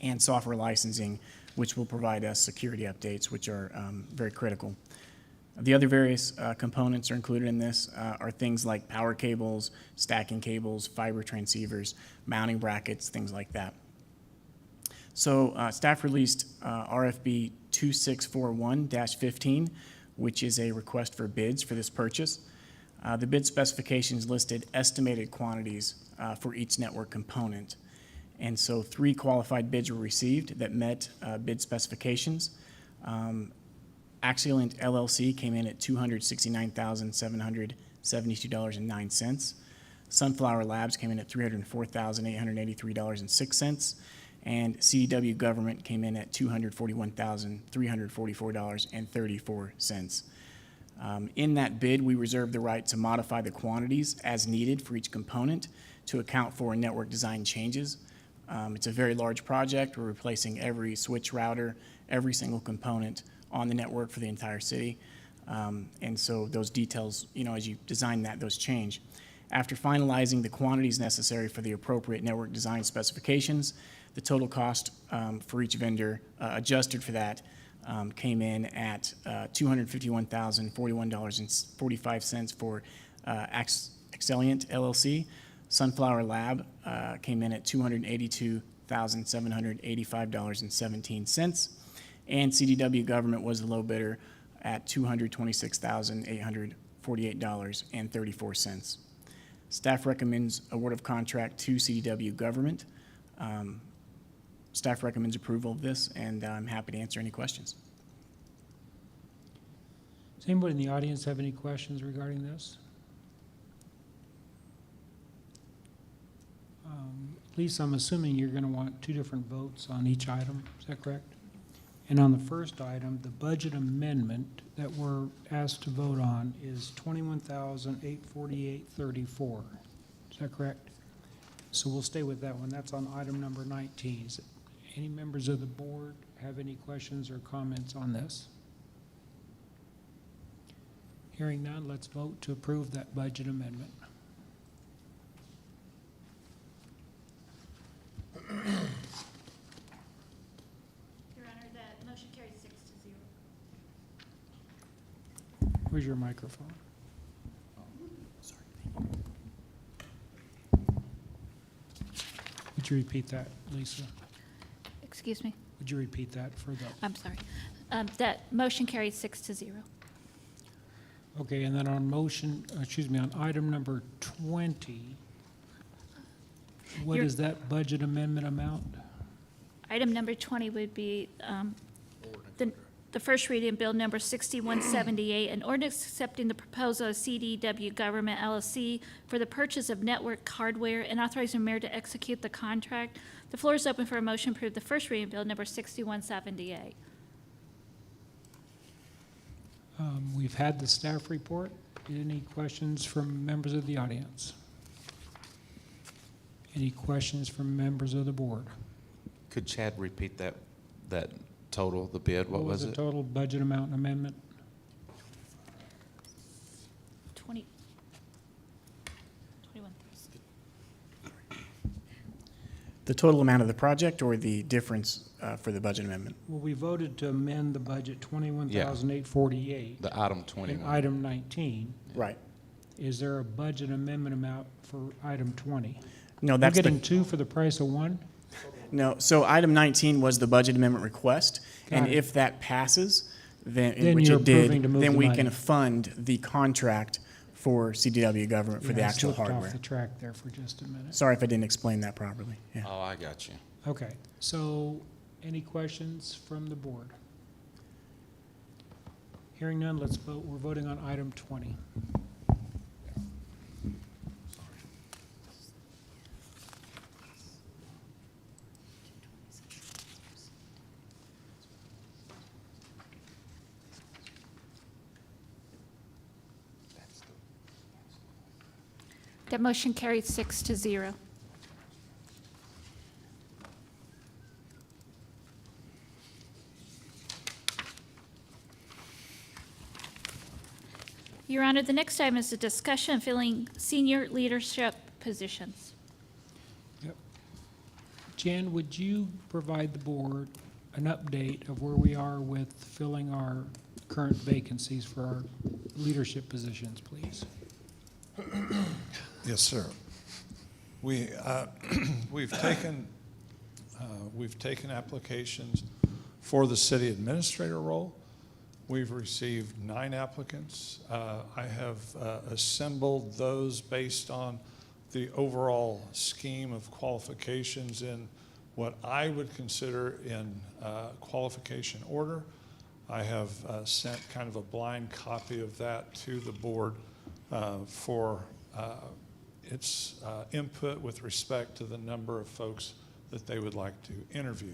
and software licensing, which will provide us security updates, which are very critical. The other various components are included in this are things like power cables, stacking cables, fiber transceivers, mounting brackets, things like that. So staff released RFB 2641-15, which is a request for bids for this purchase. The bid specifications listed estimated quantities for each network component. And so 3 qualified bids were received that met bid specifications. Axialent LLC came in at $269,772.09. Sunflower Labs came in at $304,883.06. And CDW Government came in at $241,344.34. In that bid, we reserved the right to modify the quantities as needed for each component to account for network design changes. It's a very large project. We're replacing every switch router, every single component on the network for the entire city. And so those details, as you design that, those change. After finalizing the quantities necessary for the appropriate network design specifications, the total cost for each vendor adjusted for that came in at $251,041.45 for Excelliant LLC. Sunflower Lab came in at $282,785.17. And CDW Government was the low bidder at $226,848.34. Staff recommends award of contract to CDW Government. Staff recommends approval of this, and I'm happy to answer any questions. Does anybody in the audience have any questions regarding this? Lisa, I'm assuming you're going to want 2 different votes on each item. Is that correct? And on the first item, the budget amendment that we're asked to vote on is $21,848.34. Is that correct? So we'll stay with that one. That's on item number 19. Any members of the board have any questions or comments on this? Hearing none, let's vote to approve that budget amendment. Your Honor, that motion carries 6-0. Where's your microphone? Would you repeat that, Lisa? Excuse me? Would you repeat that for the, I'm sorry. That motion carries 6-0. okay, and then on on item number 20, what Your- is that budget amendment amount? Item number 20 would be the first reading, bill number 6178, an ordinance accepting the proposal of CDW Government LLC for the purchase of network hardware and authorizing the mayor to execute the contract. The floor is open for a motion to approve the first reading, bill number 6178. We've had the staff report. Any questions from members of the audience? Any questions from members of the board? Could Chad repeat that total, the bid? What was the it? total budget amount amendment? 21,000. The total amount of the project or the difference for the budget amendment? Well, we voted to amend the budget 21,848. The item In 21. item 19. Right. Is there a budget amendment amount for item 20? No, We're that's getting the, 2 for the price of 1? no, so item 19 was the budget amendment request. And Got it. if that passes, then, Then which you're it did, approving to move then the we money. can fund the contract for CDW Government for the Yeah, I actual slipped hardware. off the track there for just a minute. Sorry if I didn't explain that properly. Yeah. Oh, I got you. Okay, so any questions from the board? Hearing none, let's vote. We're voting on item 20. That motion carries 6-0. Your Honor, the next item is a discussion of filling senior leadership positions. Jan, would you provide the board an update of where we are with filling our current vacancies for our leadership positions, please? Yes, sir. We've taken applications for the city administrator role, We've received 9 applicants. I have assembled those based on the overall scheme of qualifications in what I would consider in qualification order. I have sent kind of a blind copy of that to the board for its input with respect to the number of folks that they would like to interview.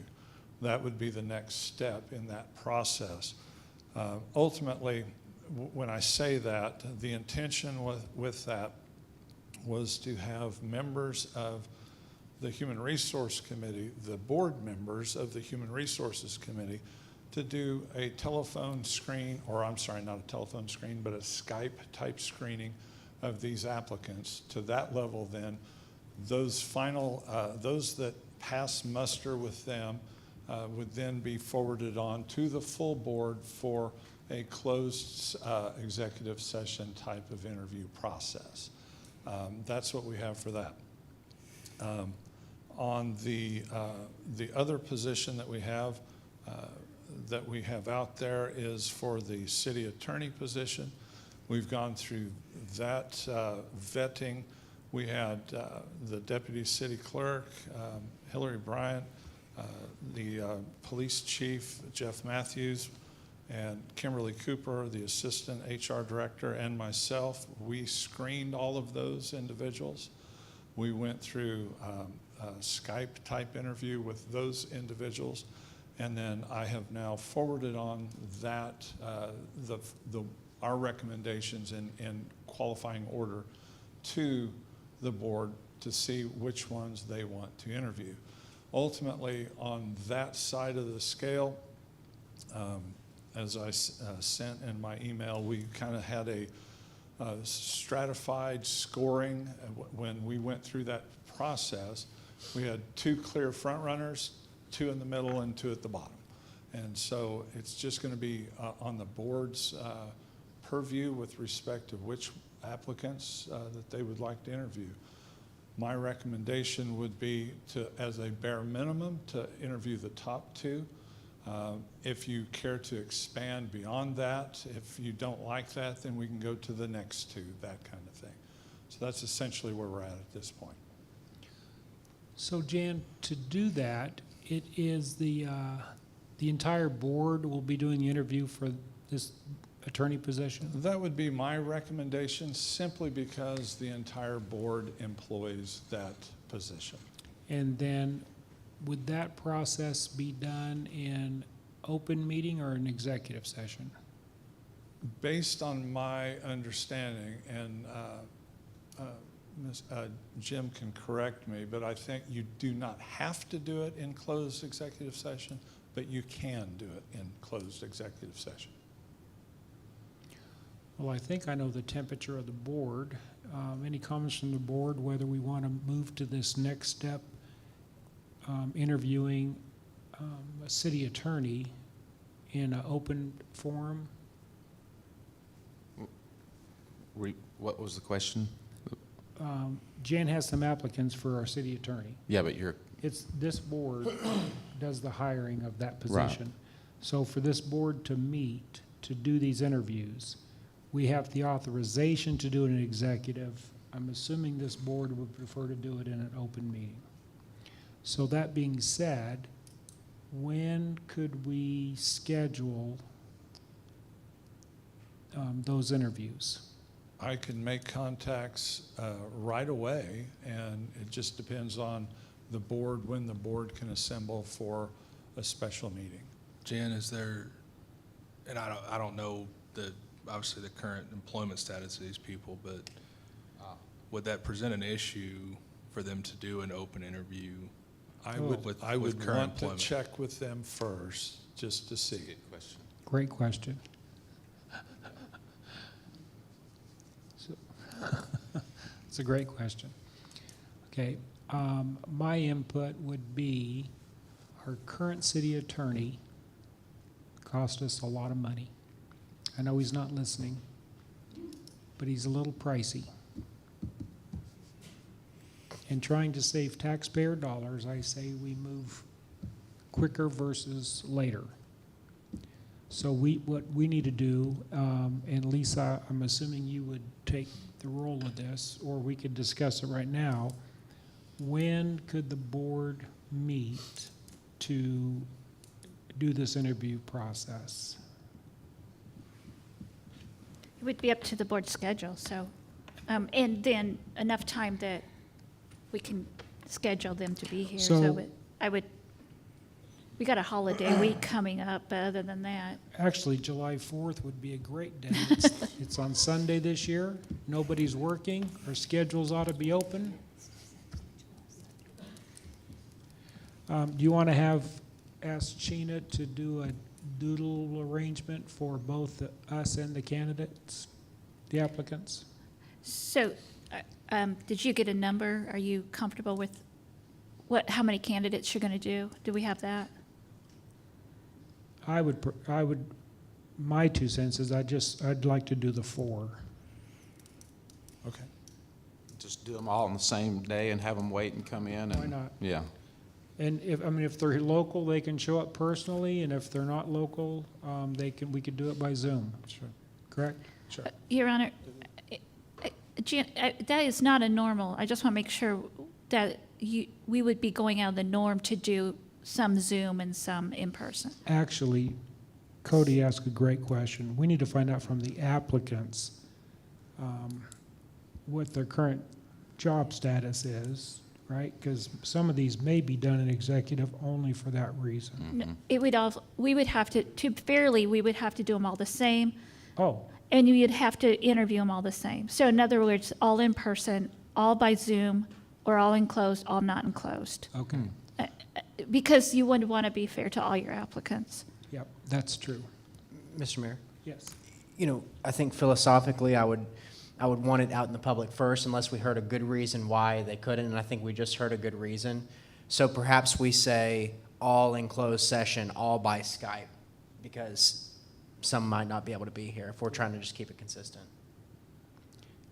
That would be the next step in that process. Ultimately, when I say that, the intention with that was to have members of the Human Resource Committee, the board members of the Human Resources Committee, to do a telephone screen, or I'm sorry, not a telephone screen, but a Skype type screening of these applicants. To that level, then, those that pass muster with them would then be forwarded on to the full board for a closed executive session type of interview process. That's what we have for that. On the other position that we have out there is for the city attorney position. We've gone through that vetting. We had the deputy city clerk, Hillary Bryant, the police chief, Jeff Matthews, and Kimberly Cooper, the assistant HR director, and myself. We screened all of those individuals. We went through a Skype type interview with those individuals, and then I have now forwarded on that our recommendations in qualifying order to the board to see which ones they want to interview. Ultimately, on that side of the scale, as I sent in my email, we kind of had a stratified scoring. When we went through that process, we had 2 clear front runners, 2 in the middle, and 2 at the bottom. And so it's just going to be on the board's purview with respect to which applicants that they would like to interview. My recommendation would be to, as a bare minimum, to interview the top 2. If you care to expand beyond that, if you don't like that, then we can go to the next 2, that kind of thing. So that's essentially where we're at this point. So Jan, to do that, it is the entire board will be doing the interview for this attorney position? That would be my recommendation, simply because the entire board employs that position. And then would that process be done in open meeting or an executive session? Based on my understanding, and Jim can correct me, but I think you do not have to do it in closed executive session, but you can do it in closed executive session. Well, I think I know the temperature of the board. Any comments from the board whether we want to move to this next step, interviewing a city attorney in an open forum? What was the question? Jan has some applicants for our city attorney. Yeah, but you're, It's, this board does the hiring of that Right. position. So for this board to meet, to do these interviews, we have the authorization to do it in executive. I'm assuming this board would prefer to do it in an open meeting. So that being said, when could we schedule those interviews? I can make contacts right away, and it just depends on the board, when the board can assemble for a special meeting. Jan, is there, and I don't know obviously the current employment status of these people, but would that present an issue for them to do an open interview? I would with want current to employment? check with them first, just to see. Good question. Great question. It's a great question. Okay, my input would be our current city attorney cost us a lot of money. I know he's not listening, but he's a little pricey. In trying to save taxpayer dollars, I say we move quicker versus later. So what we need to do, and Lisa, I'm assuming you would take the role of this, or we could discuss it right now. When could the board meet to do this interview process? It would be up to the board schedule, so, and then enough time that we can schedule them to be here. So- We got a holiday week coming up, but other than that. Actually, July 4th would be a great day. It's on Sunday this year. Nobody's working. Our schedules ought to be open. Do you want to ask Sheena to do a doodle arrangement for both us and the candidates, the applicants? So, did you get a number? Are you comfortable with how many candidates you're going to do? Do we have that? I would, my 2 cents is I'd like to do the 4. Okay. Just do them all on the same day and have them wait and come in? Why not? Yeah. And if they're local, they can show up personally, and if they're not local, we could do it by Zoom. Sure. Correct? Sure. Your Honor, Jan, that is not a normal. I just want to make sure that we would be going out of the norm to do some Zoom and some in person. Actually, Cody asked a great question. We need to find out from the applicants what their current job status is, right? Because some of these may be done in executive only for that reason. No, we would have to we would have to do them all the same, Oh, and you'd have to interview them all the same. So in other words, all in person, all by Zoom, or all enclosed, all not enclosed. okay. Because you would want to be fair to all your applicants. Yep, that's true. Mr. Mayor? Yes. You know, I think philosophically, I would want it out in the public first unless we heard a good reason why they couldn't, and I think we just heard a good reason. So perhaps we say all in closed session, all by Skype, because some might not be able to be here if we're trying to just keep it consistent.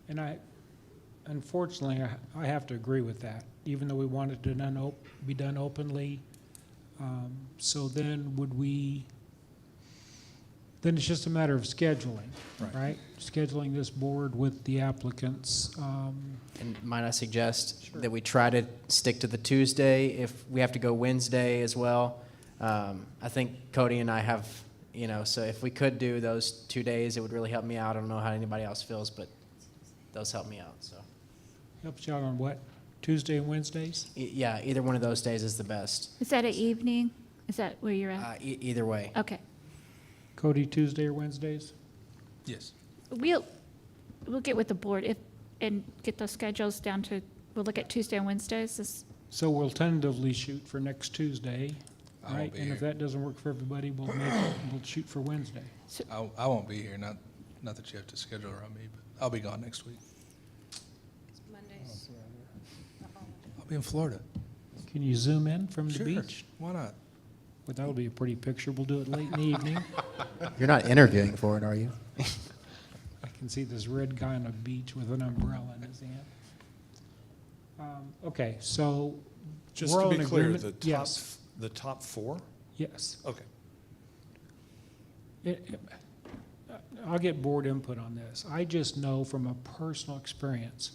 And unfortunately, I have to agree with that, even though we want it to be done openly. So then then it's just a matter of scheduling, right? Scheduling this board with the applicants. And might I suggest Sure. that we try to stick to the Tuesday if we have to go Wednesday as well? I think Cody and I have, so if we could do those 2 days, it would really help me out. I don't know how anybody else feels, but those help me out, so. Helps you out on what? Tuesday and Wednesdays? Yeah, either one of those days is the best. Is that an evening? Is that where you're at? Either way. Okay. Cody, Tuesday or Wednesdays? Yes. We'll get with the board and get those schedules down to, we'll look at Tuesday and Wednesdays. So we'll tentatively shoot for next Tuesday, I won't right? be And if here. that doesn't work for everybody, we'll shoot for Wednesday. I won't be here, not that you have to schedule around me, but I'll be gone next week. Mondays. I'll be in Florida. Can you zoom in from the Sure. beach? Why not? Well, that'll be a pretty picture. We'll do it late in the evening. You're not interviewing for it, are you? I can see this red guy on a beach with an umbrella in his hand. Okay, so Just we're to all be in clear, agreement? Yes, the top 4? yes. Okay. I'll get board input on this. I just know from a personal experience,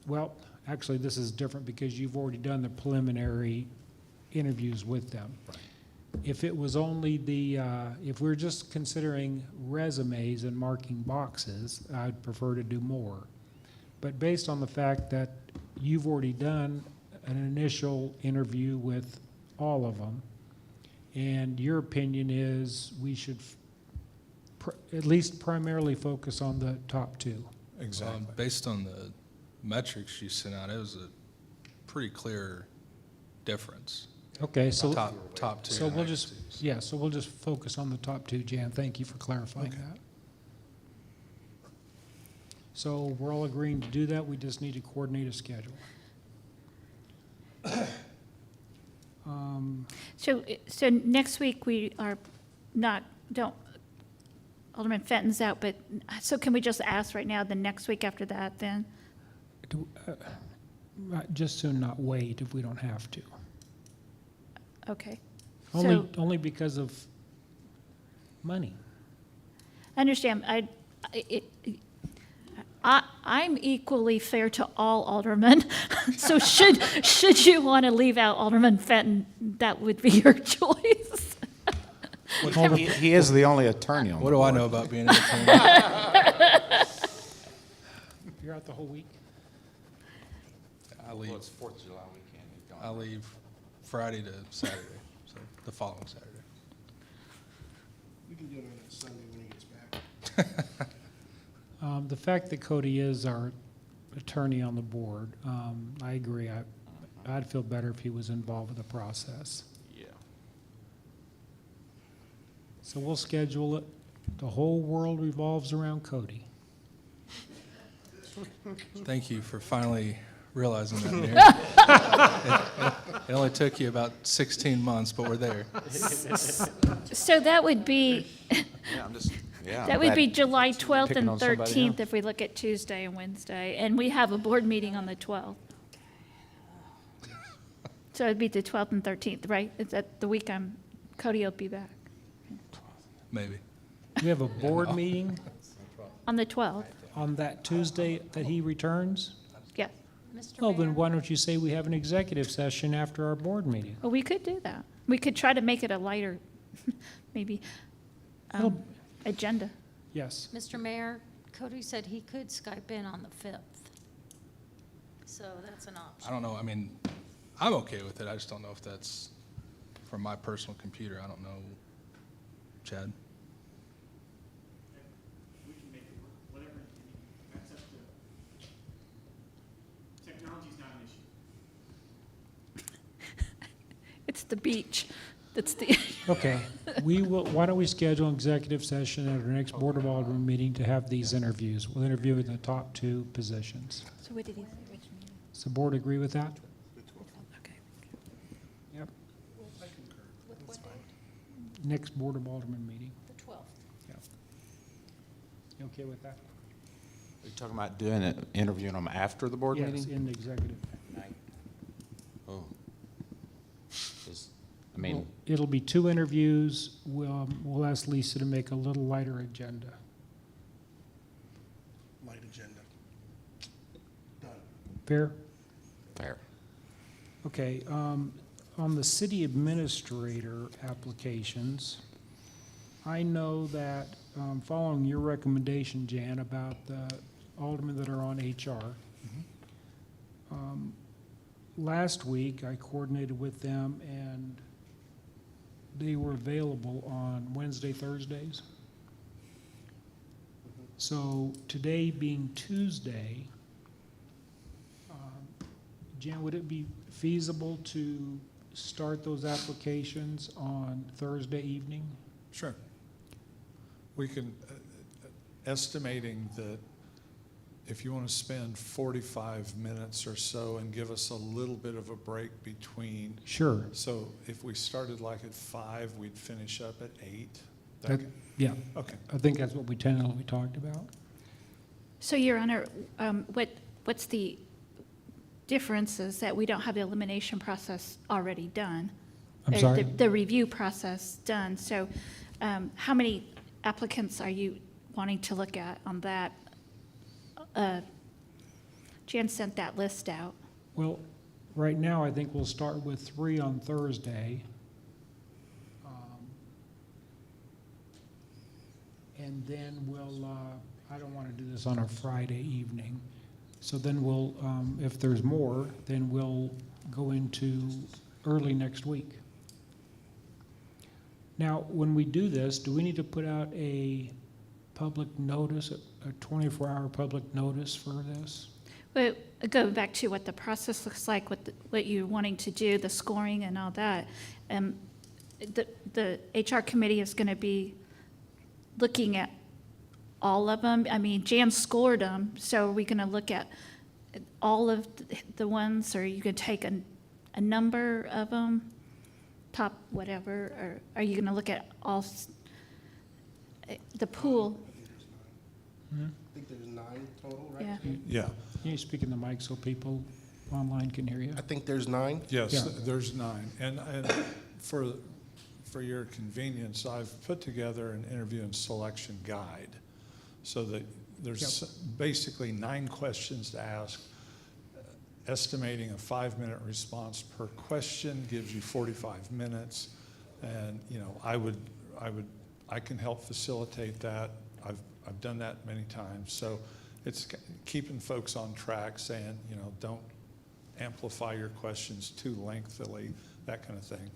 well, actually, this is different because you've already done the preliminary interviews with them. If it was only if we're just considering resumes and marking boxes, I'd prefer to do more. But based on the fact that you've already done an initial interview with all of them, and your opinion is we should at least primarily focus on the top 2. Exactly. Based on the metrics you sent out, it was a pretty clear difference. Okay, so Top 2. so we'll just focus on the top 2, Jan. Thank you for clarifying that. So we're all agreeing to do that. We just need to coordinate a schedule. So next week, we are Alderman Fenton's out, but, so can we just ask right now, the next week after that then? Just soon not wait if we don't have to. Okay. Only because of money. I understand. I'm equally fair to all aldermen. So should you want to leave out Alderman Fenton, that would be your choice. He is the only attorney on the What board. do I know about being an attorney? You're out the whole week? I leave. Well, it's 4th of July weekend. I leave Friday to Saturday, so the following Saturday. We can do it on that Sunday when he gets back. The fact that Cody is our attorney on the board, I agree. I'd feel better if he was involved with the process. Yeah. So we'll schedule it. The whole world revolves around Cody. Thank you for finally realizing that, Mayor. It only took you about 16 months, but we're there. So that would be, Yeah, I'm just, yeah. that would be July you 12th picking and on somebody 13th now? if we look at Tuesday and Wednesday. And we have a board meeting on the 12th. So it'd be the 12th and 13th, right? Is that the week Cody will be back? Maybe. We have a board meeting On the 12th, on that Tuesday that he returns. yeah. Mr. Well, then Mayor? why don't you say we have an executive session after our board meeting? Well, we could do that. We could try to make it a lighter, maybe, It'll- agenda. Yes. Mr. Mayor, Cody said he could Skype in on the 5th. So that's an option. I don't know, I mean, I'm okay with it, I just don't know if that's from my personal computer, I don't know. Chad? We can make it work, whatever, that's up to, technology's not an issue. It's the beach. That's the, Okay, why don't we schedule an executive session at our next Board of Aldermen meeting to have these interviews? We'll interview the top 2 positions. so what did he say, which meeting? Does the board agree with that? Okay. Yep. Next Board of Aldermen meeting. The 12th. Yeah. You okay with that? Are you talking about doing it, interviewing them after the board Yes, meeting? in the executive. Oh. I mean, It'll be 2 interviews. We'll ask Lisa to make a little lighter agenda. Light agenda. Done. Fair? fair. Okay, on the city administrator applications, I know that, following your recommendation, Jan, about the aldermen that are on HR, last week I coordinated with them and they were available on Wednesday, Thursdays. So today being Tuesday, Jan, would it be feasible to start those applications on Thursday evening? Sure. We can, estimating that if you want to spend 45 minutes or so and give us a little bit of a break between, Sure. so if we started like at 5, we'd finish up at 8. That- Yeah, Okay. I think that's what we tentatively talked about. So, Your Honor, what's the difference is that we don't have the elimination process already done. I'm or sorry? The review process done. So how many applicants are you wanting to look at on that? Jan sent that list out. Well, right now, I think we'll start with 3 on Thursday. And then we'll, I don't want to do this on a Friday evening. So then we'll, if there's more, then we'll go into early next week. Now, when we do this, do we need to put out a public notice, a 24-hour public notice for this? But go back to what the process looks like, what you're wanting to do, the scoring and all that. The HR committee is going to be looking at all of them. I mean, Jan scored them, so are we going to look at all of the ones, or you could take a number of them, top whatever, or are you going to look at all, the pool? I think there's 9 total, right? Yeah. Yeah. Can you speak in the mic so people online can hear you? I think there's 9. Yes, Yeah. there's 9. And for your convenience, I've put together an interview and selection guide so that there's basically 9 questions to ask. Estimating a 5-minute response per question gives you 45 minutes. And, you know, I can help facilitate that. I've done that many times. So it's keeping folks on track, saying, you know, don't amplify your questions too lengthily, that kind of thing.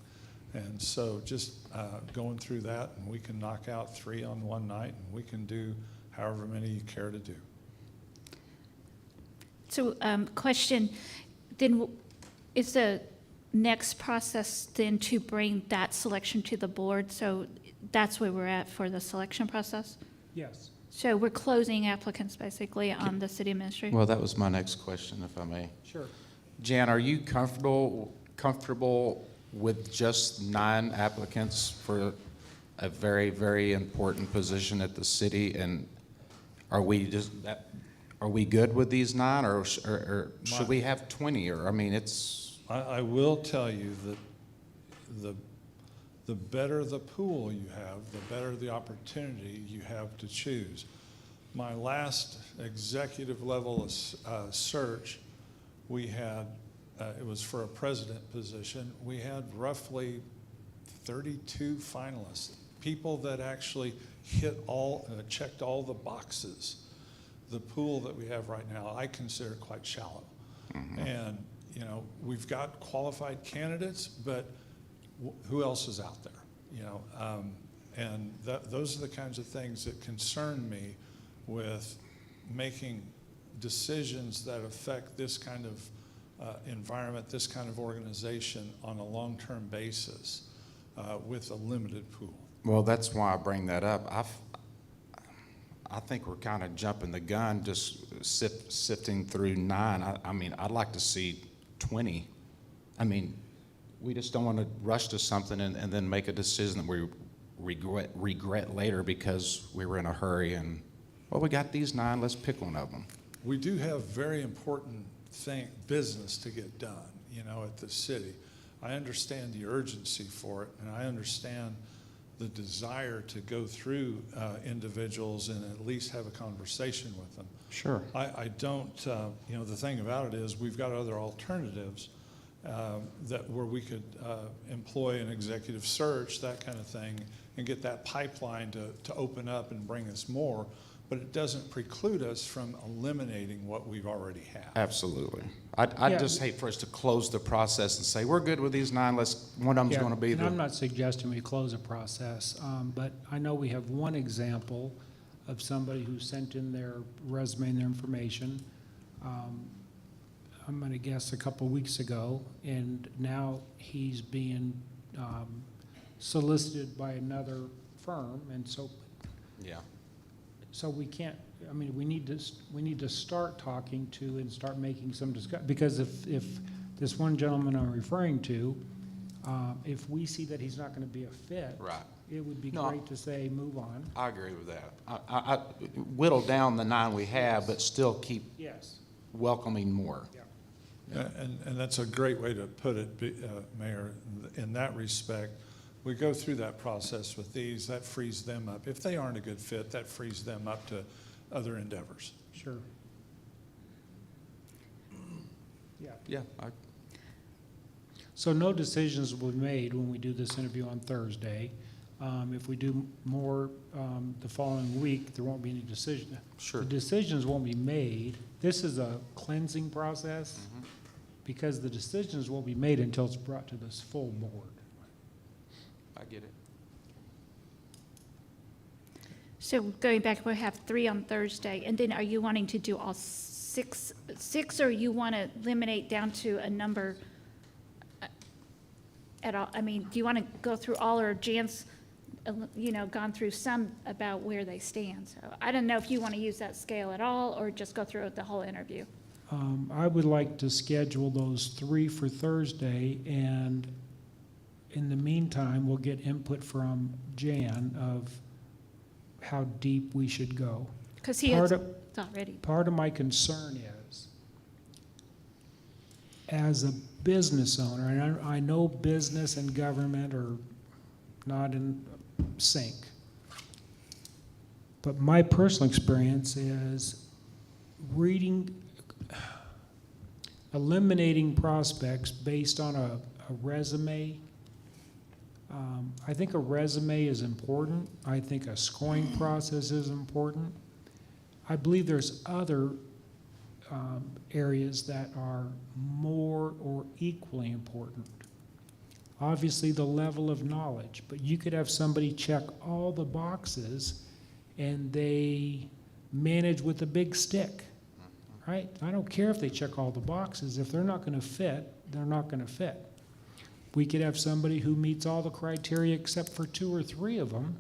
And so just going through that, and we can knock out 3 on one night, and we can do however many you care to do. So, question, then is the next process then to bring that selection to the board? So that's where we're at for the selection process? Yes. So we're closing applicants basically on the city administrator? Well, that was my next question, if I may. Sure. Jan, are you comfortable with just 9 applicants for a very, very important position at the city? And are we good with these 9, or should we have 20? Or, I mean, it's... I will tell you that the better the pool you have, the better the opportunity you have to choose. My last executive level search, we had, it was for a president position, we had roughly 32 finalists, people that actually checked all the boxes. The pool that we have right now, I consider quite shallow. Mm-hmm. And, you know, we've got qualified candidates, but who else is out there? You know, and those are the kinds of things that concern me with making decisions that affect this kind of environment, this kind of organization on a long-term basis with a limited pool. Well, that's why I bring that up. I think we're kind of jumping the gun, just sifting through 9. I mean, I'd like to see 20. I mean, we just don't want to rush to something and then make a decision that we regret later because we were in a hurry and, well, we got these 9, let's pick one of them. We do have very important business to get done, you know, at the city. I understand the urgency for it, and I understand the desire to go through individuals and at least have a conversation with them. Sure. I don't, you know, the thing about it is we've got other alternatives where we could employ an executive search, that kind of thing, and get that pipeline to open up and bring us more. But it doesn't preclude us from eliminating what we've already had. Absolutely. I'd just hate for us to close the process and say, we're good with these 9, one of them's going to be and the... I'm not suggesting we close a process, but I know we have one example of somebody who sent in their resume and their information, I'm going to guess a couple weeks ago, and now he's being solicited by another firm, and so... Yeah. So we can't, I mean, we need to start talking to and start making some discussion, because if this one gentleman I'm referring to, if we see that he's not going to be a fit, Right. it would be great to say, move on. I agree with that. I whittle down the 9 we have, but still keep welcoming more. Yeah. And that's a great way to put it, Mayor, in that respect. We go through that process with these, that frees them up. If they aren't a good fit, that frees them up to other endeavors. Sure. Yeah. Yeah. So no decisions will be made when we do this interview on Thursday. If we do more the following week, there won't be any decision. Sure. The decisions won't be made. This is a cleansing process because the decisions won't be made until it's brought to this full board. I get it. So going back, we'll have 3 on Thursday, and then are you wanting to do all six, or you want to eliminate down to a number at all? I mean, do you want to go through all, or Jan's, you know, gone through some about where they stand? So I don't know if you want to use that scale at all, or just go through the whole interview. I would like to schedule those 3 for Thursday, and in the meantime, we'll get input from Jan of how deep we should go. Because he has already. Part of my concern is, as a business owner, and I know business and government are not in sync. But my personal experience is eliminating prospects based on a resume. I think a resume is important. I think a scoring process is important. I believe there's other areas that are more or equally important. Obviously, the level of knowledge, but you could have somebody check all the boxes and they manage with a big stick, right? I don't care if they check all the boxes. If they're not going to fit, they're not going to fit. We could have somebody who meets all the criteria except for 2 or 3 of them,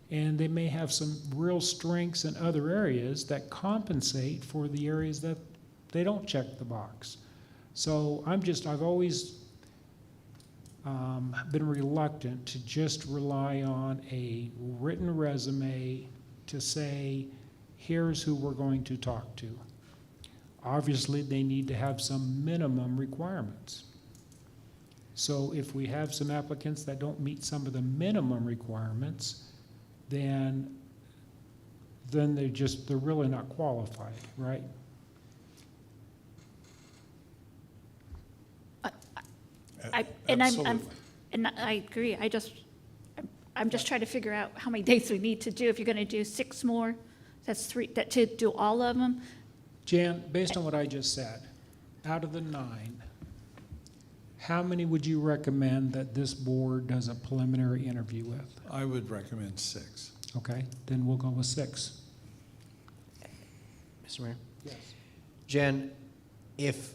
and they may have some real strengths in other areas that compensate for the areas that they don't check the box. So I've always been reluctant to just rely on a written resume to say, here's who we're going to talk to. Obviously, they need to have some minimum requirements. So if we have some applicants that don't meet some of the minimum requirements, then they're really not qualified, right? Absolutely. I agree. I'm just trying to figure out how many days we need to do. If you're going to do 6 more, that's 3, to do all of them. Jan, based on what I just said, out of the 9, how many would you recommend that this board does a preliminary interview with? I would recommend 6. Okay, then we'll go with 6. Mr. Mayor? Yes. Jen, if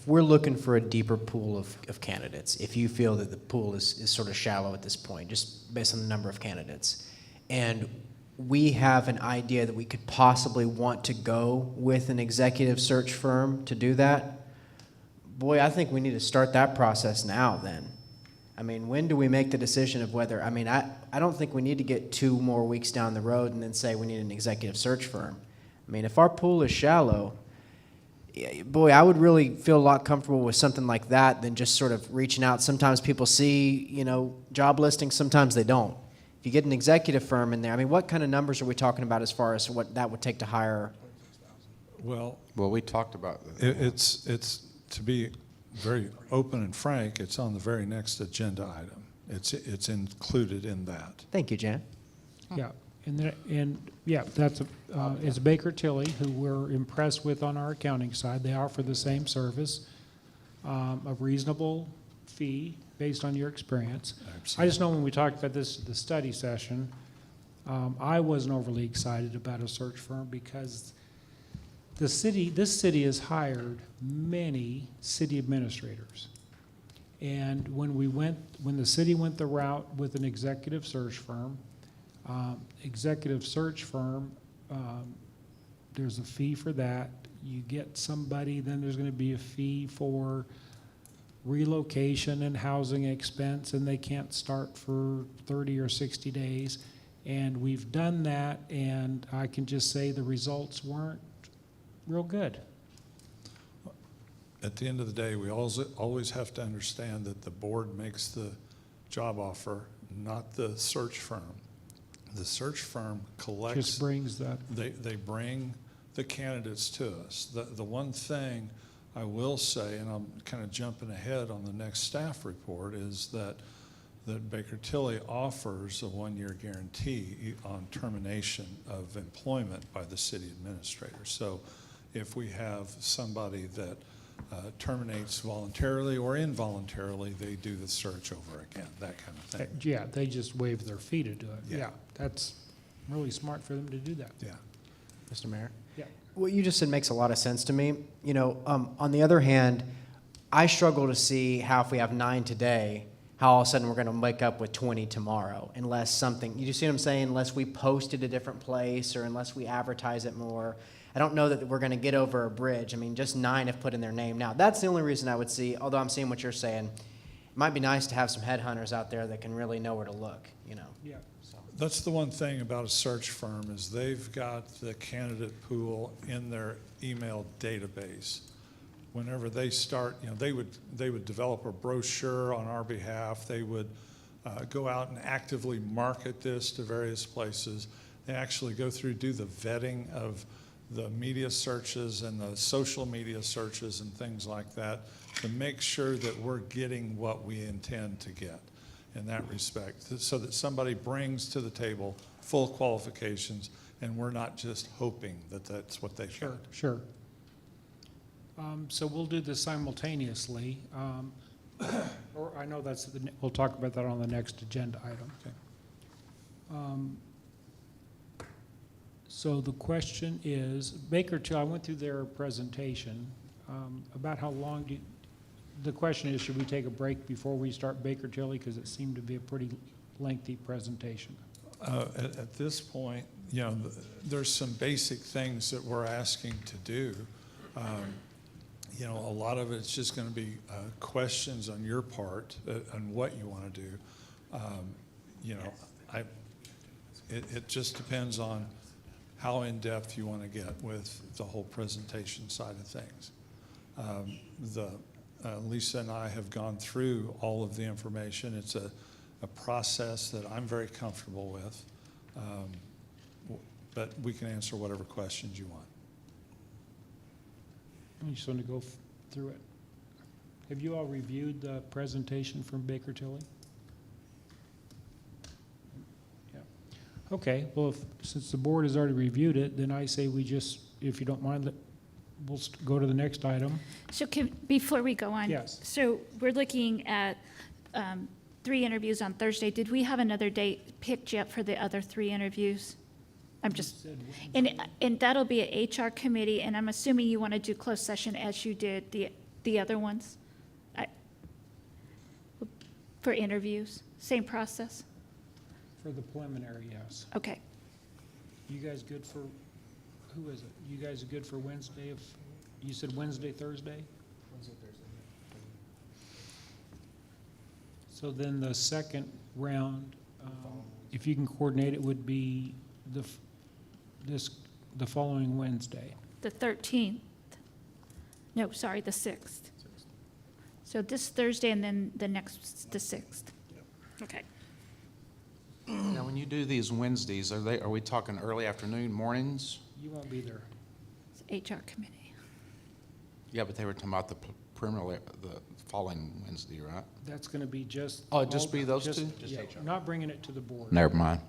we're looking for a deeper pool of candidates, if you feel that the pool is sort of shallow at this point, just based on the number of candidates, and we have an idea that we could possibly want to go with an executive search firm to do that, boy, I think we need to start that process now then. I mean, when do we make the decision of whether, I don't think we need to get 2 more weeks down the road and then say we need an executive search firm. I mean, if our pool is shallow, boy, I would really feel a lot comfortable with something like that than just sort of reaching out. Sometimes people see, job listings, sometimes they don't. If you get an executive firm in there, what kind of numbers are we talking about as far as what that would take to hire? Well, we talked about that. it's to be very open and frank, it's on the very next agenda item. It's included in that. Thank you, Jan. Yeah, it's Baker Tilly, who we're impressed with on our accounting side. They offer the same service, a reasonable fee based on your experience. I just know when we talked about this at the study session, I wasn't overly excited about a search firm because this city has hired many city administrators. And when the city went the route with an executive search firm, there's a fee for that. You get somebody, then there's going to be a fee for relocation and housing expense, and they can't start for 30 or 60 days. And we've done that, and I can just say the results weren't real good. At the end of the day, we always have to understand that the board makes the job offer, not the search firm. The search firm collects. Just brings that. They bring the candidates to us. The one thing I will say, and I'm kind of jumping ahead on the next staff report, is that Baker Tilly offers a 1-year guarantee on termination of employment by the city administrator. So if we have somebody that terminates voluntarily or involuntarily, they do the search over again, that kind of thing. Yeah, they just waive their fee to do it. Yeah. Yeah, that's really smart for them to do that. Yeah. Mr. Mayor? Yeah. What you just said makes a lot of sense to me. On the other hand, I struggle to see how if we have 9 today, how all of a sudden we're going to wake up with 20 tomorrow, unless something, you see what I'm saying? Unless we post it a different place or unless we advertise it more. I don't know that we're going to get over a bridge. Just 9 have put in their name now. That's the only reason I would see, although I'm seeing what you're saying. It might be nice to have some headhunters out there that can really know where to look, Yeah. So. That's the one thing about a search firm is they've got the candidate pool in their email database. Whenever they start, they would develop a brochure on our behalf. They would go out and actively market this to various places. They actually go through, do the vetting of the media searches and the social media searches and things like that to make sure that we're getting what we intend to get in that respect, so that somebody brings to the table full qualifications and we're not just hoping that that's what they found. Sure. So we'll do this simultaneously. Or I know we'll talk about that on the next agenda item. Okay. So the question is, Baker Tilly, I went through their presentation, about how long the question is, should we take a break before we start Baker Tilly? Because it seemed to be a pretty lengthy presentation. At this point, there's some basic things that we're asking to do. A lot of it's just going to be questions on your part on what you want to do. It just depends on how in-depth you want to get with the whole presentation side of things. Lisa and I have gone through all of the information. It's a process that I'm very comfortable with, but we can answer whatever questions you want. You just want to go through it. Have you all reviewed the presentation from Baker Tilly? Yeah. Okay, well, since the board has already reviewed it, then I say we just, if you don't mind, we'll go to the next item. So before we go on. Yes. So we're looking at 3 interviews on Thursday. Did we have another date picked yet for the other 3 interviews? I'm just, and that'll be an HR committee, and I'm assuming you want to do closed session as you did the other ones? For interviews, same process? For the preliminary, yes. Okay. You guys good for, who is it? You guys are good for Wednesday? You said Wednesday, Thursday? Wednesday, Thursday. So then the second round, if you can coordinate it, would be the following Wednesday. The 13th. No, sorry, the 6th. So this Thursday and then the 6th. Okay. Now, when you do these Wednesdays, are we talking early afternoon, mornings? You won't be there. It's HR committee. Yeah, but they were talking about the preliminary, the following Wednesday, right? That's going to be just. Oh, it'd just be those just- two? Yeah, not bringing it to the board. Never mind.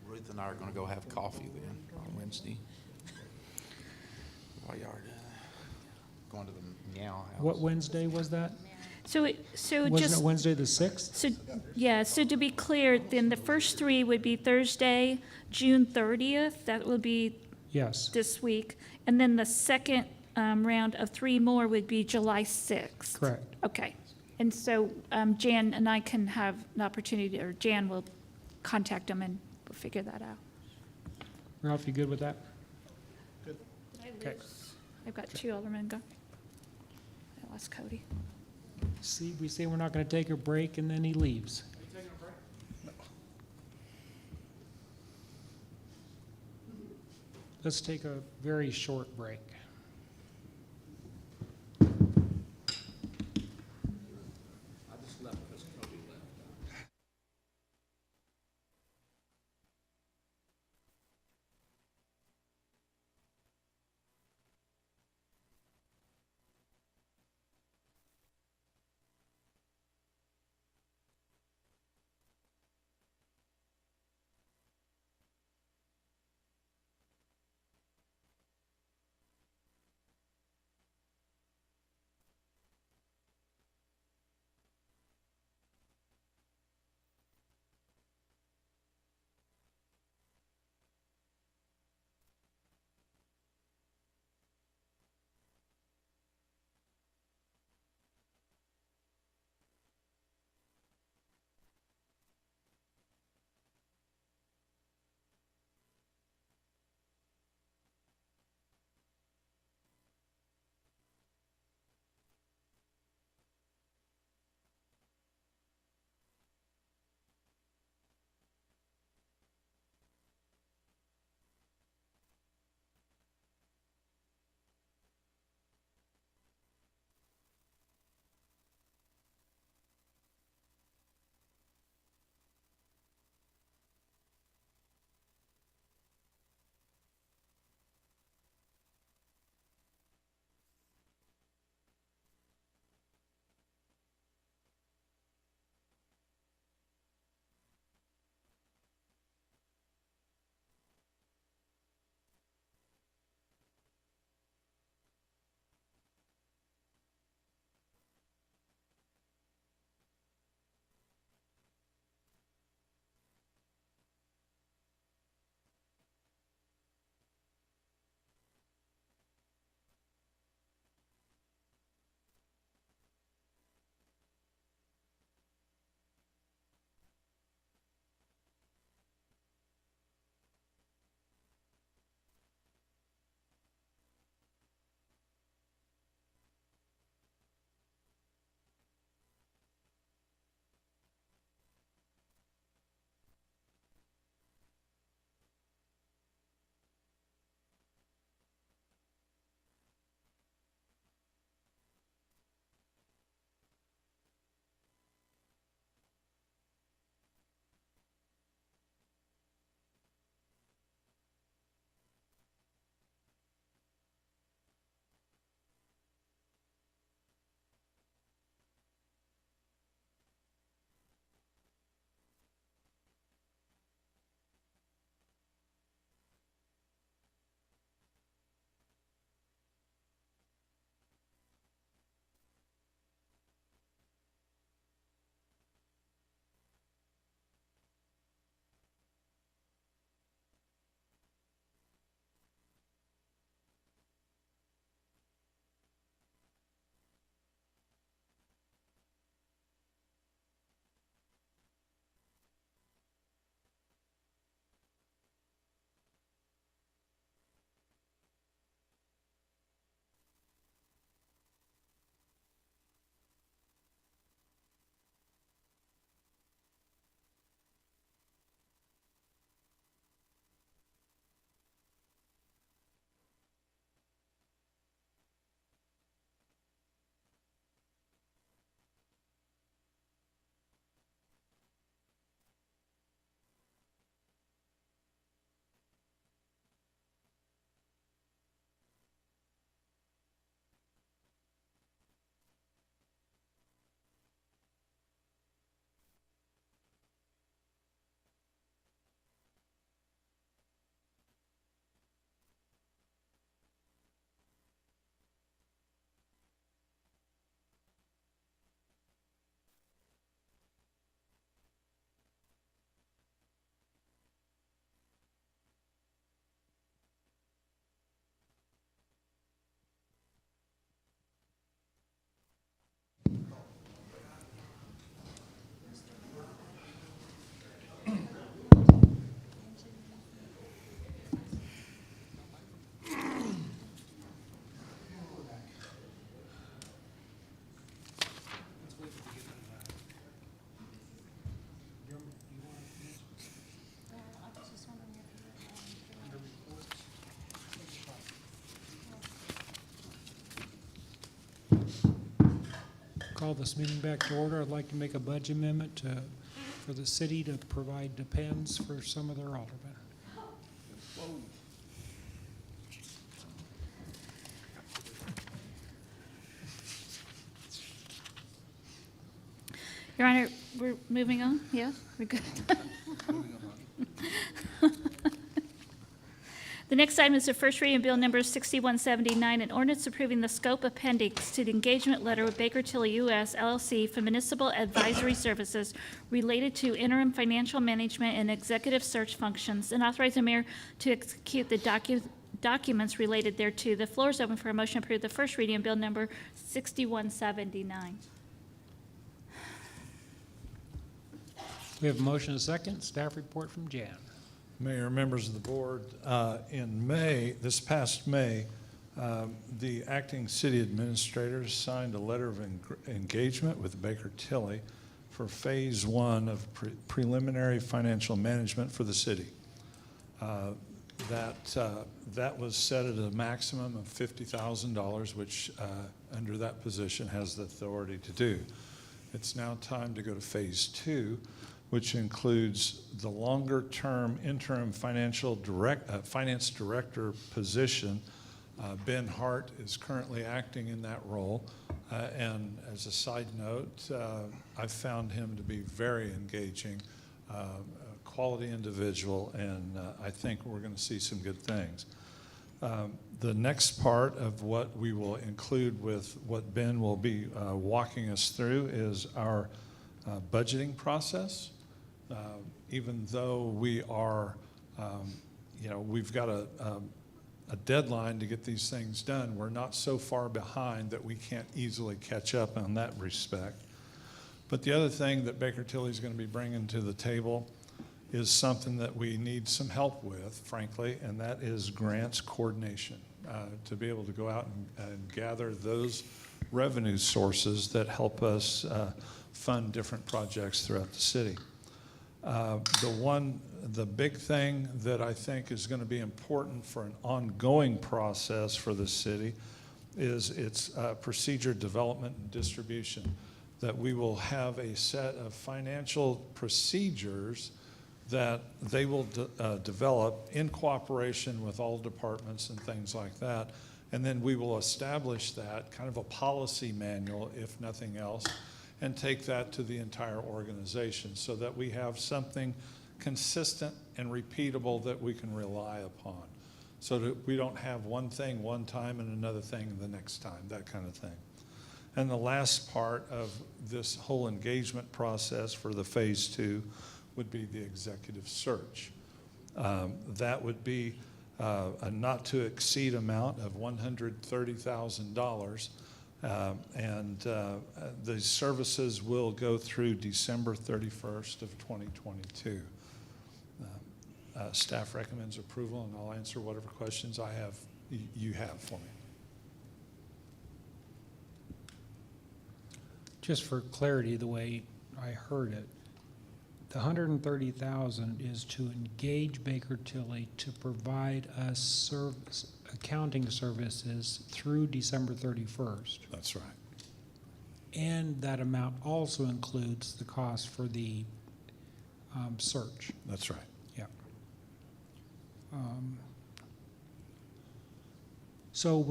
Ruth and I are going to go have coffee then on Wednesday. While y'all are going to the Meow House. What Wednesday was that? So Wasn't just. it Wednesday the 6th? So, yeah, so to be clear, then the first 3 would be Thursday, June 30th, that will be Yes. this week. And then the second round of 3 more would be July 6th. Correct. Okay. And so Jan and I can have an opportunity, or Jan will contact them and we'll figure that out. Ralph, you good with that? Okay. I've got 2 aldermen going. I lost Cody. See, we say we're not going to take a break, and then he leaves. Let's take a very short break. Call this meeting back to order. I'd like to make a budget amendment for the city to provide depends for some of their aldermen. Your Honor, we're moving on? Yeah, we're good. The next item is the first reading of Bill Number 6179, an ordinance approving the scope appendix to the engagement letter with Baker Tilly U.S. LLC for municipal advisory services related to interim financial management and executive search functions, and authorize the mayor to execute the documents related thereto. The floor is open for a motion to approve the first reading of Bill Number 6179. We have a motion and a second. Staff report from Jan. Mayor, members of the board, in May, this past May, the acting city administrators signed a letter of engagement with Baker Tilly for phase one of preliminary financial management for the city. That was set at a maximum of $50,000, which under that position has the authority to do. It's now time to go to phase two, which includes the longer-term interim finance director position. Ben Hart is currently acting in that role. And as a side note, I've found him to be very engaging, a quality individual, and I think we're going to see some good things. The next part of what we will include with what Ben will be walking us through is our budgeting process. Even though we are, we've got a deadline to get these things done, we're not so far behind that we can't easily catch up on that respect. But the other thing that Baker Tilly is going to be bringing to the table is something that we need some help with, frankly, and that is grants coordination, to be able to go out and gather those revenue sources that help us fund different projects throughout the city. The big thing that I think is going to be important for an ongoing process for the city is its procedure development and distribution, that we will have a set of financial procedures that they will develop in cooperation with all departments and things like that. And then we will establish that, kind of a policy manual, if nothing else, and take that to the entire organization so that we have something consistent and repeatable that we can rely upon, so that we don't have one thing one time and another thing the next time, that kind of thing. And the last part of this whole engagement process for the phase two would be the executive search. That would be a not to exceed amount of $130,000. And the services will go through December 31st of 2022. Staff recommends approval, and I'll answer whatever questions you have for me. Just for clarity, the way I heard it, the $130,000 is to engage Baker Tilly to provide us accounting services through December 31st. That's right. And that amount also includes the cost for the search. That's right. Yeah. So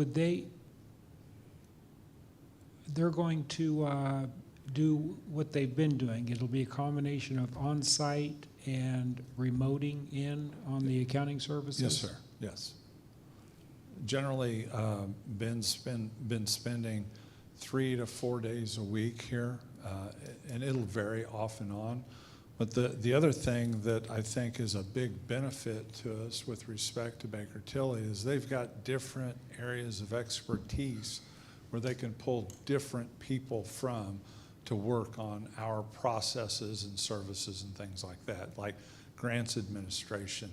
they're going to do what they've been doing. It'll be a combination of on-site and remoting in on the accounting services? Yes, sir. Yes. Generally, Ben's been spending 3 to 4 days a week here, and it'll vary off and on. But the other thing that I think is a big benefit to us with respect to Baker Tilly is they've got different areas of expertise where they can pull different people from to work on our processes and services and things like that, like grants administration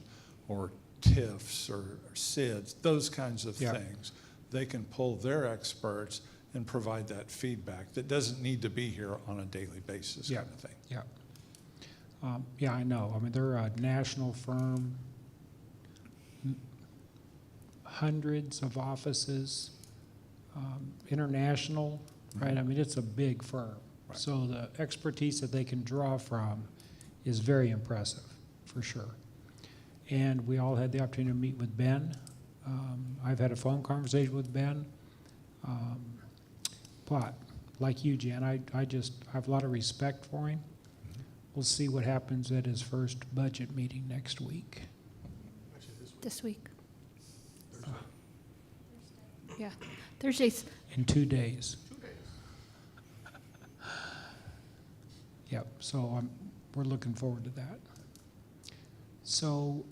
or TIFs or SIDs, those kinds of things. They can pull their experts and provide that feedback that doesn't need to be here on a daily basis kind of thing. Yeah. Yeah, I know. I mean, they're a national firm, hundreds of offices, international right? I mean, it's a big firm. So the expertise that they can draw from is very impressive, for sure. And we all had the opportunity to meet with Ben. I've had a phone conversation with Ben. But like you, Jan, I have a lot of respect for him. We'll see what happens at his first budget meeting next week. This week. Yeah, Thursdays. In 2 days. Yep, so we're looking forward to that. So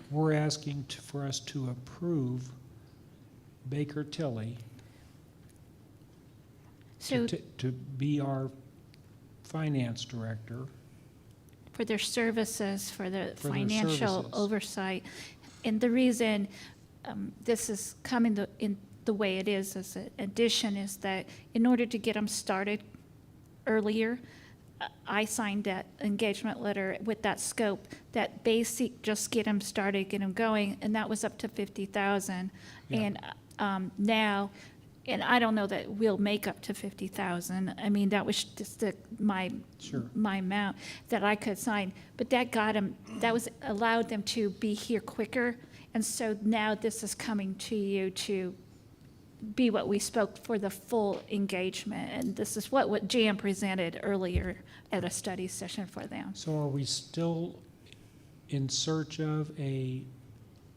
we're asking for us to approve Baker Tilly So to be our finance director. for their services, for the For their financial services. oversight. And the reason this is coming in the way it is as an addition is that in order to get them started earlier, I signed that engagement letter with that scope, that basic, just get them started, get them going, and that was up to 50,000. Yeah. And now, and I don't know that we'll make up to 50,000. I mean, that was just my amount that I could sign. But that got them, allowed them to be here quicker. And so now this is coming to you to be what we spoke for the full engagement. And this is what Jan presented earlier at a study session for them. So are we still in search of a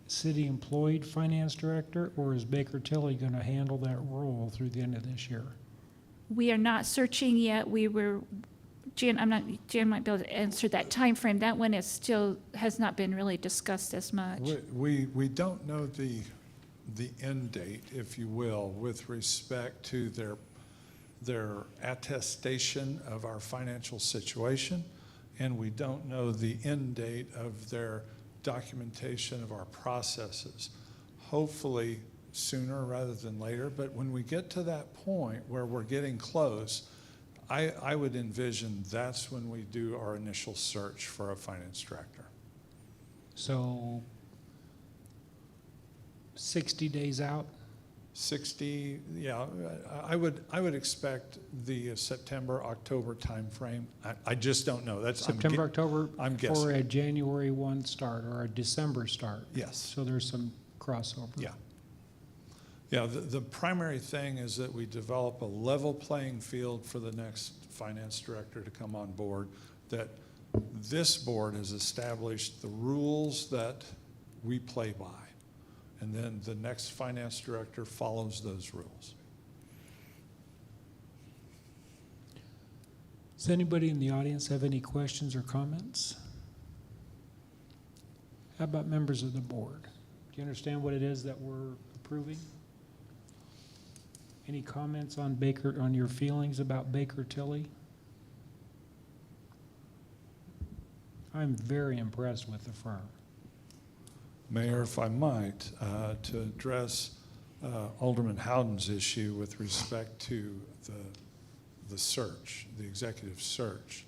city employed finance director, or is Baker Tilly going to handle that role through the end of this year? We are not searching yet. Jan might be able to answer that time frame. That one has not been really discussed as much. We don't know the end date, if you will, with respect to their attestation of our financial situation, and we don't know the end date of their documentation of our processes. Hopefully sooner rather than later, but when we get to that point where we're getting close, I would envision that's when we do our initial search for a finance director. So 60 days out? 60, yeah, I would expect the September, October timeframe. I just don't know. That's September, October I'm for guessing. a January 1 start or a December start? Yes. So there's some crossover? Yeah. Yeah, the primary thing is that we develop a level playing field for the next finance director to come on board, that this board has established the rules that we play by. And then the next finance director follows those rules. Does anybody in the audience have any questions or comments? How about members of the board? Do you understand what it is that we're approving? Any comments on your feelings about Baker Tilly? I'm very impressed with the firm. Mayor, if I might, to address Alderman Howden's issue with respect to the search, the executive search,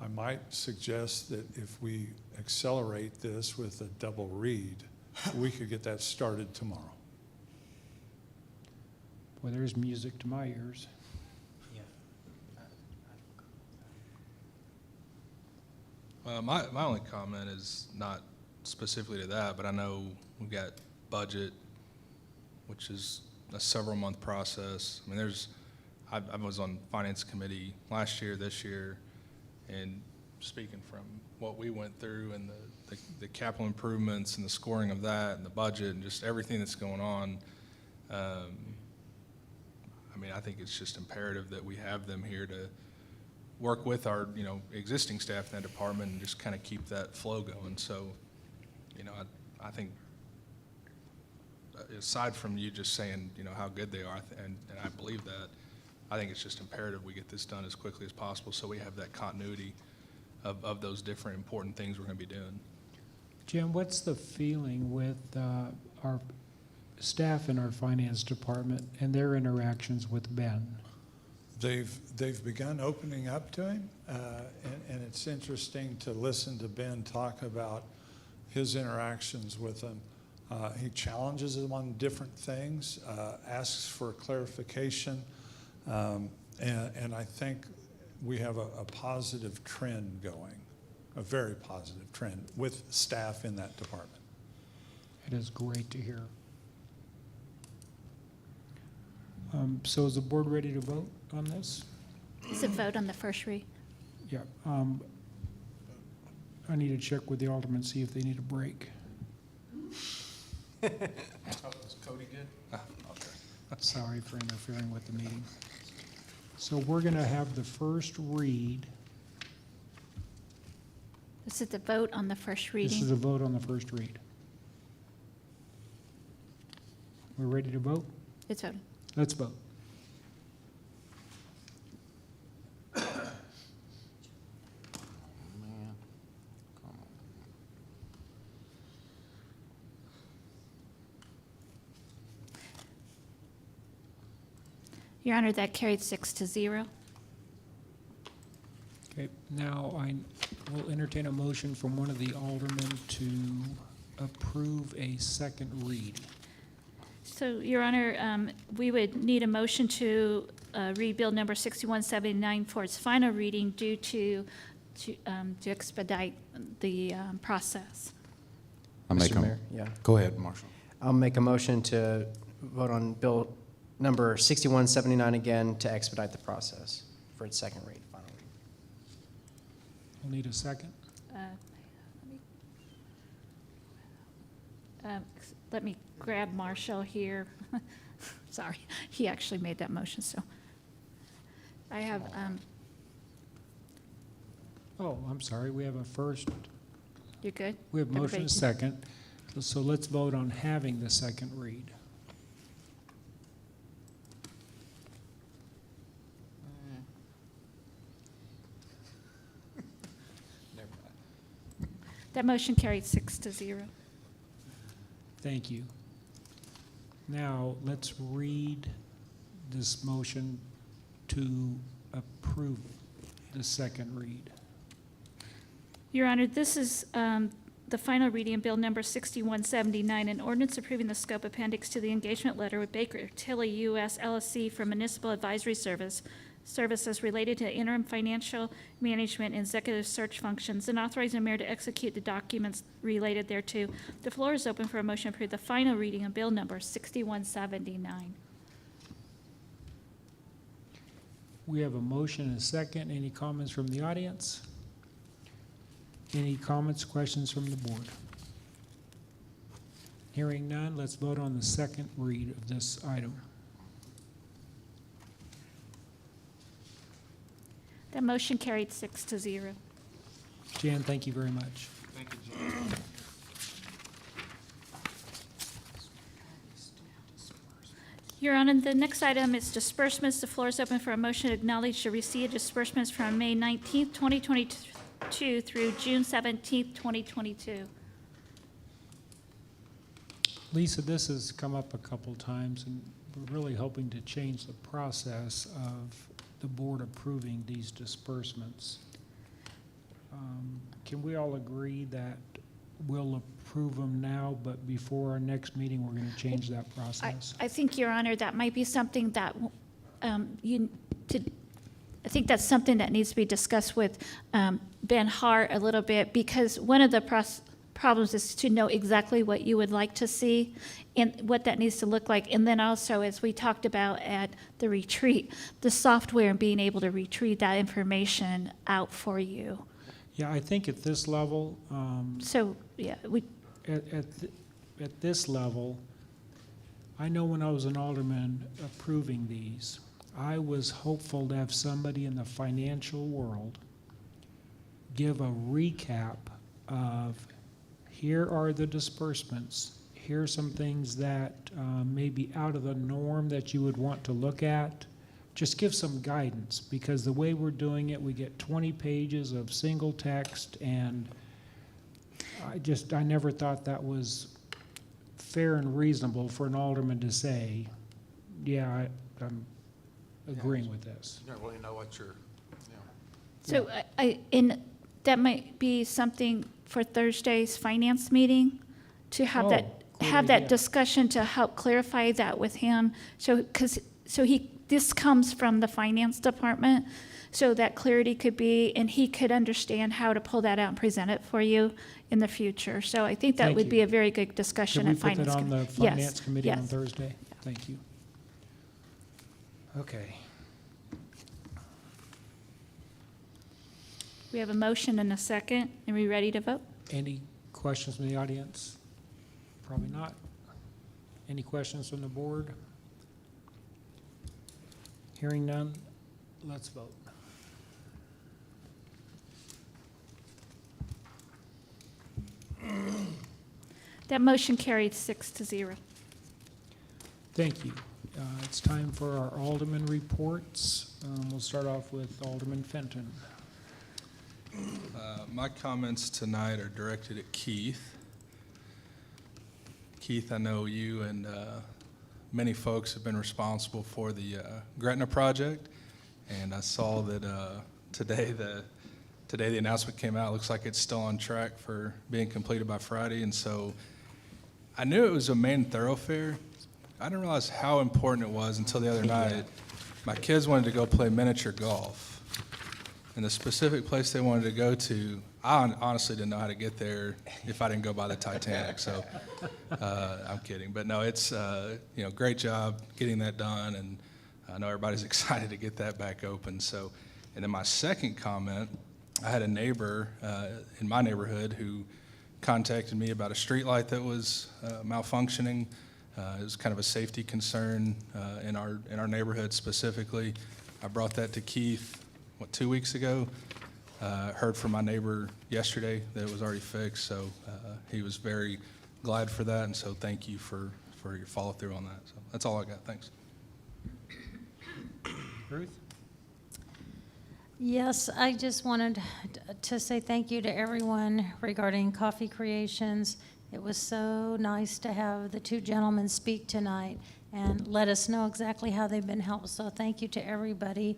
I might suggest that if we accelerate this with a double read, we could get that started tomorrow. Boy, there's music to my ears. My only comment is not specifically to that, but I know we've got budget, which is a several-month process. I mean, I was on finance committee last year, this year, and speaking from what we went through and the capital improvements and the scoring of that and the budget and just everything that's going on, I mean, I think it's just imperative that we have them here to work with our, existing staff in that department and just kind of keep that flow going. So, I think aside from you just saying, how good they are, and I believe that, I think it's just imperative we get this done as quickly as possible so we have that continuity of those different important things we're going to be doing. Jim, what's the feeling with our staff in our finance department and their interactions with Ben? They've begun opening up to him, and it's interesting to listen to Ben talk about his interactions with them. He challenges them on different things, asks for clarification, and I think we have a positive trend going, a very positive trend with staff in that department. It is great to hear. So is the board ready to vote on this? Is it vote on the first read? Yeah. I need to check with the aldermen, see if they need a break. Is Cody good? Okay. Sorry for interfering with the meeting. So we're going to have the first read. This is the vote on the first This is reading. a vote on the first read. We're ready to vote? It's voting. Let's vote. Your Honor, that carried 6-0. Okay, now I will entertain a motion from one of the aldermen to approve a second read. So, Your Honor, we would need a motion to read Bill number 6179 for its final reading due to expedite the process. Mr. Mayor, yeah. Go ahead, Marshall. I'll make a motion to vote on Bill number 6179 again to expedite the process for its second read, final read. We'll need a second. Let me grab Marshall here. Sorry, he actually made that motion, so. I have, Oh, I'm sorry, we have a first, you're good? we have motion and Everybody- second. So let's vote on having the second read. That motion carried 6-0. Thank you. Now, let's read this motion to approve the second read. Your Honor, this is the final reading of Bill number 6179, an ordinance approving the scope appendix to the engagement letter with Baker Tilly U.S. LLC for Municipal Advisory Services related to interim financial management and executive search functions, and authorizing the mayor to execute the documents related thereto. The floor is open for a motion to approve the final reading of Bill number 6179. We have a motion and a second. Any comments from the audience? Any comments, questions from the board? Hearing none, let's vote on the second read of this item. That motion carried 6-0. Jan, thank you very much. Thank you, Jim. Your Honor, the next item is disbursements. The floor is open for a motion to acknowledge the receipt of disbursements from May 19th, 2022 through June 17th, 2022. Lisa, this has come up a couple times, and we're really hoping to change the process of the board approving these disbursements. Can we all agree that we'll approve them now, but before our next meeting, we're going to change that process? I think, Your Honor, that might be something that I think that's something that needs to be discussed with Ben Hart a little bit, because one of the problems is to know exactly what you would like to see and what that needs to look like. And then also, as we talked about at the retreat, the software and being able to retrieve that information out for you. Yeah, I think at this level, So, yeah, at this level, I know when I was an alderman approving these, I was hopeful to have somebody in the financial world give a recap of, here are the disbursements, here are some things that may be out of the norm that you would want to look at. Just give some guidance, because the way we're doing it, we get 20 pages of single text, and I never thought that was fair and reasonable for an alderman to say, yeah, I'm agreeing with this. You don't really know what you're, so and that might be something for Thursday's finance meeting, to have that, Oh, good have that idea. discussion to help clarify that with him. So, this comes from the finance department, so that clarity could be, and he could understand how to pull that out and present it for you in the future. So I think that Thank would you. be a very good Should discussion we at put finance. that on the Yes, finance committee on yes. Thursday? Thank you. Okay. We have a motion and a second. Are we ready to vote? Any questions from the audience? Probably not. Any questions from the board? Hearing none, let's vote. That motion carried 6-0. Thank you. It's time for our Alderman reports. We'll start off with Alderman Fenton. My comments tonight are directed at Keith. Keith, I know you and many folks have been responsible for the Gretna project, and I saw that today the announcement came out. Looks like it's still on track for being completed by Friday, and so I knew it was a main thoroughfare. I didn't realize how important it was until the other night. My kids wanted to go play miniature golf. And the specific place they wanted to go to, I honestly didn't know how to get there if I didn't go by the Titanic. So I'm kidding. But no, it's great job getting that done, and I know everybody's excited to get that back open. So, and then my second comment, I had a neighbor in my neighborhood who contacted me about a street light that was malfunctioning. It was kind of a safety concern in our neighborhood specifically. I brought that to Keith, 2 weeks ago. Heard from my neighbor yesterday that it was already fixed, so he was very glad for that, and so thank you for your follow-through on that. So that's all I got. Thanks. Ruth? Yes, I just wanted to say thank you to everyone regarding Coffee Creations. It was so nice to have the two gentlemen speak tonight and let us know exactly how they've been helped. So thank you to everybody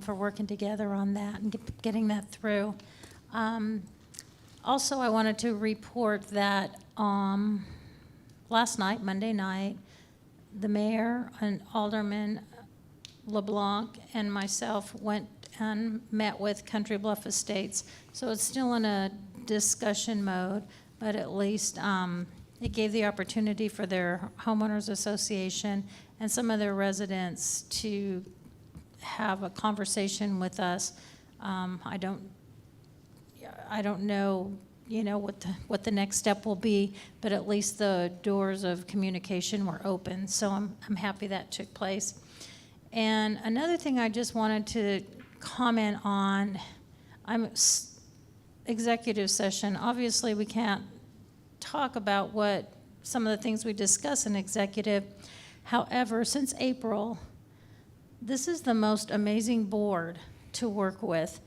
for working together on that and getting that through. Also, I wanted to report that last night, Monday night, the mayor and Alderman LeBlanc and myself went and met with Country Bluff Estates. So it's still in a discussion mode, but at least it gave the opportunity for their homeowners association and some of their residents to have a conversation with us. I don't know, what the next step will be, but at least the doors of communication were open. So I'm happy that took place. And another thing I just wanted to comment on, executive session. Obviously, we can't talk about what some of the things we discuss in executive. However, since April, this is the most amazing board to work with.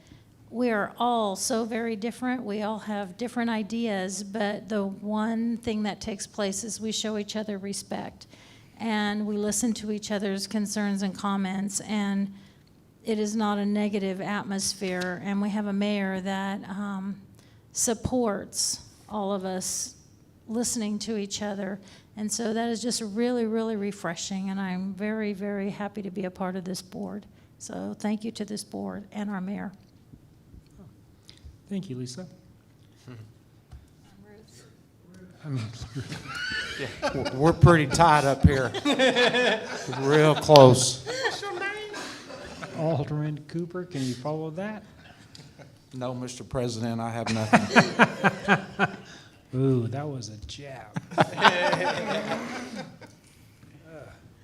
We are all so very different. We all have different ideas, but the one thing that takes place is we show each other respect, and we listen to each other's concerns and comments, and it is not a negative atmosphere. And we have a mayor that supports all of us listening to each other. And so that is just really, really refreshing, and I'm very, very happy to be a part of this board. So thank you to this board and our mayor. Thank you, Lisa. We're pretty tight up here. Real close. Alderman Cooper, can you follow that? No, Mr. President, I have nothing. Ooh, that was a jab.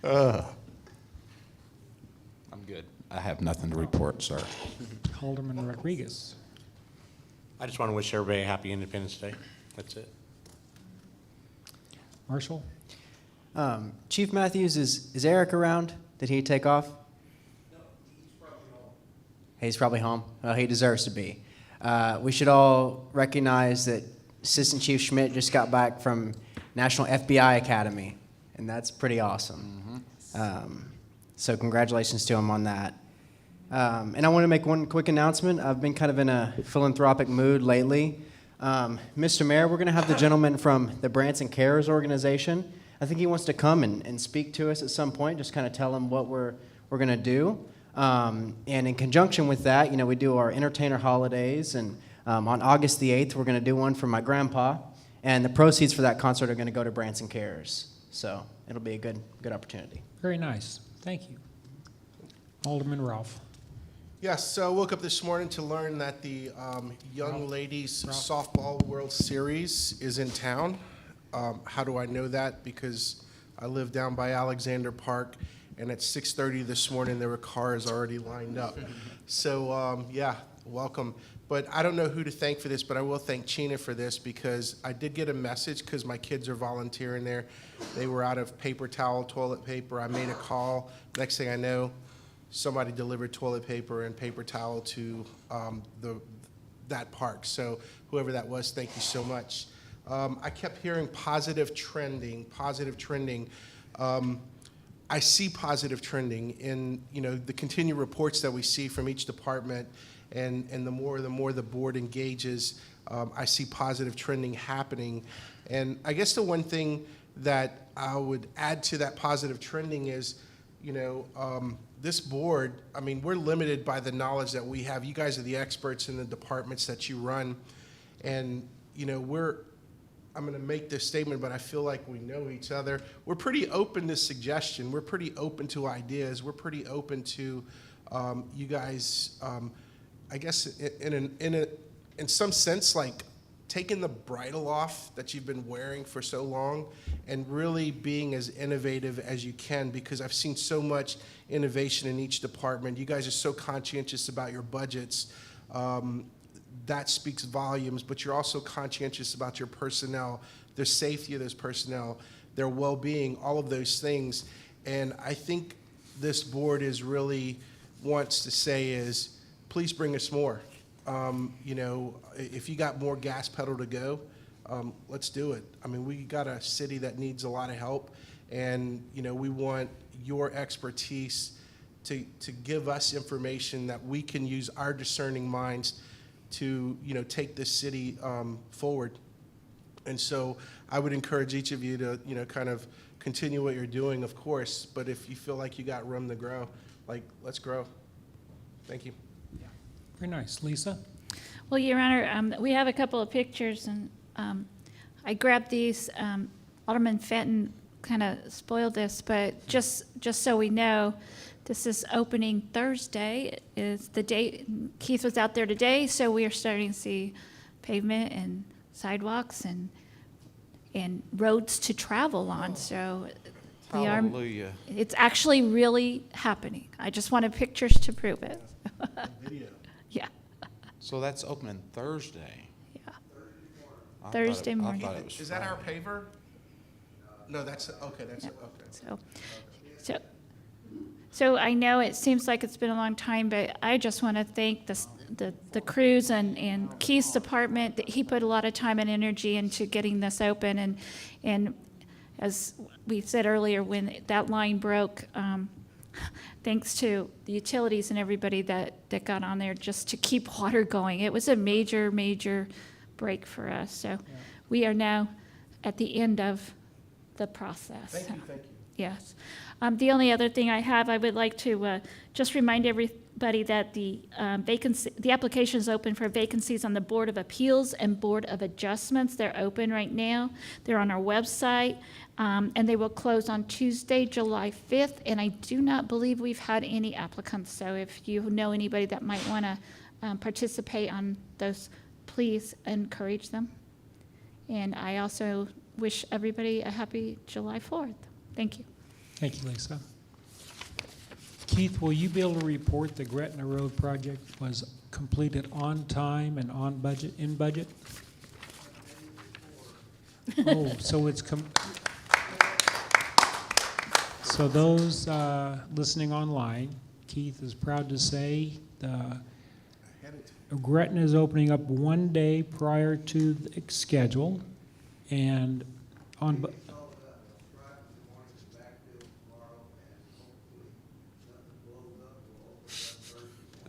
I'm good. I have nothing to report, sir. Alderman Rodriguez. I just want to wish everybody a happy Independence Day. That's it. Marshall? Chief Matthews, is Eric around? Did he take off? No, he's probably home. He's probably home? Well, he deserves to be. We should all recognize that Assistant Chief Schmidt just got back from National FBI Academy, and that's pretty awesome. So congratulations to him on that. And I want to make one quick announcement. I've been kind of in a philanthropic mood lately. Mr. Mayor, we're going to have the gentleman from the Branson Cares organization. I think he wants to come and speak to us at some point, just kind of tell him what we're going to do. And in conjunction with that, you know, we do our entertainer holidays, and on August the 8th, we're going to do one for my grandpa, and the proceeds for that concert are going to go to Branson Cares. So it'll be a good opportunity. Very nice. Thank you. Alderman Ralph. Yes, so I woke up this morning to learn that the Young Ladies Softball World Series is in town. How do I know that? Because I live down by Alexander Park, and at 6:30 this morning, there were cars already lined up. So, yeah, welcome. But I don't know who to thank for this, but I will thank Chyna for this, because I did get a message, because my kids are volunteering there. They were out of paper towel, toilet paper. I made a call. Next thing I know, somebody delivered toilet paper and paper towel to that park. So whoever that was, thank you so much. I kept hearing positive trending. I see positive trending in, you know, the continued reports that we see from each department, and the more the board engages, I see positive trending happening. And I guess the one thing that I would add to that positive trending is, you know, this board, I mean, we're limited by the knowledge that we have. You guys are the experts in the departments that you run. And, you know, I'm going to make this statement, but I feel like we know each other. We're pretty open to suggestion. We're pretty open to ideas. We're pretty open to you guys, I guess, in some sense, like taking the bridle off that you've been wearing for so long and really being as innovative as you can, because I've seen so much innovation in each department. You guys are so conscientious about your budgets. That speaks volumes, but you're also conscientious about your personnel, the safety of those personnel, their well-being, all of those things. And I think this board is really wants to say is, please bring us more. You know, if you got more gas pedal to go, let's do it. I mean, we got a city that needs a lot of help, and, you know, we want your expertise to give us information that we can use our discerning minds to, you know, take this city forward. And so I would encourage each of you to, you know, kind of continue what you're doing, of course, but if you feel like you got room to grow, like, let's grow. Thank you. Very nice. Lisa? Well, Your Honor, we have a couple of pictures, and I grabbed these. Alderman Fenton kind of spoiled this, but just so we know, this is opening Thursday. Is the date. Keith was out there today, so we are starting to see pavement and sidewalks and roads to travel on. So we are. Hallelujah. It's actually really happening. I just wanted pictures to prove it. Video. Yeah. So that's opening Thursday. Yeah. I thought Thursday I morning. thought it was Is that our Friday. paver? No, that's, okay, that's, okay. So I know it seems like it's been a long time, but I just want to thank the crews and Keith's department. That he put a lot of time and energy into getting this open, and as we said earlier, when that line broke, thanks to the utilities and everybody that got on there just to keep water going. It was a major break for us. So we are now at the end of the process. Thank you. Yes. The only other thing I have, I would like to just remind everybody that the application is open for vacancies on the Board of Appeals and Board of Adjustments. They're open right now. They're on our website, and they will close on Tuesday, July 5th. And I do not believe we've had any applicants. So if you know anybody that might want to participate on those, please encourage them. And I also wish everybody a happy July 4th. Thank you. Thank you, Lisa. Keith, will you be able to report the Gretna Road project was completed on time and on budget, in budget? Oh, so it's so those listening online, Keith is proud to say the Gretna is opening up one day prior to the schedule, and on.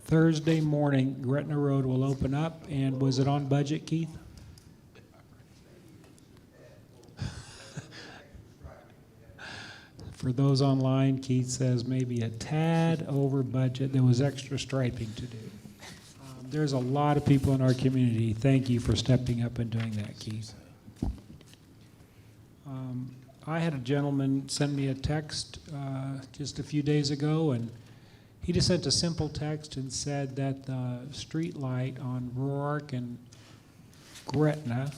Thursday morning, Gretna Road will open up, and was it on budget, Keith? For those online, Keith says maybe a tad over budget. There was extra striping to do. There's a lot of people in our community. Thank you for stepping up and doing that, Keith. I had a gentleman send me a text just a few days ago, and he just sent a simple text and said that the street light on Roark and Gretna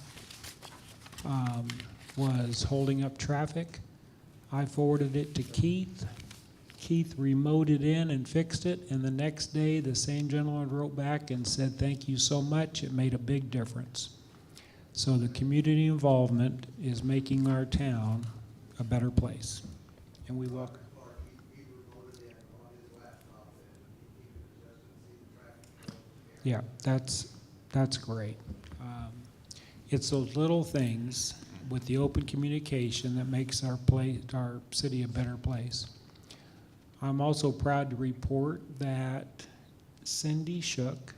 was holding up traffic. I forwarded it to Keith. Keith remoted in and fixed it, and the next day the same gentleman wrote back and said, "Thank you so much, it made a big difference." So the community involvement is making our town a better place, and we welcome. Yeah, that's great. It's those little things with the open communication that makes our city a better place. I'm also proud to report that Cindy Shook,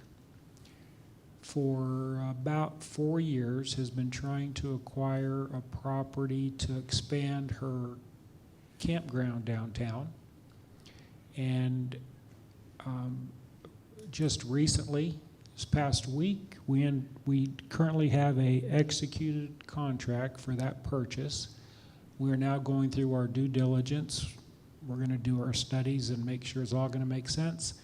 for about 4 years, has been trying to acquire a property to expand her campground downtown. And just recently, this past week, we currently have a executed contract for that purchase. We're now going through our due diligence. We're going to do our studies and make sure it's all going to make sense.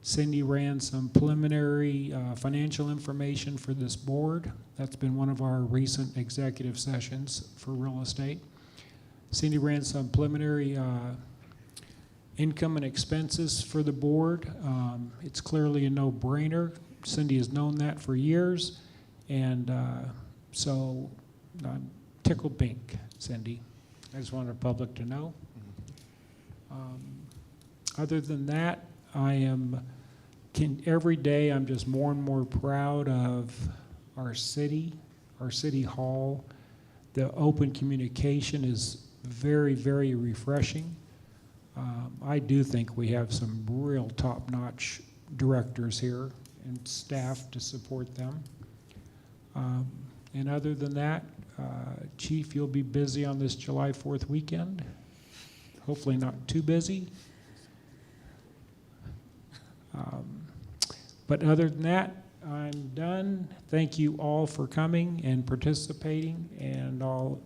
Cindy ran some preliminary financial information for this board. That's been one of our recent executive sessions for real estate. Cindy ran some preliminary income and expenses for the board. It's clearly a no-brainer. Cindy has known that for years, and so I'm tickled pink, Cindy. I just wanted the public to know. Other than that, every day I'm just more and more proud of our city hall. The open communication is very, very refreshing. I do think we have some real top-notch directors here and staff to support them. And other than that, Chief, you'll be busy on this July 4th weekend. Hopefully not too busy. But other than that, I'm done. Thank you all for coming and participating, and I'll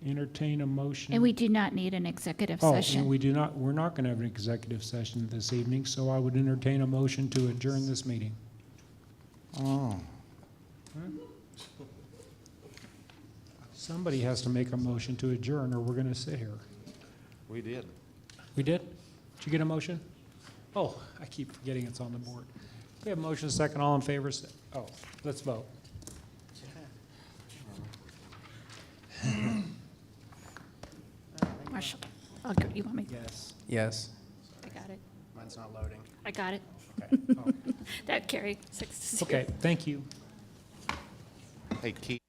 entertain a motion. And we do not need an executive Oh, session. and we're not going to have an executive session this evening, so I would entertain a motion to adjourn this meeting. Oh. Somebody has to make a motion to adjourn, or we're going to sit here. We did. We did? Did you get a motion? Oh, I keep forgetting it's on the board. We have a motion, a second, all in favor? Oh, let's vote. Marshall, you want me? Yes. Yes. I got it. Mine's not loading. I got it. Okay. Oh, That carried 6-0. okay, thank you. Hey, Keith.